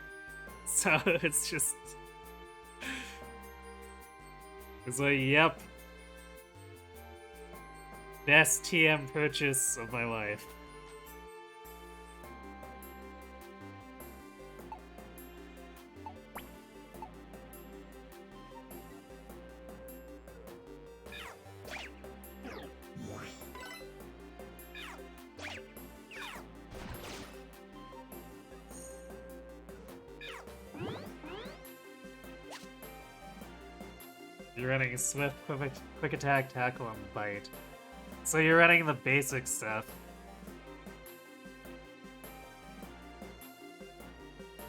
So it's just... It's like, yep. Best TM purchase of my life. You're running Swift, quick Attack, Tackle, and Bite. So you're running the basic stuff.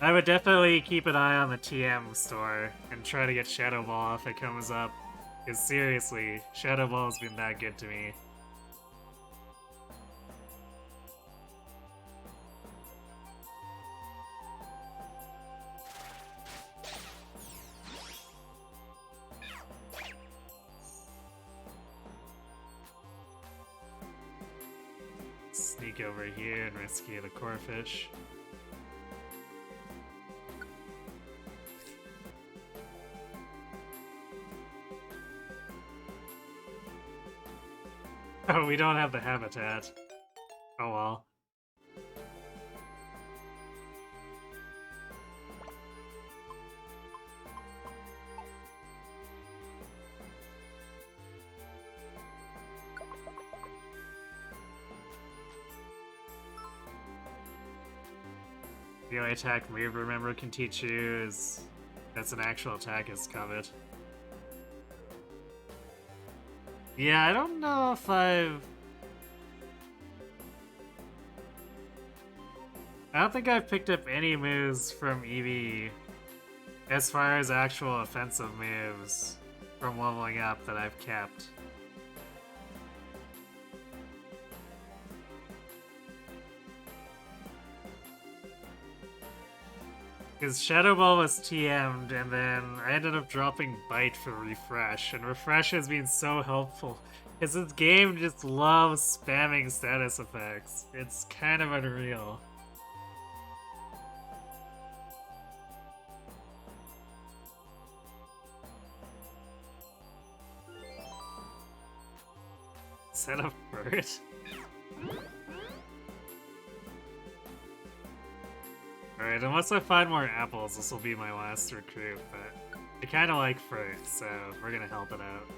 I would definitely keep an eye on the TM store and try to get Shadow Ball if it comes up. Because seriously, Shadow Ball's been that good to me. Sneak over here and rescue the Corphish. Oh, we don't have the habitat. Oh well. The only attack move remember can teach you is that's an actual attack is Covet. Yeah, I don't know if I don't think I've picked up any moves from Eevee as far as actual offensive moves from leveling up that I've kept. Because Shadow Ball was TM'd, and then I ended up dropping Bite for Refresh, and Refresh has been so helpful. Because this game just loves spamming status effects. It's kind of unreal. Set up bird? Alright, unless I find more apples, this will be my last recruit, but I kinda like fruit, so we're gonna help it out.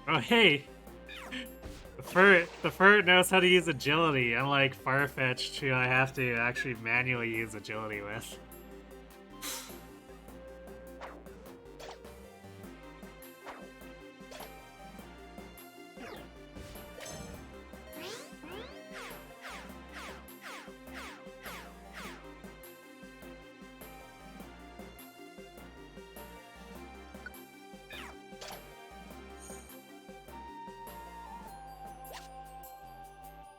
Oh hey! The Furt knows how to use agility, unlike Farfetch'd, who I have to actually manually use agility with.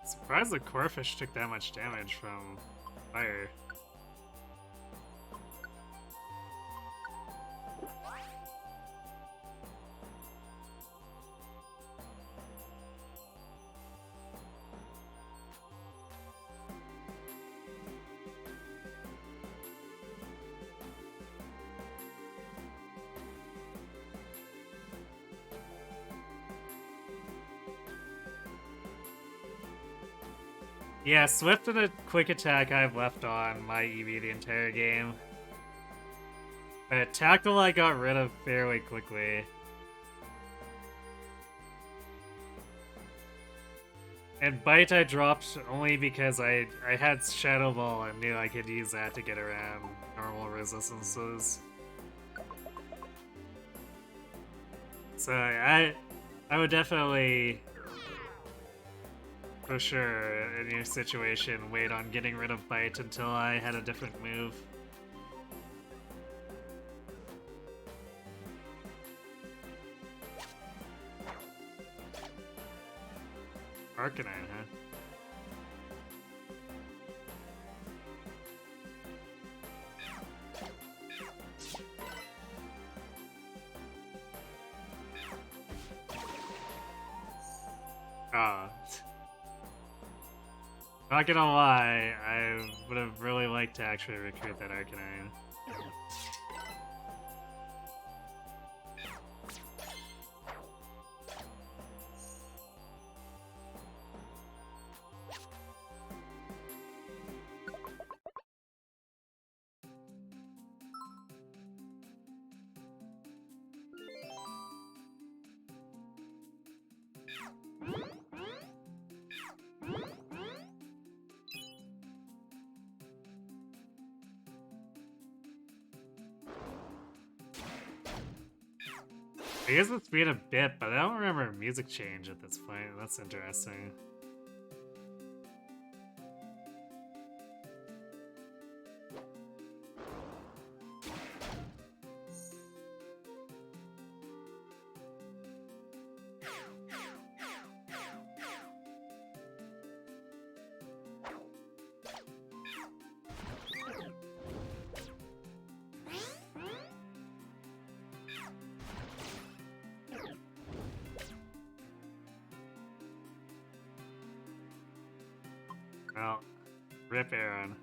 Surprised the Corphish took that much damage from fire. Yeah, Swift and a quick attack I've left on my Eevee the entire game. But Tackle I got rid of fairly quickly. And Bite I dropped only because I had Shadow Ball and knew I could use that to get around normal resistances. So I would definitely, for sure, in your situation, wait on getting rid of Bite until I had a different move. Arcanine, huh? Ah. Not gonna lie, I would have really liked to actually recruit that Arcanine. I guess it's been a bit, but I don't remember a music change at this point. That's interesting. Well, rip Aaron.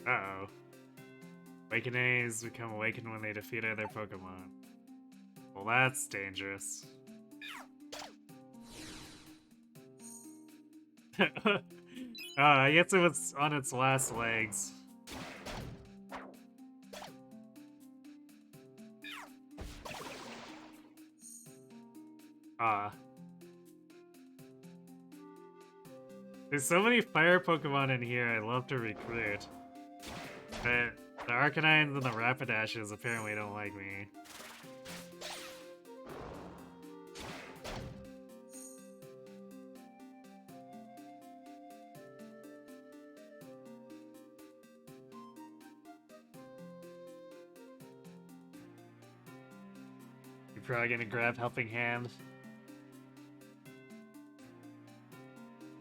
Uh-oh. Awakenees become awakened when they defeat other Pokemon. Well, that's dangerous. I guess it was on its last legs. Ah. There's so many fire Pokemon in here I'd love to recruit. But the Arcanines and the Rapidashes apparently don't like me. You're probably gonna grab Helping Hand.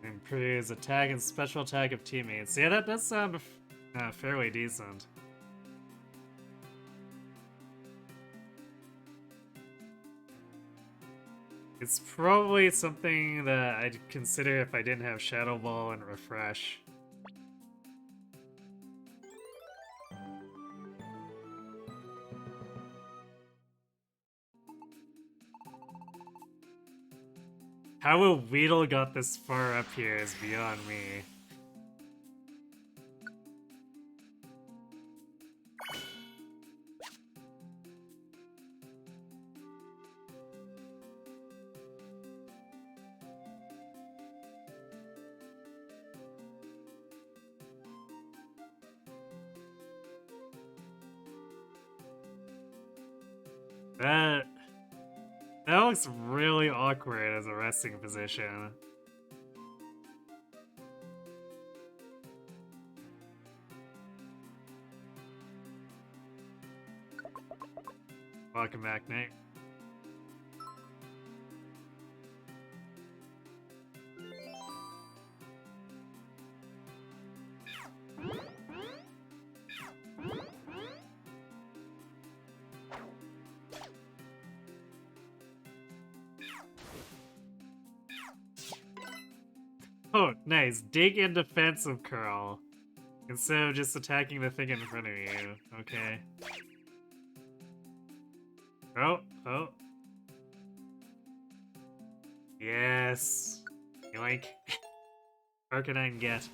Improves attack and special attack of teammates. Yeah, that does sound fairly decent. It's probably something that I'd consider if I didn't have Shadow Ball and Refresh. How a Weedle got this far up here is beyond me. That looks really awkward as a resting position. Welcome back, Nate. Oh, nice. Dig in defensive curl. Instead of just attacking the thing in front of you. Okay. Oh, oh. Yes. Yoink. Arcanine get.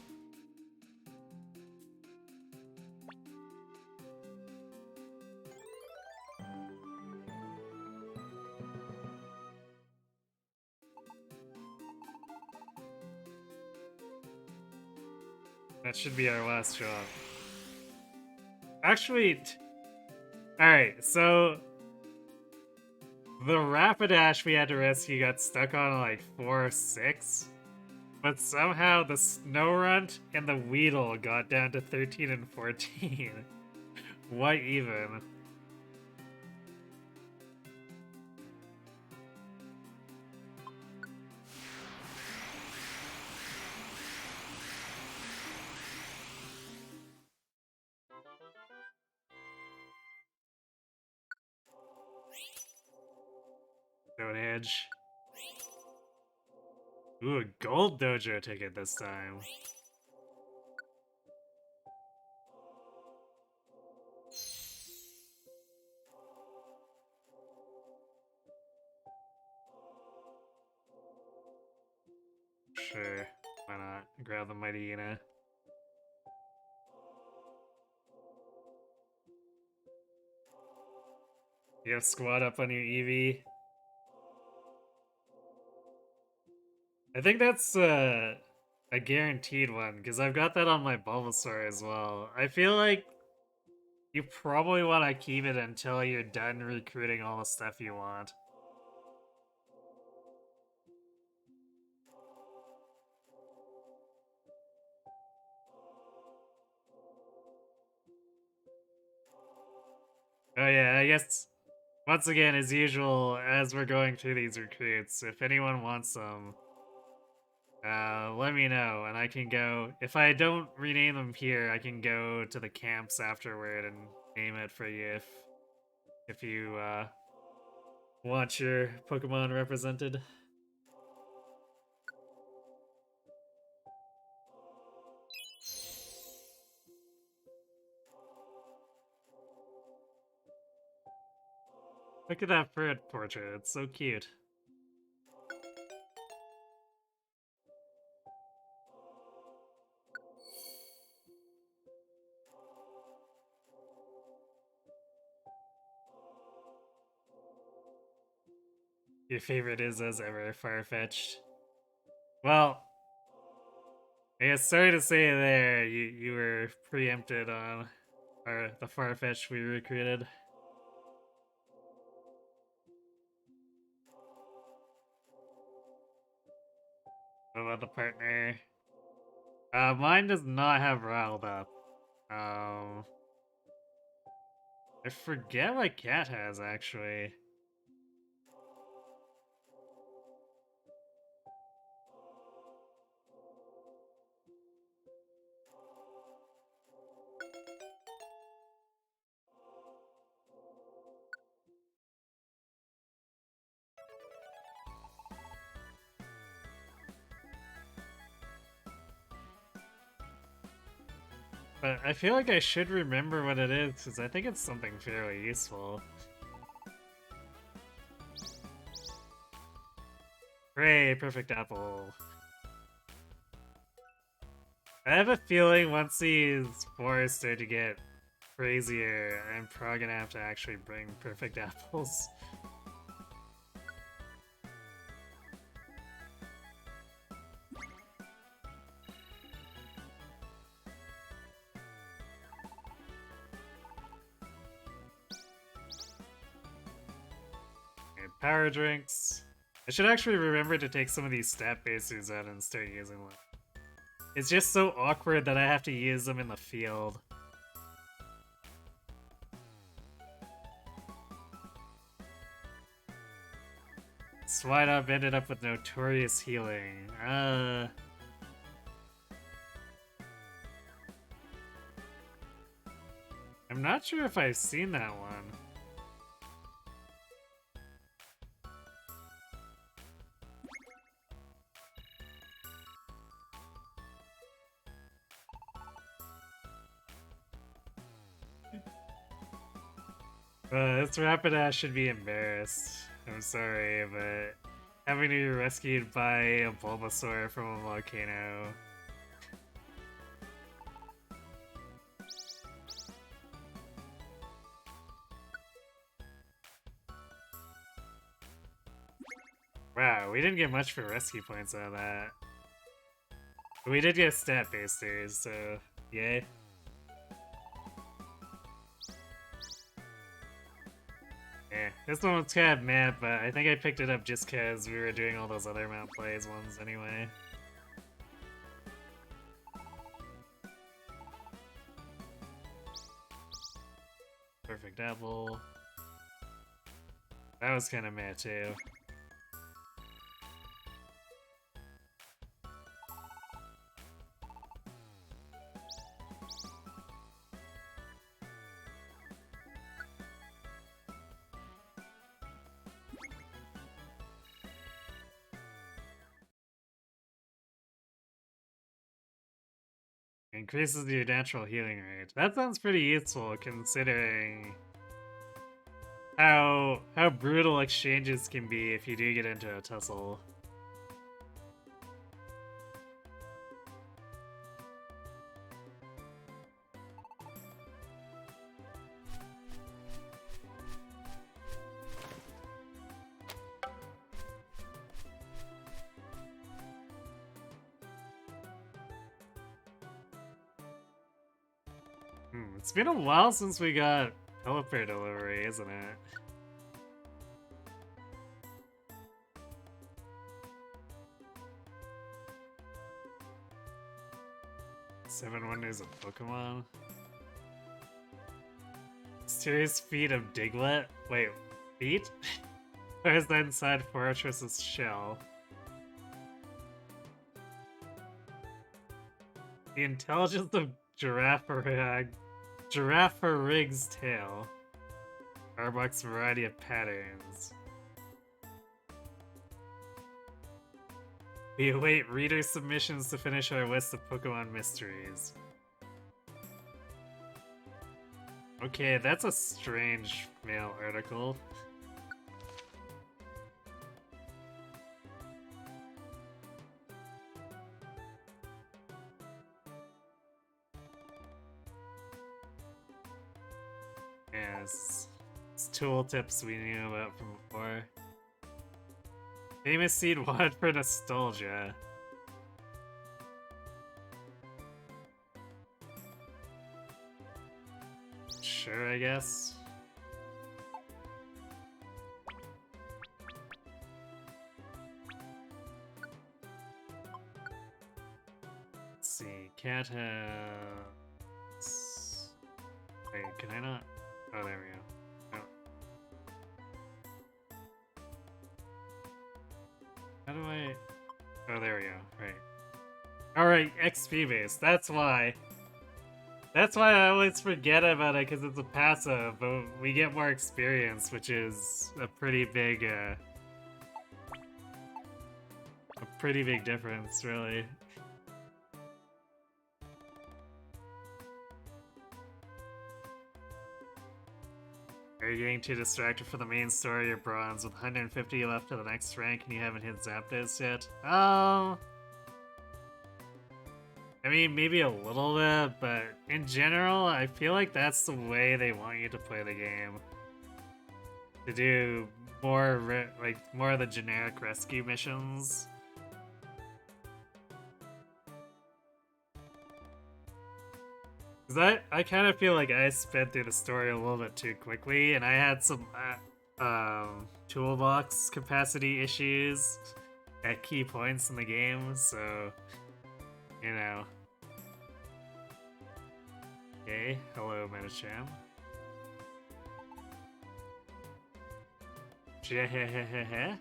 That should be our last job. Actually, alright, so the Rapidash we had to rescue got stuck on like 4 or 6, but somehow the Snorunt and the Weedle got down to 13 and 14. What even? Stonehenge. Ooh, a gold dojo ticket this time. Sure, why not? Grab the Mighty Una. You have squad up on your Eevee. I think that's a guaranteed one, because I've got that on my Bulbasaur as well. I feel like you probably want to keep it until you're done recruiting all the stuff you want. Oh yeah, I guess, once again, as usual, as we're going through these recruits, if anyone wants them, let me know, and I can go. If I don't rename them here, I can go to the camps afterward and name it for you if you want your Pokemon represented. Look at that bird portrait, it's so cute. Your favorite is, as ever, Farfetch'd. Well, I guess sorry to say there, you were preempted on the Farfetch'd we recruited. What about the partner? Mine does not have riled up. I forget what Cat has, actually. But I feel like I should remember what it is, because I think it's something fairly useful. Hooray, perfect apple. I have a feeling once these forests start to get crazier, I'm probably gonna have to actually bring perfect apples. Okay, power drinks. I should actually remember to take some of these stat bases out and start using them. It's just so awkward that I have to use them in the field. Swinub ended up with notorious healing. I'm not sure if I've seen that one. This Rapidash should be embarrassed. I'm sorry, but having to be rescued by a Bulbasaur from a volcano. Wow, we didn't get much for rescue points out of that. We did get stat boosters, so yay. Yeah, this one was kind of mad, but I think I picked it up just because we were doing all those other Mount Plays ones anyway. Perfect apple. That was kind of mad too. Increases your natural healing rate. That sounds pretty useful considering how brutal exchanges can be if you do get into a tussle. It's been a while since we got teleporter delivery, isn't it? Seven Wonders of Pokemon. Mysterious feet of Diglett? Wait, feet? Or is that inside Fortress's shell? The intelligence of Giraffurig's tail. Arbok's variety of patterns. We await reader submissions to finish our list of Pokemon mysteries. Okay, that's a strange mail article. Yes. It's tooltips we knew about from before. Famous seed wanted for nostalgia. Sure, I guess. Let's see, cat has... Wait, can I not? Oh, there we go. How do I... Oh, there we go. Right. Alright, XP base. That's why. That's why I always forget about it, because it's a passive, but we get more experience, which is a pretty big difference, really. Are you getting too distracted for the main story? You're bronze with 150 left to the next rank and you haven't hit Zapdos yet? I mean, maybe a little bit, but in general, I feel like that's the way they want you to play the game. To do more, more of the generic rescue missions. Because I kind of feel like I sped through the story a little bit too quickly, and I had some toolbox capacity issues at key points in the game, so, you know. Okay, hello, Metacham. Shehehehe.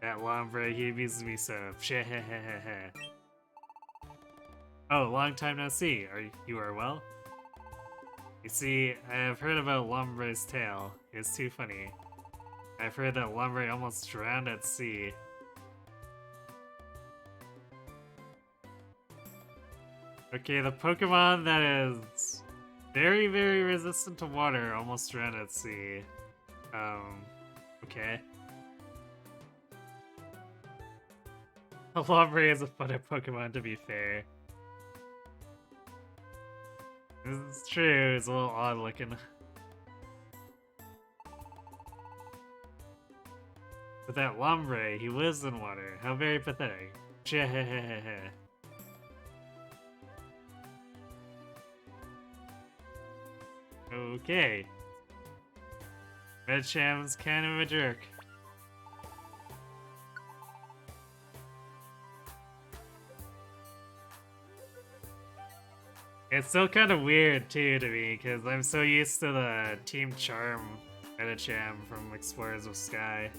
That Lombre, he abuses me so. Shehehehe. Oh, long time no see. You are well? You see, I have heard about Lombre's tale. It's too funny. I've heard that Lombre almost drowned at sea. Okay, the Pokemon that is very, very resistant to water almost drowned at sea. Okay. Lombre is a funner Pokemon, to be fair. This is true, it's a little odd looking. But that Lombre, he lives in water. How very pathetic. Okay. Redsham's kind of a jerk. It's still kind of weird too to me because I'm so used to the Team Charm Medicham from Explorers of Sky.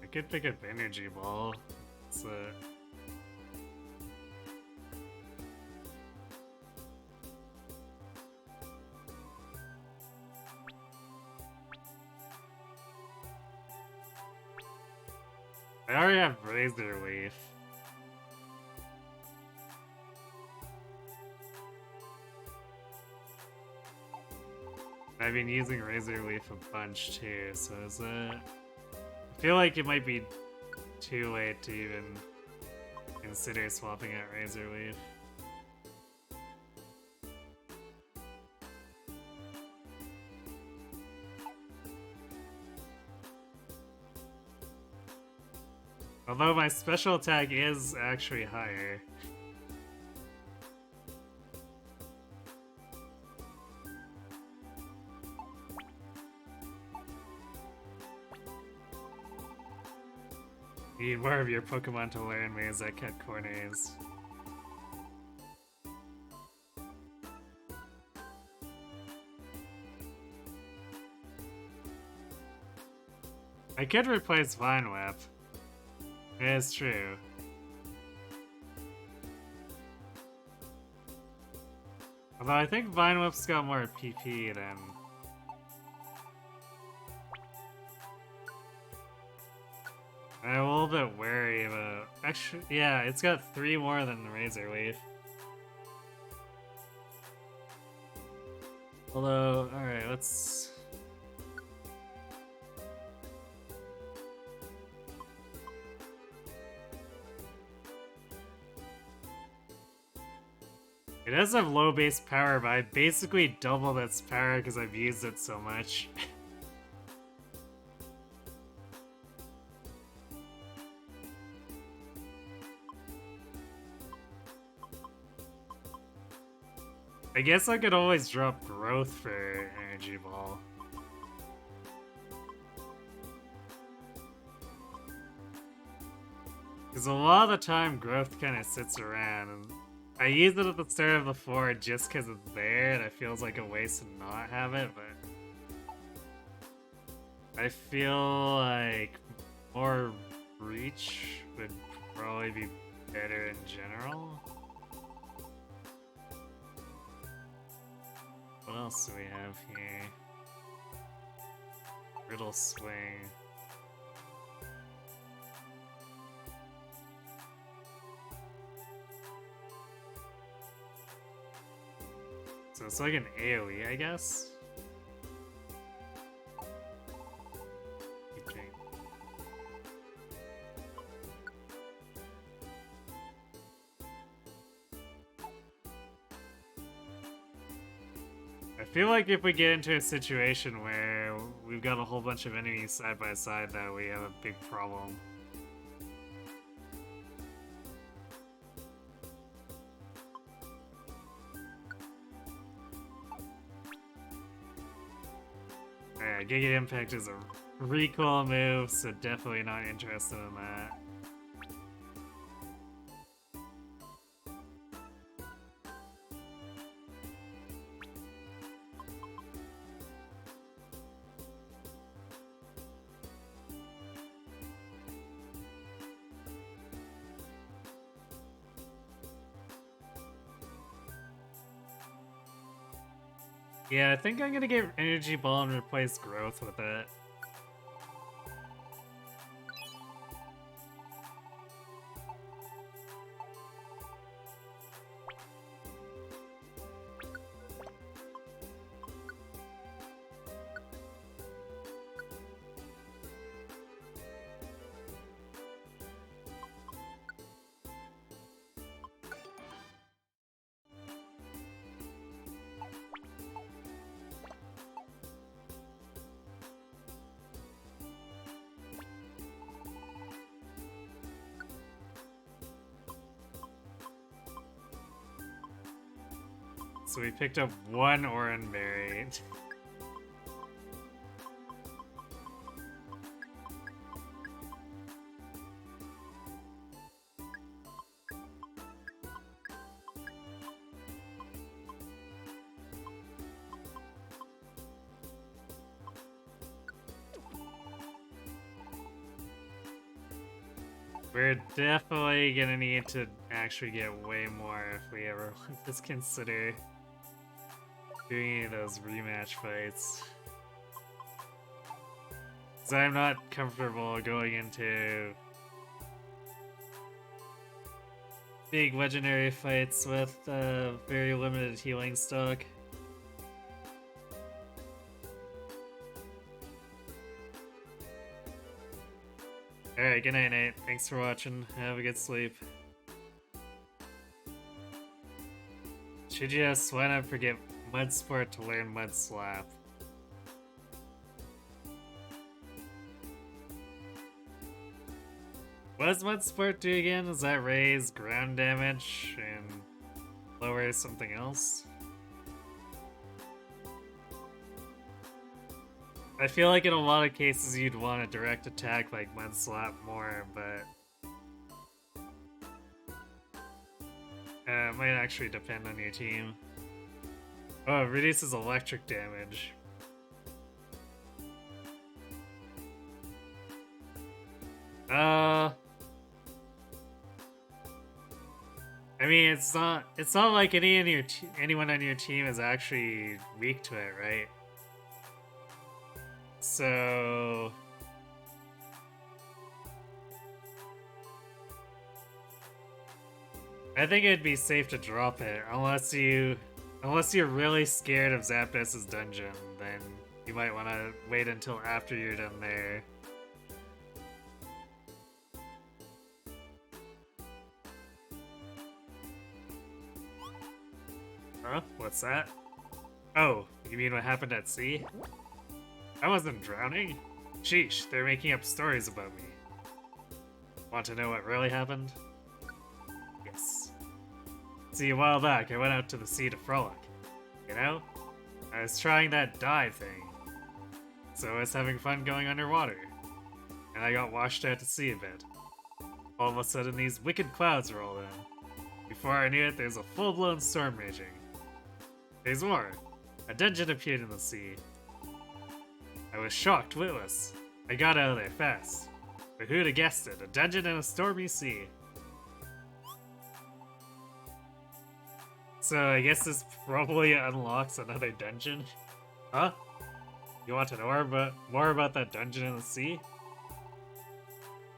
I could pick up Energy Ball. It's I already have Razor Leaf. I've been using Razor Leaf a bunch too, so is it... I feel like it might be too late to even consider swapping out Razor Leaf. Although my special attack is actually higher. You need more of your Pokemon to learn me as I cut corners. I could replace Vine Whip. It is true. Although I think Vine Whip's got more PP than... I'm a little bit wary about... Actually, yeah, it's got 3 more than the Razor Leaf. Although, alright, let's... It does have low base power, but I basically doubled its power because I've used it so much. I guess I could always drop Growth for Energy Ball. Because a lot of the time, Growth kind of sits around, and I use it at the start of the floor just because it's there, and it feels like a waste to not have it, but... I feel like more Reach would probably be better in general. What else do we have here? Riddle Swing. So it's like an AoE, I guess? Okay. I feel like if we get into a situation where we've got a whole bunch of enemies side by side, that we have a big problem. Yeah, Giga Impact is a recoil move, so definitely not interested in that. Yeah, I think I'm gonna get Energy Ball and replace Growth with it. So we picked up one orange berry. We're definitely gonna need to actually get way more if we ever want to consider doing any of those rematch fights. Because I'm not comfortable going into big legendary fights with very limited healing stock. Alright, good night, Nate. Thanks for watching. Have a good sleep. Should just why not forget Mud Sport to learn Mud Slap? What does Mud Sport do again? Does that raise ground damage and lower something else? I feel like in a lot of cases you'd want a direct attack like Mud Slap more, but it might actually depend on your team. Oh, it reduces electric damage. I mean, it's not like anyone on your team is actually weak to it, right? So I think it'd be safe to drop it unless you're really scared of Zapdos' dungeon, then you might want to wait until after you're done there. Huh? What's that? Oh, you mean what happened at sea? I wasn't drowning. Sheesh, they're making up stories about me. Want to know what really happened? Yes. See, a while back, I went out to the sea to frolic. You know? I was trying that dive thing. So I was having fun going underwater. And I got washed out to sea a bit. All of a sudden, these wicked clouds rolled in. Before I knew it, there's a full-blown storm raging. There's more. A dungeon appeared in the sea. I was shocked witless. I got out of there fast. But who'd have guessed it? A dungeon in a stormy sea. So I guess this probably unlocks another dungeon. Huh? You want to know more about that dungeon in the sea?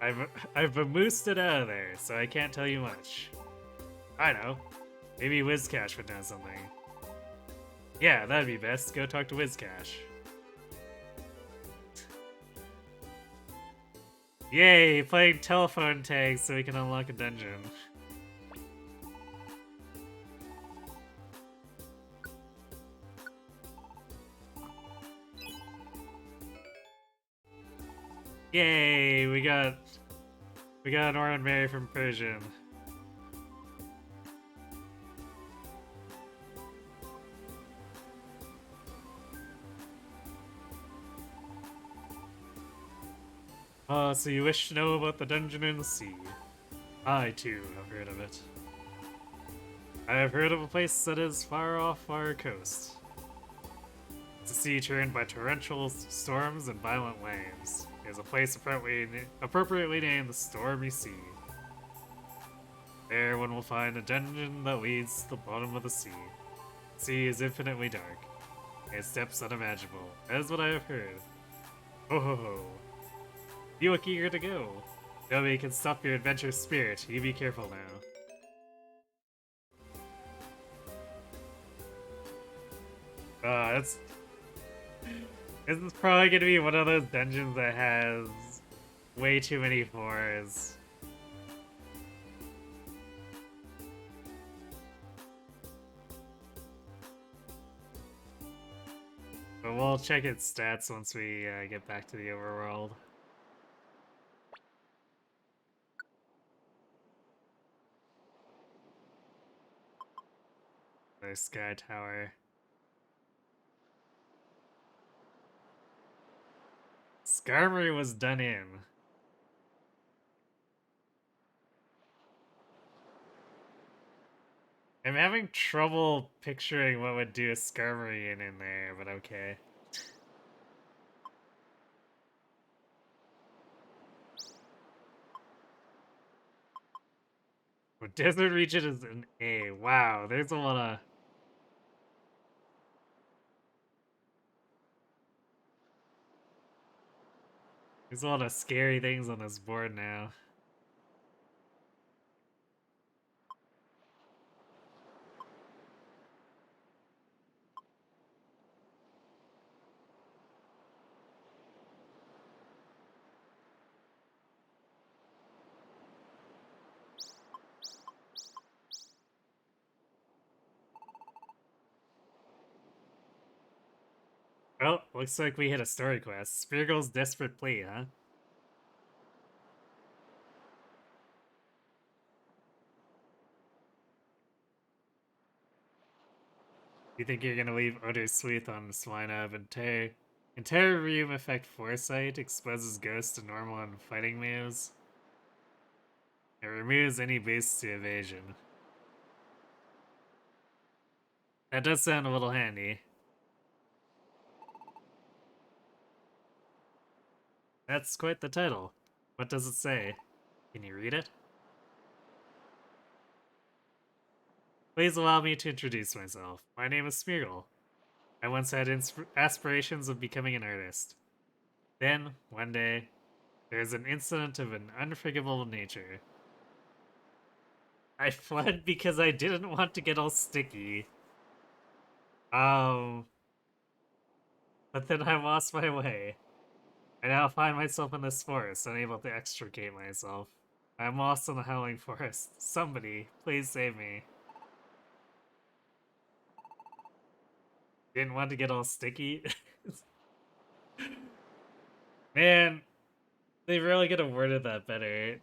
I've vamoosed it out of there, so I can't tell you much. I know. Maybe Wizcash would know something. Yeah, that'd be best. Go talk to Wizcash. Yay, playing telephone tag so we can unlock a dungeon. Yay, we got an Oran Mary from Persian. So you wish to know about the dungeon in the sea. I, too, have heard of it. I have heard of a place that is far off our coast. It's a sea churned by torrential storms and violent waves. There's a place appropriately named the Stormy Sea. There one will find a dungeon that leads to the bottom of the sea. The sea is infinitely dark. Its depths unimaginable. That is what I have heard. Ho ho ho. You look eager to go. Nobody can stop your adventurous spirit. You be careful now. This is probably gonna be one of those dungeons that has way too many floors. But we'll check its stats once we get back to the overworld. another sky tower. Skarmory was done in. I'm having trouble picturing what would do a Skarmory in there, but okay. Well, Desert Region is an A. Wow, there's a lot of... There's a lot of scary things on this board now. Well, looks like we hit a story quest. Speargull's desperate plea, huh? You think you're gonna leave Odor Sleuth on Swinub and entire room effect Foresight exposes ghosts to normal and fighting moves? It removes any boosts to evasion. That does sound a little handy. That's quite the title. What does it say? Can you read it? Please allow me to introduce myself. My name is Smeargle. I once had aspirations of becoming an artist. Then, one day, there is an incident of an unforgivable nature. I fled because I didn't want to get all sticky. But then I lost my way. I now find myself in this forest, unable to extricate myself. I'm lost in the Howling Forest. Somebody, please save me. Didn't want to get all sticky? Man, they really could have worded that better.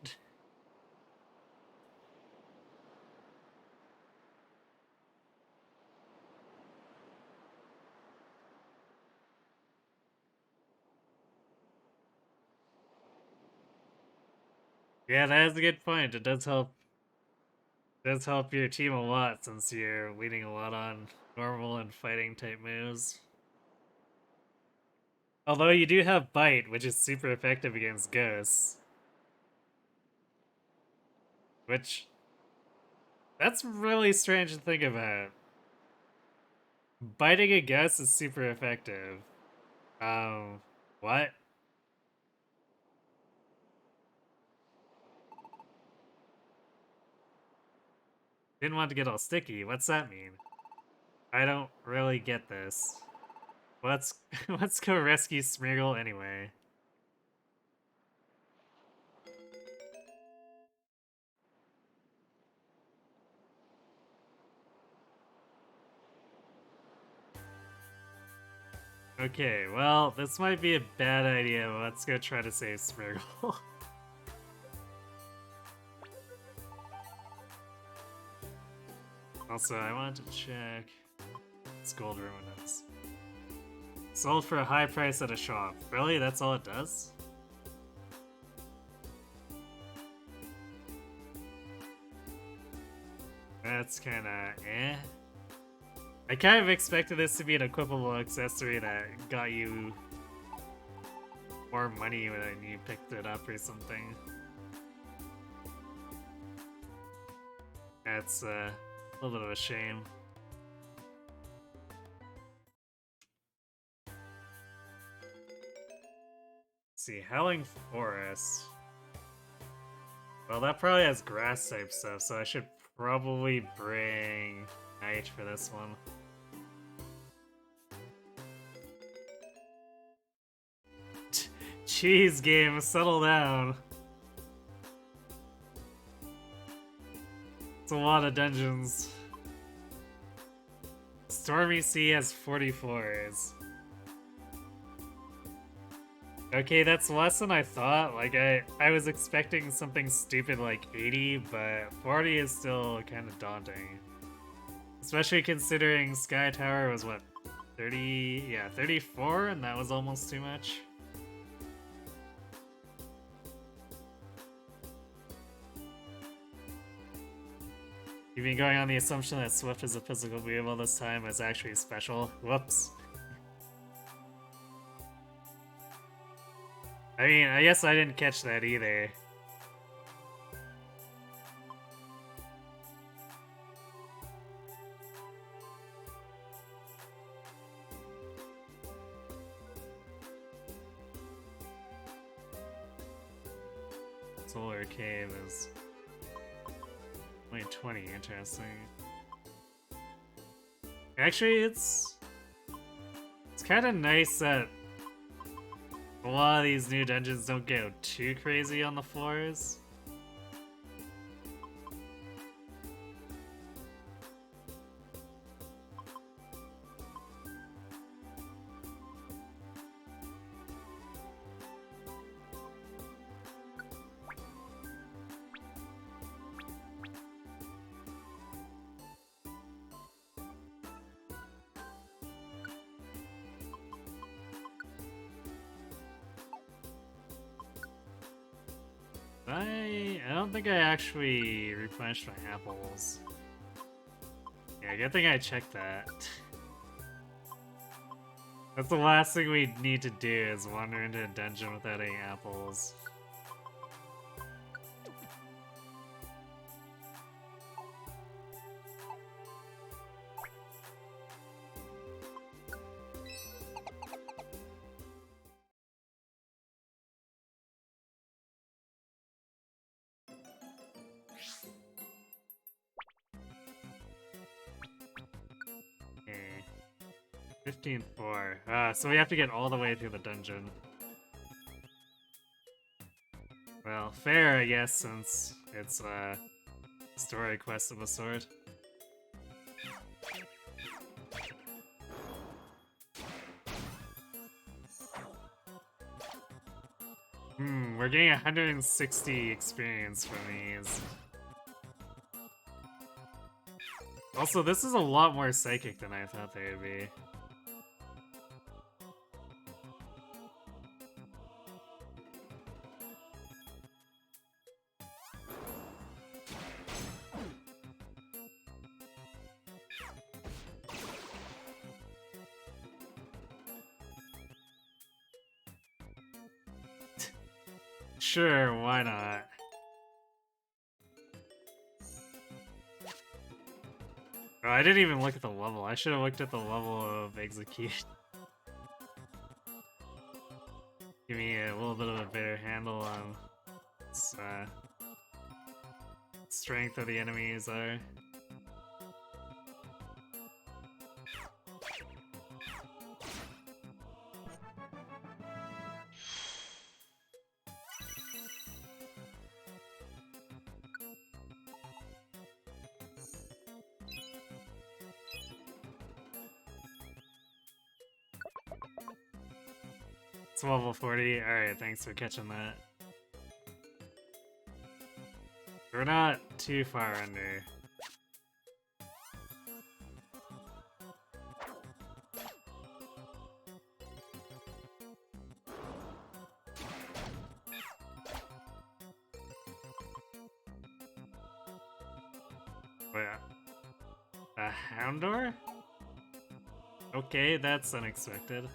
Yeah, that is a good point. It does help your team a lot since you're leaning a lot on normal and fighting type moves. Although you do have Bite, which is super effective against ghosts. Which, that's really strange to think about. Biting a ghost is super effective. What? Didn't want to get all sticky. What's that mean? I don't really get this. Let's let's go rescue Smeargle anyway. Okay, well, this might be a bad idea, but let's go try to save Smeargle. Also, I want to check this gold ruminants. Sold for a high price at a shop. Really? That's all it does? That's kinda eh. I kind of expected this to be an equipable accessory that got you more money when you picked it up or something. That's a little bit of a shame. Let's see, Howling Forest. Well, that probably has grass type stuff, so I should probably bring Night for this one. Jeez, game, settle down. It's a lot of dungeons. Stormy Sea has 44s. Okay, that's less than I thought. Like, I was expecting something stupid like 80, but 40 is still kind of daunting. Especially considering Sky Tower was what, 30, yeah, 34, and that was almost too much. You've been going on the assumption that Swift is a physical move all this time, is actually special. Whoops. I mean, I guess I didn't catch that either. Solar Cave is only 20, interesting. Actually, it's kind of nice that a lot of these new dungeons don't go too crazy on the floors. I don't think I actually replenished my apples. Yeah, good thing I checked that. That's the last thing we need to do, is wander into a dungeon without any apples. Okay. 15-4. So we have to get all the way through the dungeon. Well, fair, I guess, since it's a story quest of a sort. We're getting 160 experience from these. Also, this is a lot more psychic than I thought they would be. Sure, why not? Oh, I didn't even look at the level. I should have looked at the level of execution. Give me a little bit of a better handle on its, strength of the enemies are. It's level 40. Alright, thanks for catching that. We're not too far under. Wait, a Houndor? Okay, that's unexpected.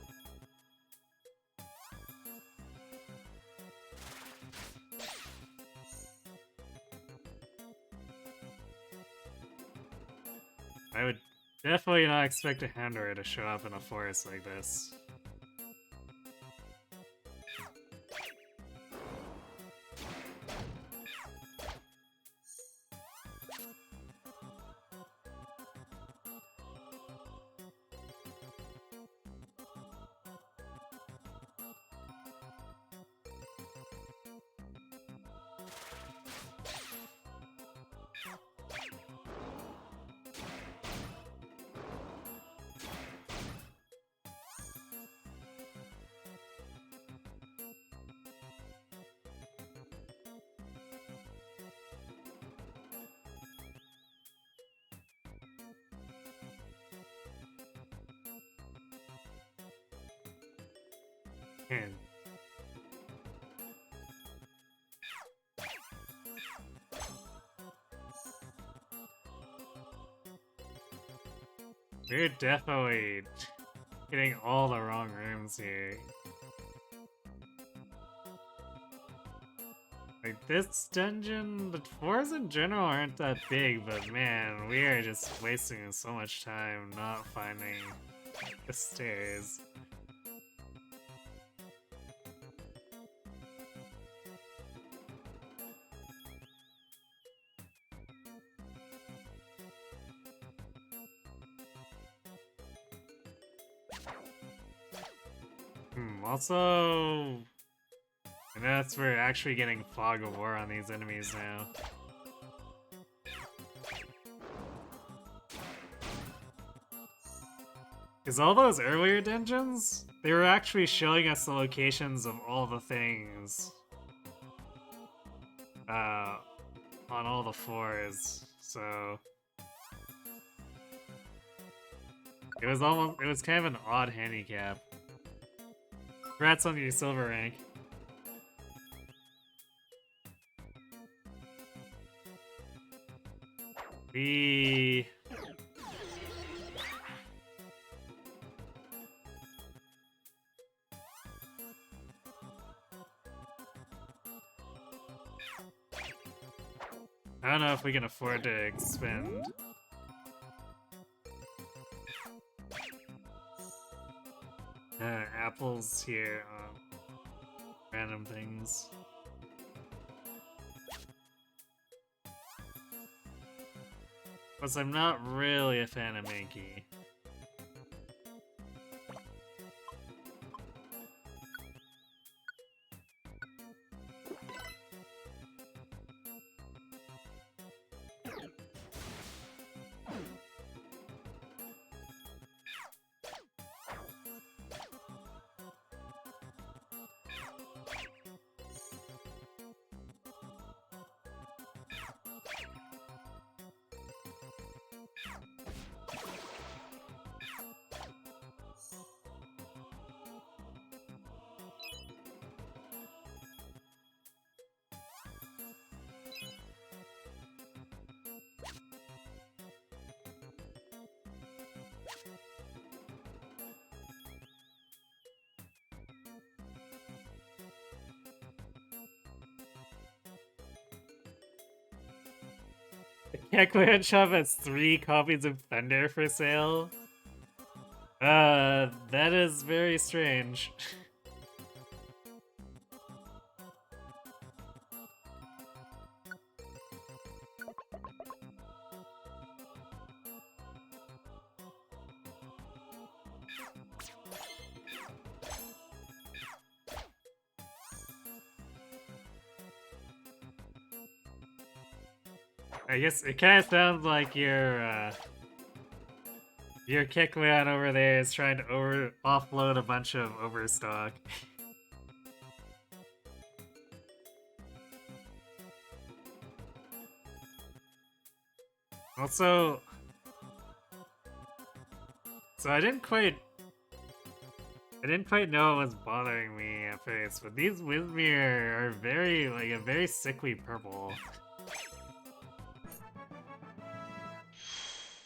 I would definitely not expect a Houndor to show up in a forest like this. And we're definitely hitting all the wrong rooms here. Like, this dungeon, the floors in general aren't that big, but man, we are just wasting so much time not finding the stairs. Also... And that's we're actually getting Fog of War on these enemies now. Because all those earlier dungeons, they were actually showing us the locations of all the things. On all the floors, so... It was kind of an odd handicap. Congrats on your silver rank. I don't know if we can afford to expend. Apples here on random things. Plus, I'm not really a fan of Mankey. Clan Shop has 3 copies of Thunder for sale. That is very strange. I guess it kind of sounds like your Kecleon over there is trying to offload a bunch of overstock. Also, so I didn't quite know what was bothering me at first, but these Wizmir are very, like, a very sickly purple.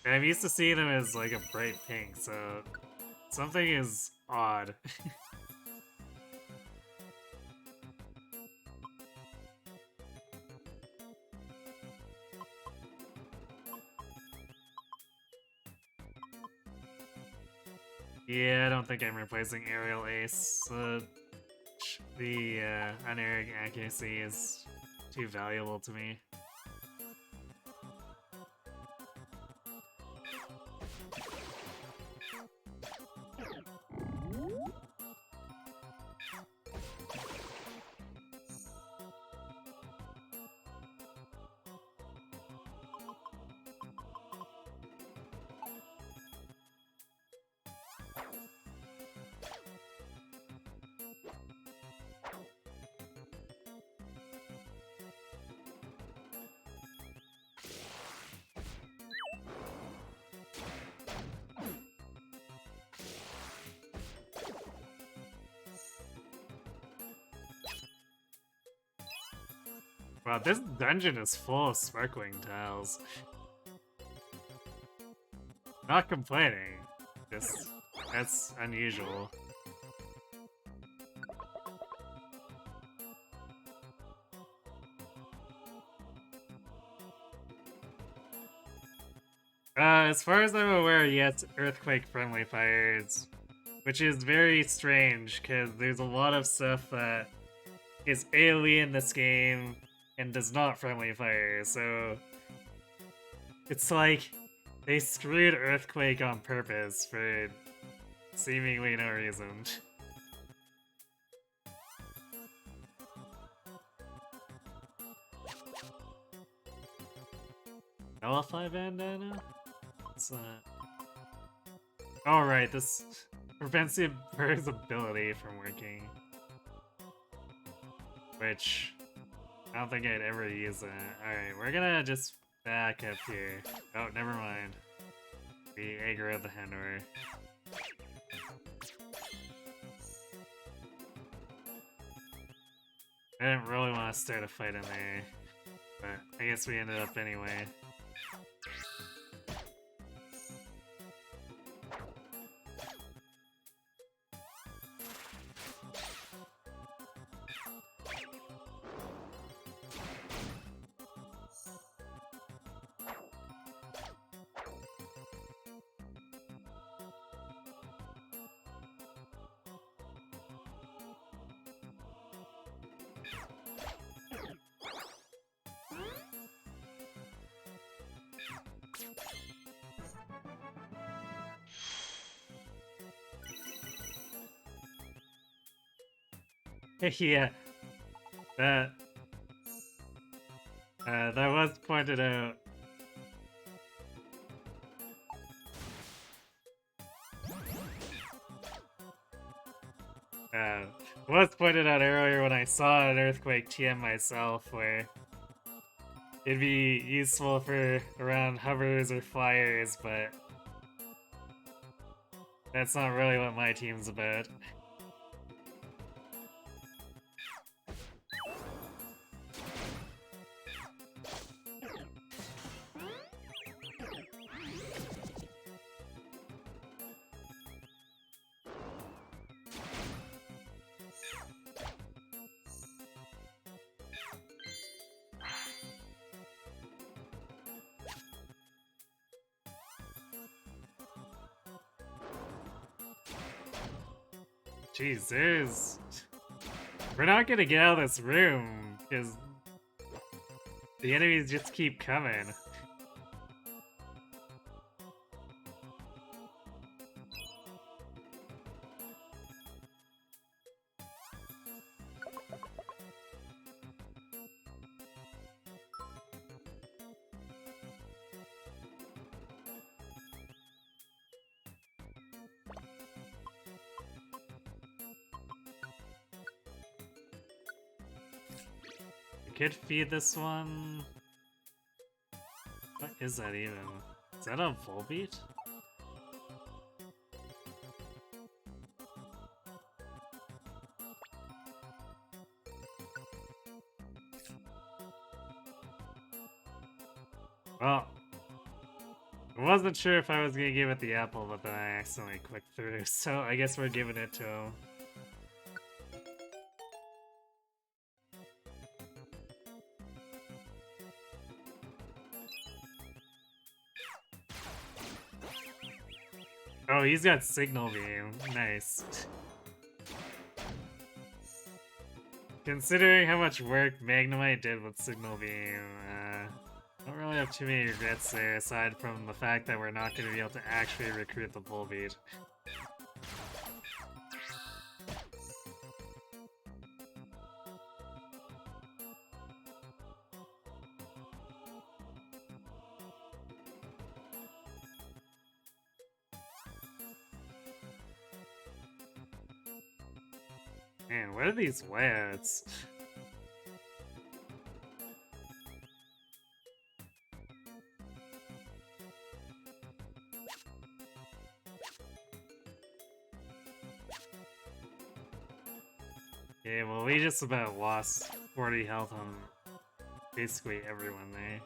And I'm used to seeing them as, like, a bright pink, so something is odd. Yeah, I don't think I'm replacing Aerial Ace. The unerring accuracy is too valuable to me. Wow, this dungeon is full of sparkling tiles. Not complaining. Just, that's unusual. As far as I'm aware, yes, earthquake-friendly fires, which is very strange, because there's a lot of stuff that is AoE in this game and does not friendly fire, so it's like they screwed Earthquake on purpose for seemingly no reason. Nullify bandana? What's that? Oh right, this prevents the bird's ability from working. Which, I don't think I'd ever use that. Alright, we're gonna just back up here. Oh, never mind. We aggro the Henor. I didn't really want to start a fight in there, but I guess we ended up anyway. Yeah, that that was pointed out. Was pointed out earlier when I saw an earthquake TM myself, where it'd be useful for around hovers or flyers, but that's not really what my team's about. Jeez, we're not gonna get out of this room, because the enemies just keep coming. Could feed this one. What is that even? Is that a Volbeat? Well, I wasn't sure if I was gonna give it the apple, but then I accidentally clicked through, so I guess we're giving it to him. Oh, he's got Signal Beam. Nice. Considering how much work Magnemite did with Signal Beam, I don't really have too many regrets there, aside from the fact that we're not going to be able to actually recruit the Bullbeat. Man, what are these layouts? Okay, well we just about lost 40 health on basically everyone there.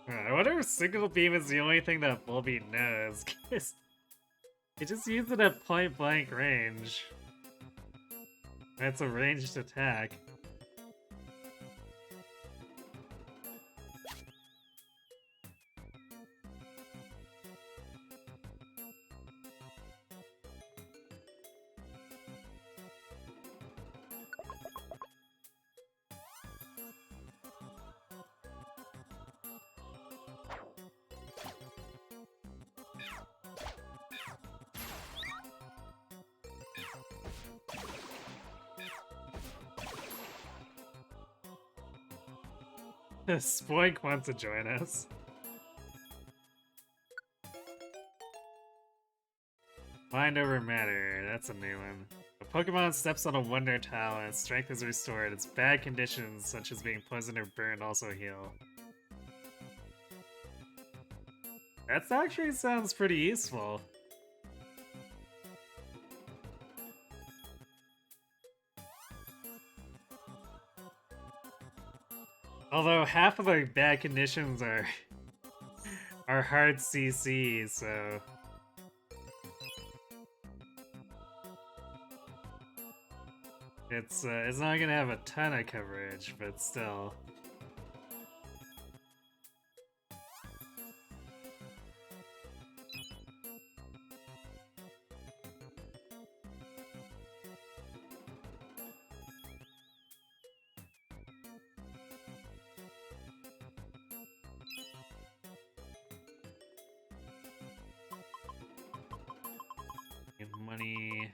I wonder if Signal Beam is the only thing that Volbeat knows, because it just uses it at point blank range. That's a ranged attack. Spoink wants to join us. Mind over matter, that's a new one. A Pokemon steps on a Wonder Tile and its strength is restored. Its bad conditions, such as being poisoned or burned, also heal. That actually sounds pretty useful. Although half of the bad conditions are hard CC, so it's not gonna have a ton of coverage, but still. Money.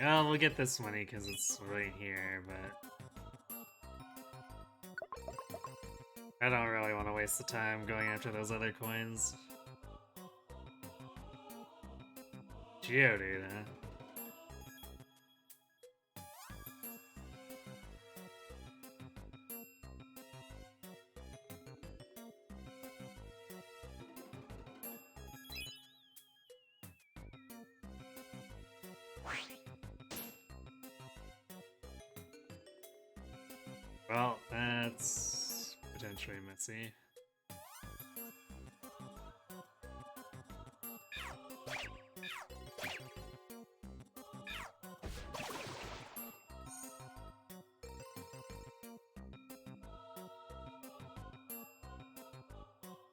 Oh, we'll get this money because it's right here, but I don't really want to waste the time going after those other coins. Geodude, huh? Well, that's potentially messy.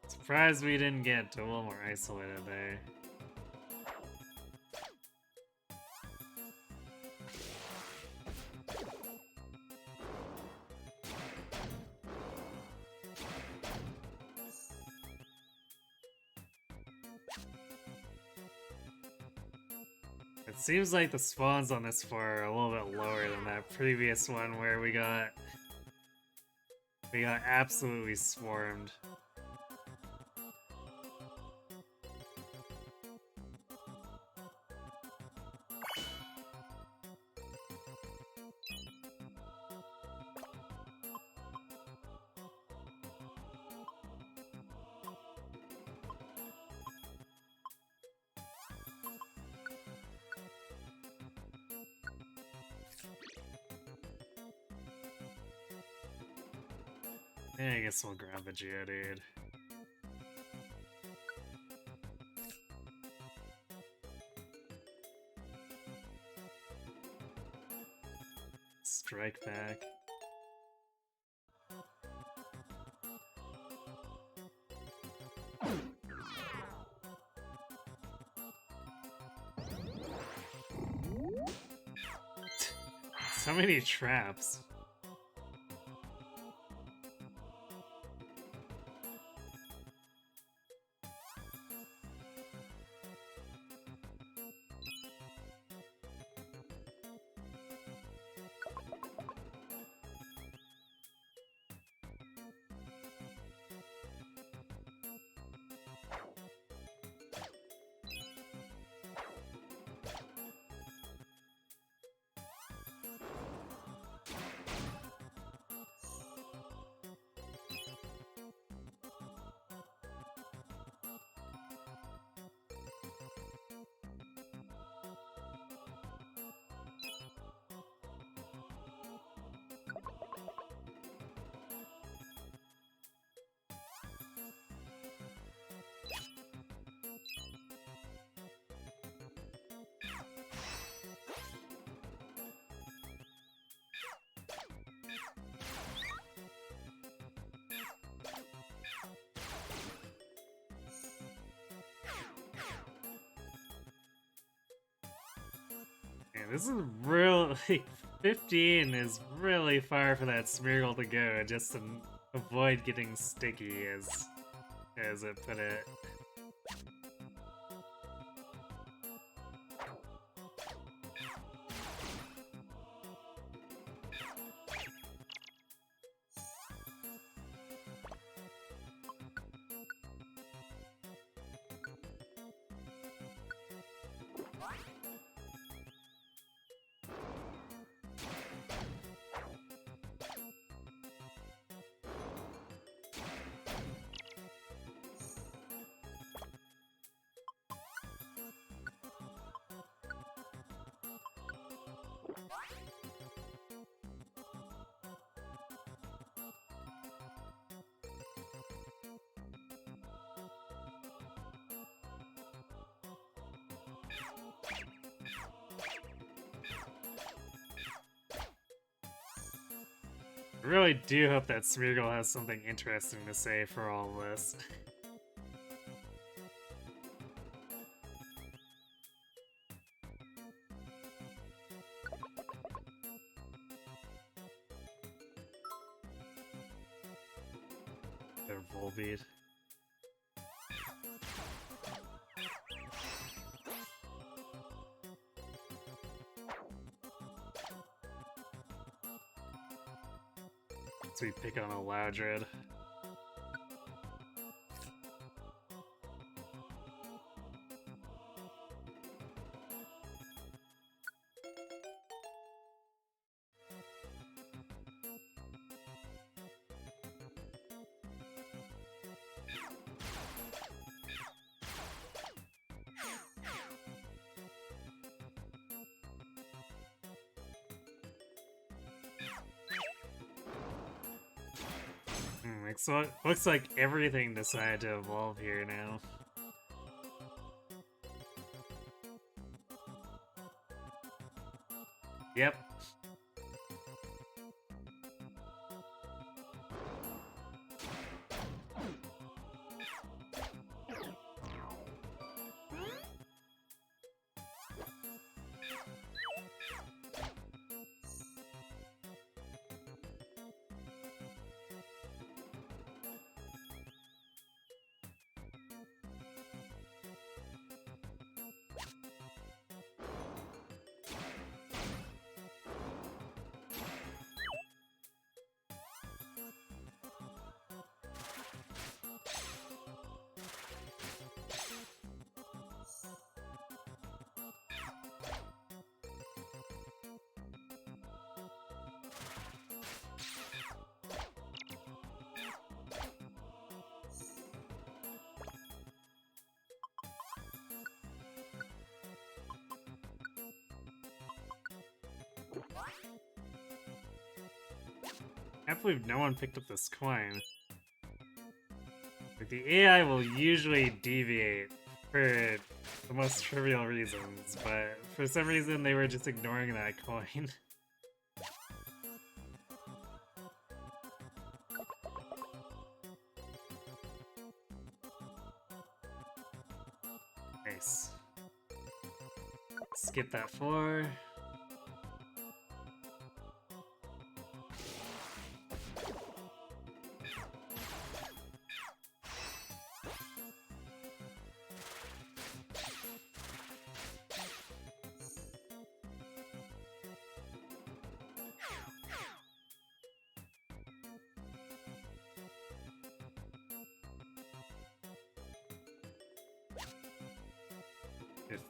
Surprised we didn't get a little more isolated there. It seems like the spawns on this floor are a little bit lower than that previous one where we got absolutely swarmed. Yeah, I guess we'll grab the Geodude. Strike back. So many traps. Man, this is really 15 is really far for that Smeargle to go just to avoid getting sticky, as it put it. I really do hope that Smeargle has something interesting to say for all this. Their Volbeat. So we pick on a Loudred. So looks like everything decided to evolve here now. Yep. I can't believe no one picked up this coin. Like, the AI will usually deviate for the most trivial reasons, but for some reason they were just ignoring that coin. Nice. Skip that 4.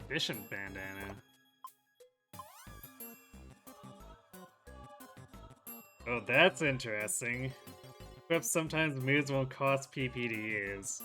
Efficient bandana. Oh, that's interesting. Perhaps sometimes moves won't cost PP to use.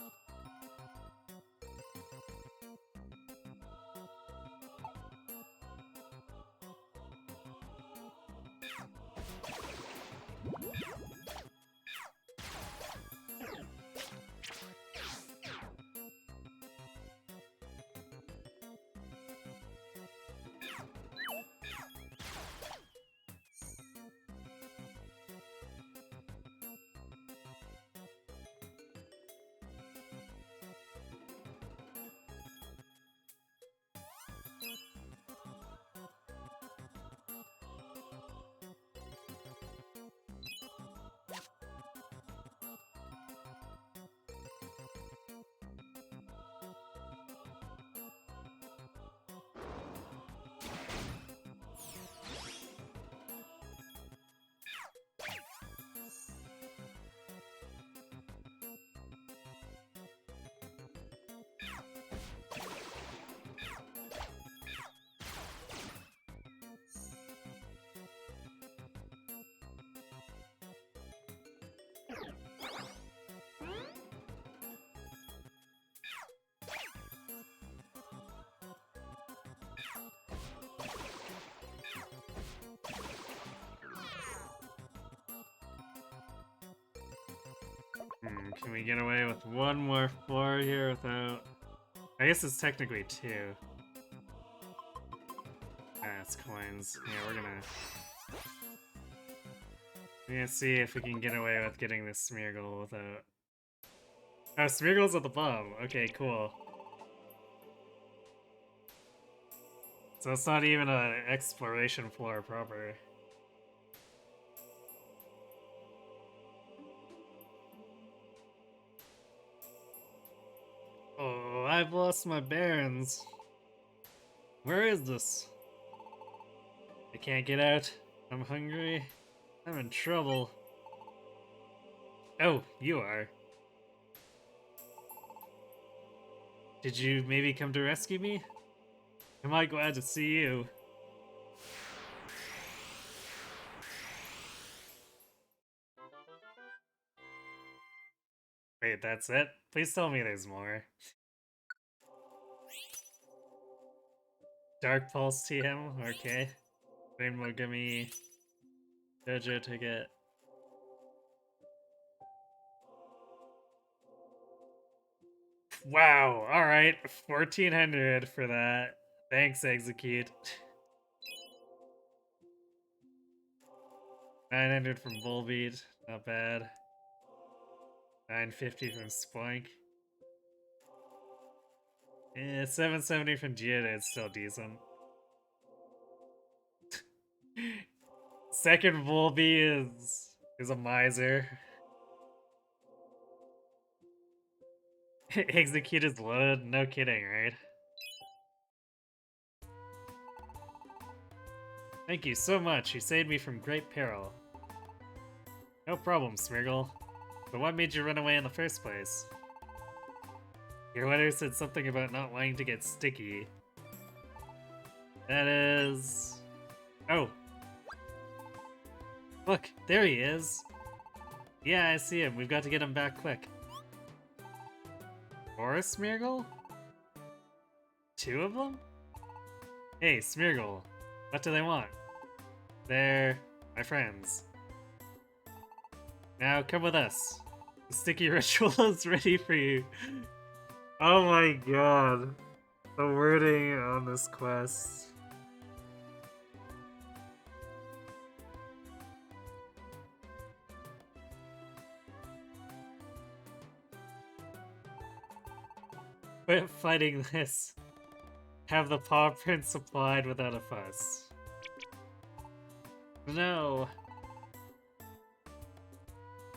Can we get away with one more floor here without... I guess it's technically two. Ah, it's coins. Yeah, we're gonna see if we can get away with getting this Smeargle without... Oh, Smeargle's at the bottom. Okay, cool. So it's not even an exploration floor proper. Oh, I've lost my bearings. Where is this? I can't get out. I'm hungry. I'm in trouble. Oh, you are. Did you maybe come to rescue me? Am I glad to see you? Wait, that's it? Please tell me there's more. Dark Pulse TM? Okay. Rainbow Gummy. Dojo ticket. Wow, alright. 1400 for that. Thanks, Execute. 900 from Volbeat. Not bad. 950 from Spoink. 770 from Geoda, it's still decent. Second Volby is a miser. Execute is loaded? No kidding, right? Thank you so much, you saved me from great peril. No problem, Smeargle. But what made you run away in the first place? Your letter said something about not wanting to get sticky. That is... Oh. Look, there he is. Yeah, I see him. We've got to get him back quick. Or a Smeargle? Two of them? Hey, Smeargle. What do they want? They're my friends. Now come with us. The sticky ritual is ready for you. Oh my god. The wording on this quest. Quit fighting this. Have the paw print supplied without a fuss. No.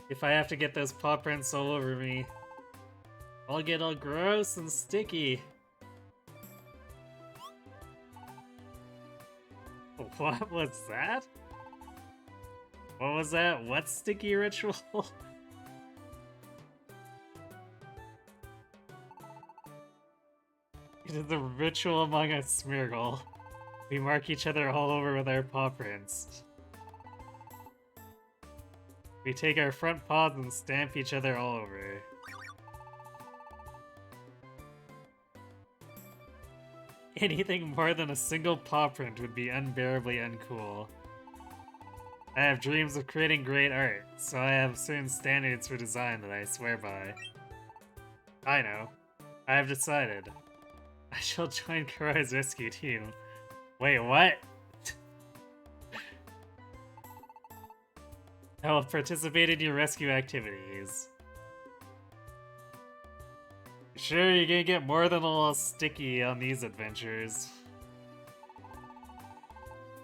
If I have to get those paw prints all over me, I'll get all gross and sticky. What was that? What was that? What sticky ritual? It is a ritual among us, Smeargle. We mark each other all over with our paw prints. We take our front paws and stamp each other all over. Anything more than a single paw print would be unbearably uncool. I have dreams of creating great art, so I have certain standards for design that I swear by. I know. I have decided. I shall join Karai's rescue team. Wait, what? I will participate in your rescue activities. Sure, you're gonna get more than a little sticky on these adventures.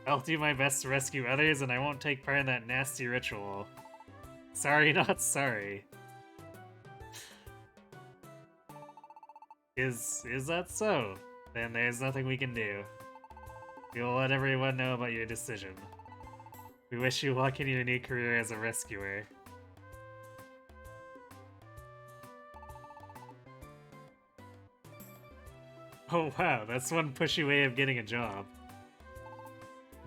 I'll do my best to rescue others, and I won't take part in that nasty ritual. Sorry, not sorry. Is that so? Then there's nothing we can do. We will let everyone know about your decision. We wish you luck in your new career as a rescuer. Oh wow, that's one pushy way of getting a job.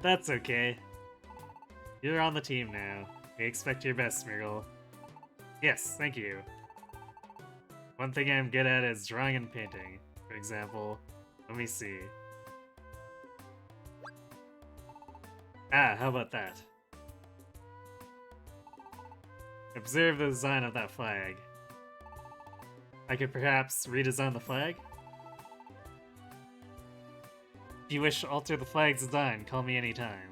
That's okay. You're on the team now. We expect your best, Smeargle. Yes, thank you. One thing I'm good at is drawing and painting. For example, let me see. Ah, how about that? Observe the design of that flag. I could perhaps redesign the flag? If you wish to alter the flag's design, call me anytime.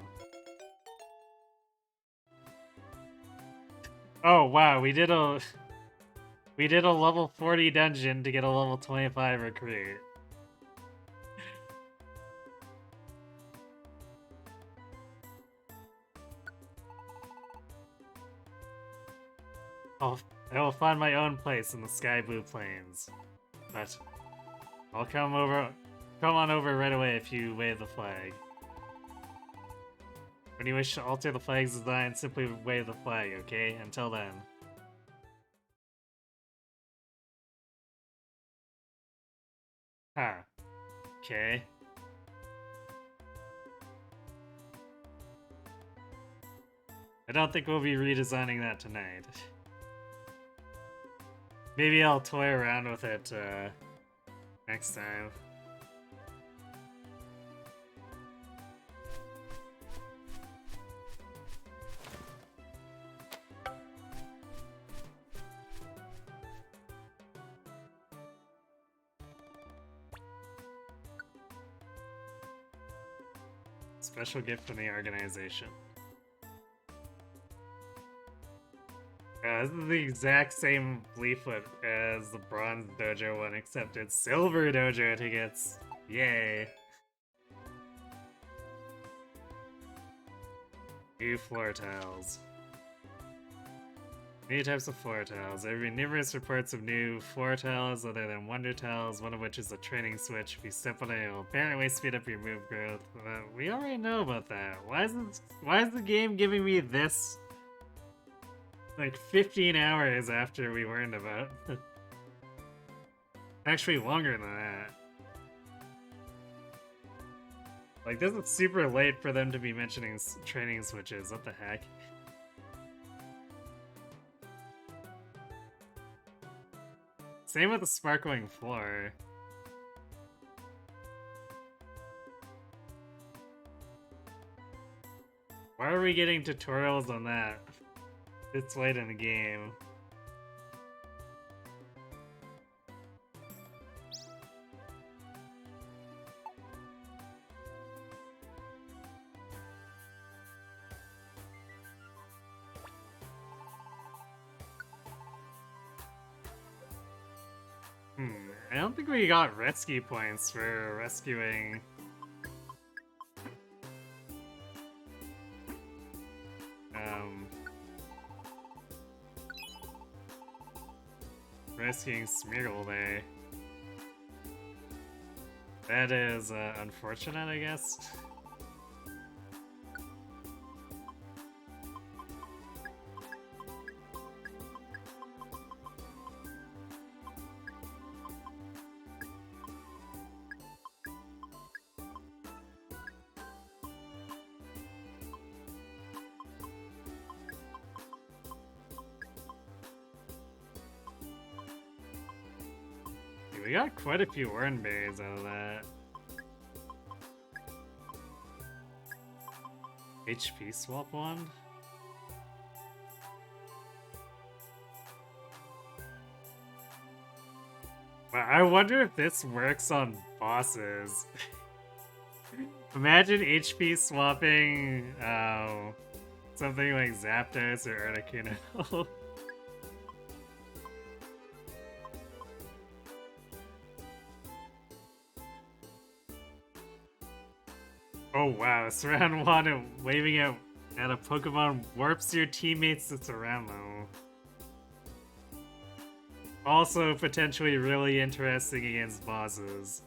Oh wow, we did a level 40 dungeon to get a level 25 recruit. I will find my own place in the sky blue plains. But I'll come on over right away if you wave the flag. When you wish to alter the flag's design, simply wave the flag, okay? Until then. Huh. Okay. I don't think we'll be redesigning that tonight. Maybe I'll toy around with it next time. Special gift from the organization. This is the exact same leaflet as the Bronze Dojo one, except it's Silver Dojo tickets. Yay! New floor tiles. New types of floor tiles. There have been numerous reports of new floor tiles other than Wonder Tiles, one of which is a training switch. If you step on it, it will apparently speed up your move growth. We already know about that. Why is the game giving me this like 15 hours after we learned about it? Actually longer than that. Like, this is super late for them to be mentioning training switches. What the heck? Same with the sparkling floor. Why are we getting tutorials on that? It's late in the game. I don't think we got rescue points for rescuing. Rescuing Smeagol Day. That is unfortunate, I guess. We got quite a few orange berries out of that. HP swap wand? Wow, I wonder if this works on bosses. Imagine HP swapping something like Zapdos or Articuno. Oh wow, Surround Wand and waving it at a Pokemon warps your teammates to surround them. Also potentially really interesting against bosses.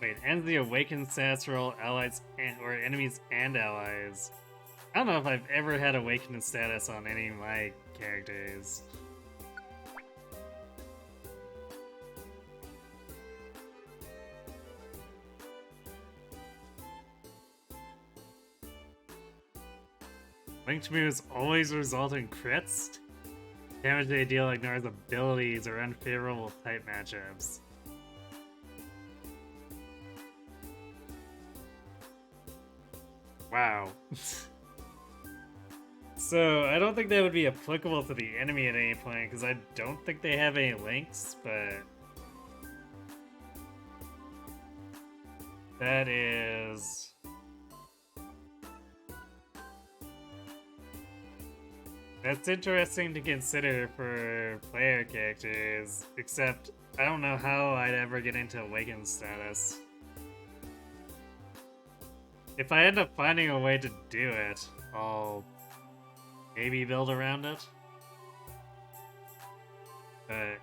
Wait, ends the awakened stats for all allies or enemies and allies. I don't know if I've ever had awakened status on any of my characters. Linked moves always result in crits? Damage they deal ignores abilities or unfavorable type matchups. Wow. So, I don't think that would be applicable to the enemy at any point, because I don't think they have any links, but... That is... That's interesting to consider for player characters, except I don't know how I'd ever get into Awakened status. If I end up finding a way to do it, I'll maybe build around it. But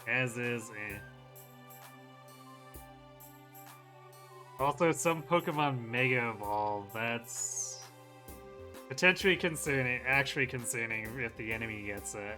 as is, eh. Also, some Pokemon Mega Evolve, that's potentially concerning, actually concerning if the enemy gets it.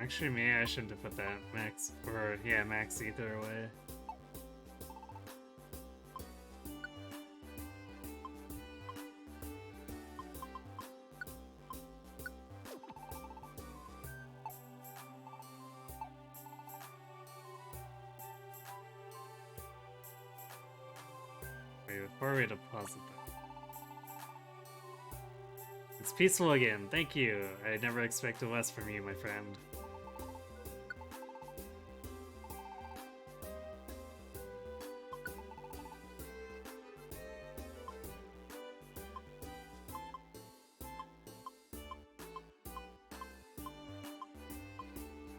Actually, maybe I shouldn't have put that max, or yeah, max ether away. Wait, before we deposit that. It's peaceful again, thank you. I never expected less from you, my friend.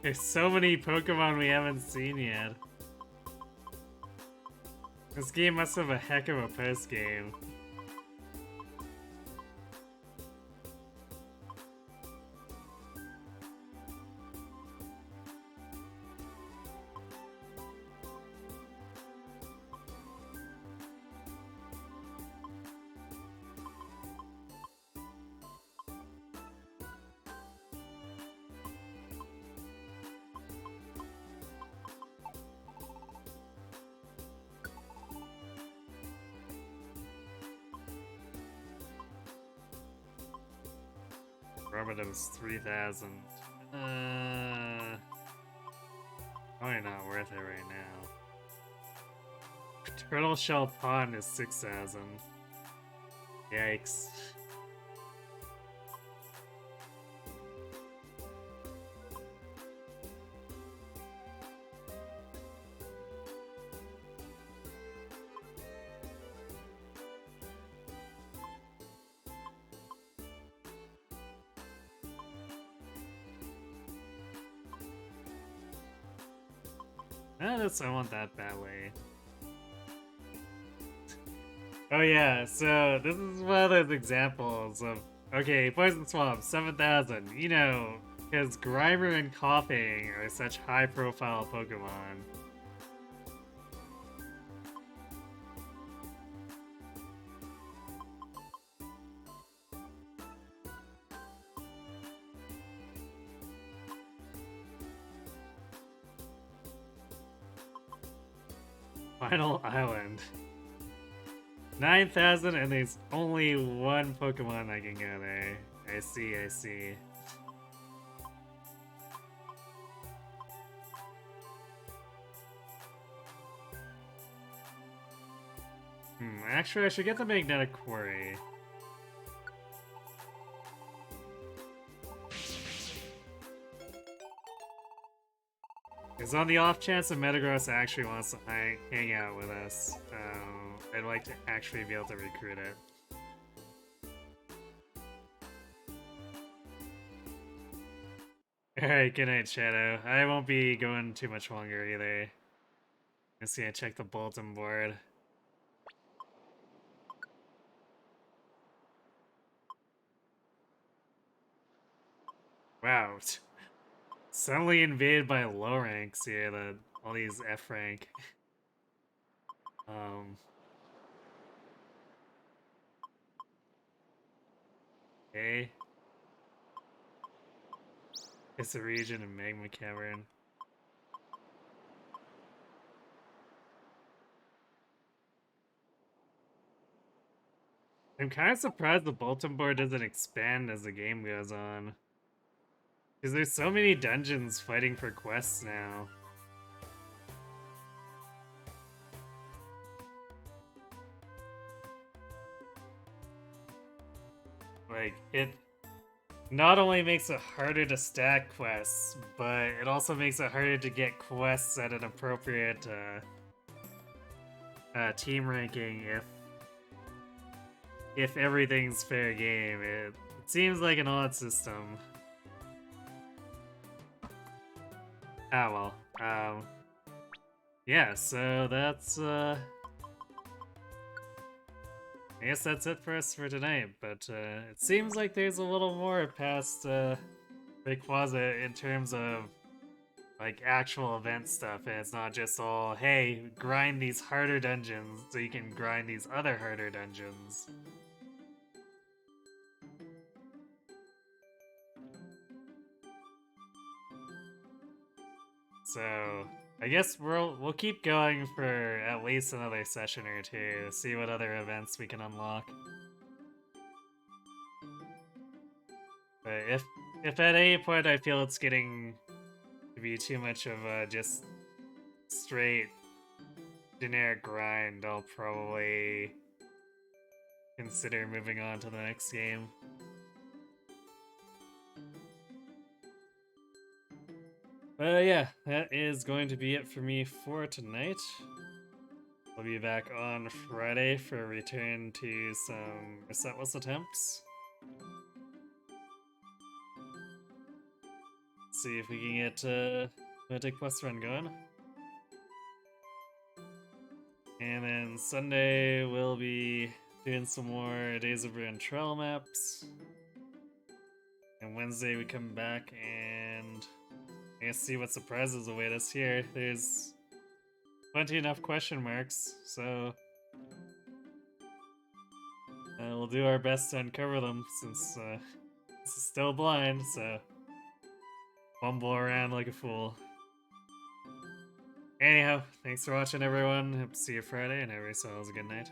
There's so many Pokemon we haven't seen yet. This game must have a heck of a post-game. Robert, it was 3,000. Probably not worth it right now. Turtle Shell Pond is 6,000. Yikes. I want that way. Oh yeah, so this is one of those examples of, okay, Poison Swamp, 7,000, you know, because Grimer and Coughing are such high-profile Pokemon. Final Island. 9,000 and there's only one Pokemon I can go there. I see, I see. Actually I should get the Magnetic Quarry. Because on the off chance that Metagross actually wants to hang out with us, I'd like to actually be able to recruit it. Alright, good night, Shadow. I won't be going too much longer either. Let's see, I check the bulletin board. Wow. Suddenly invaded by low ranks here, all these F rank. Okay. It's a region in Magma Cavern. I'm kind of surprised the bulletin board doesn't expand as the game goes on. Because there's so many dungeons fighting for quests now. Like, it not only makes it harder to stack quests, but it also makes it harder to get quests at an appropriate team ranking if everything's fair game. It seems like an odd system. Ah well. Yeah, so that's I guess that's it for us for tonight, but it seems like there's a little more past Rayquaza in terms of like actual event stuff, and it's not just all, hey, grind these harder dungeons so you can grind these other harder dungeons. So I guess we'll keep going for at least another session or two, see what other events we can unlock. But if at any point I feel it's getting to be too much of a just straight generic grind, I'll probably consider moving on to the next game. But yeah, that is going to be it for me for tonight. I'll be back on Friday for a return to some resetless attempts. See if we can get Mythic Plus Run going. And then Sunday we'll be doing some more Days of Ruin Trail maps. And Wednesday we come back and I guess see what surprises await us here. There's plenty enough question marks, so we'll do our best to uncover them since this is still blind, so fumble around like a fool. Anyhow, thanks for watching everyone. Hope to see you Friday, and everybody so have a good night.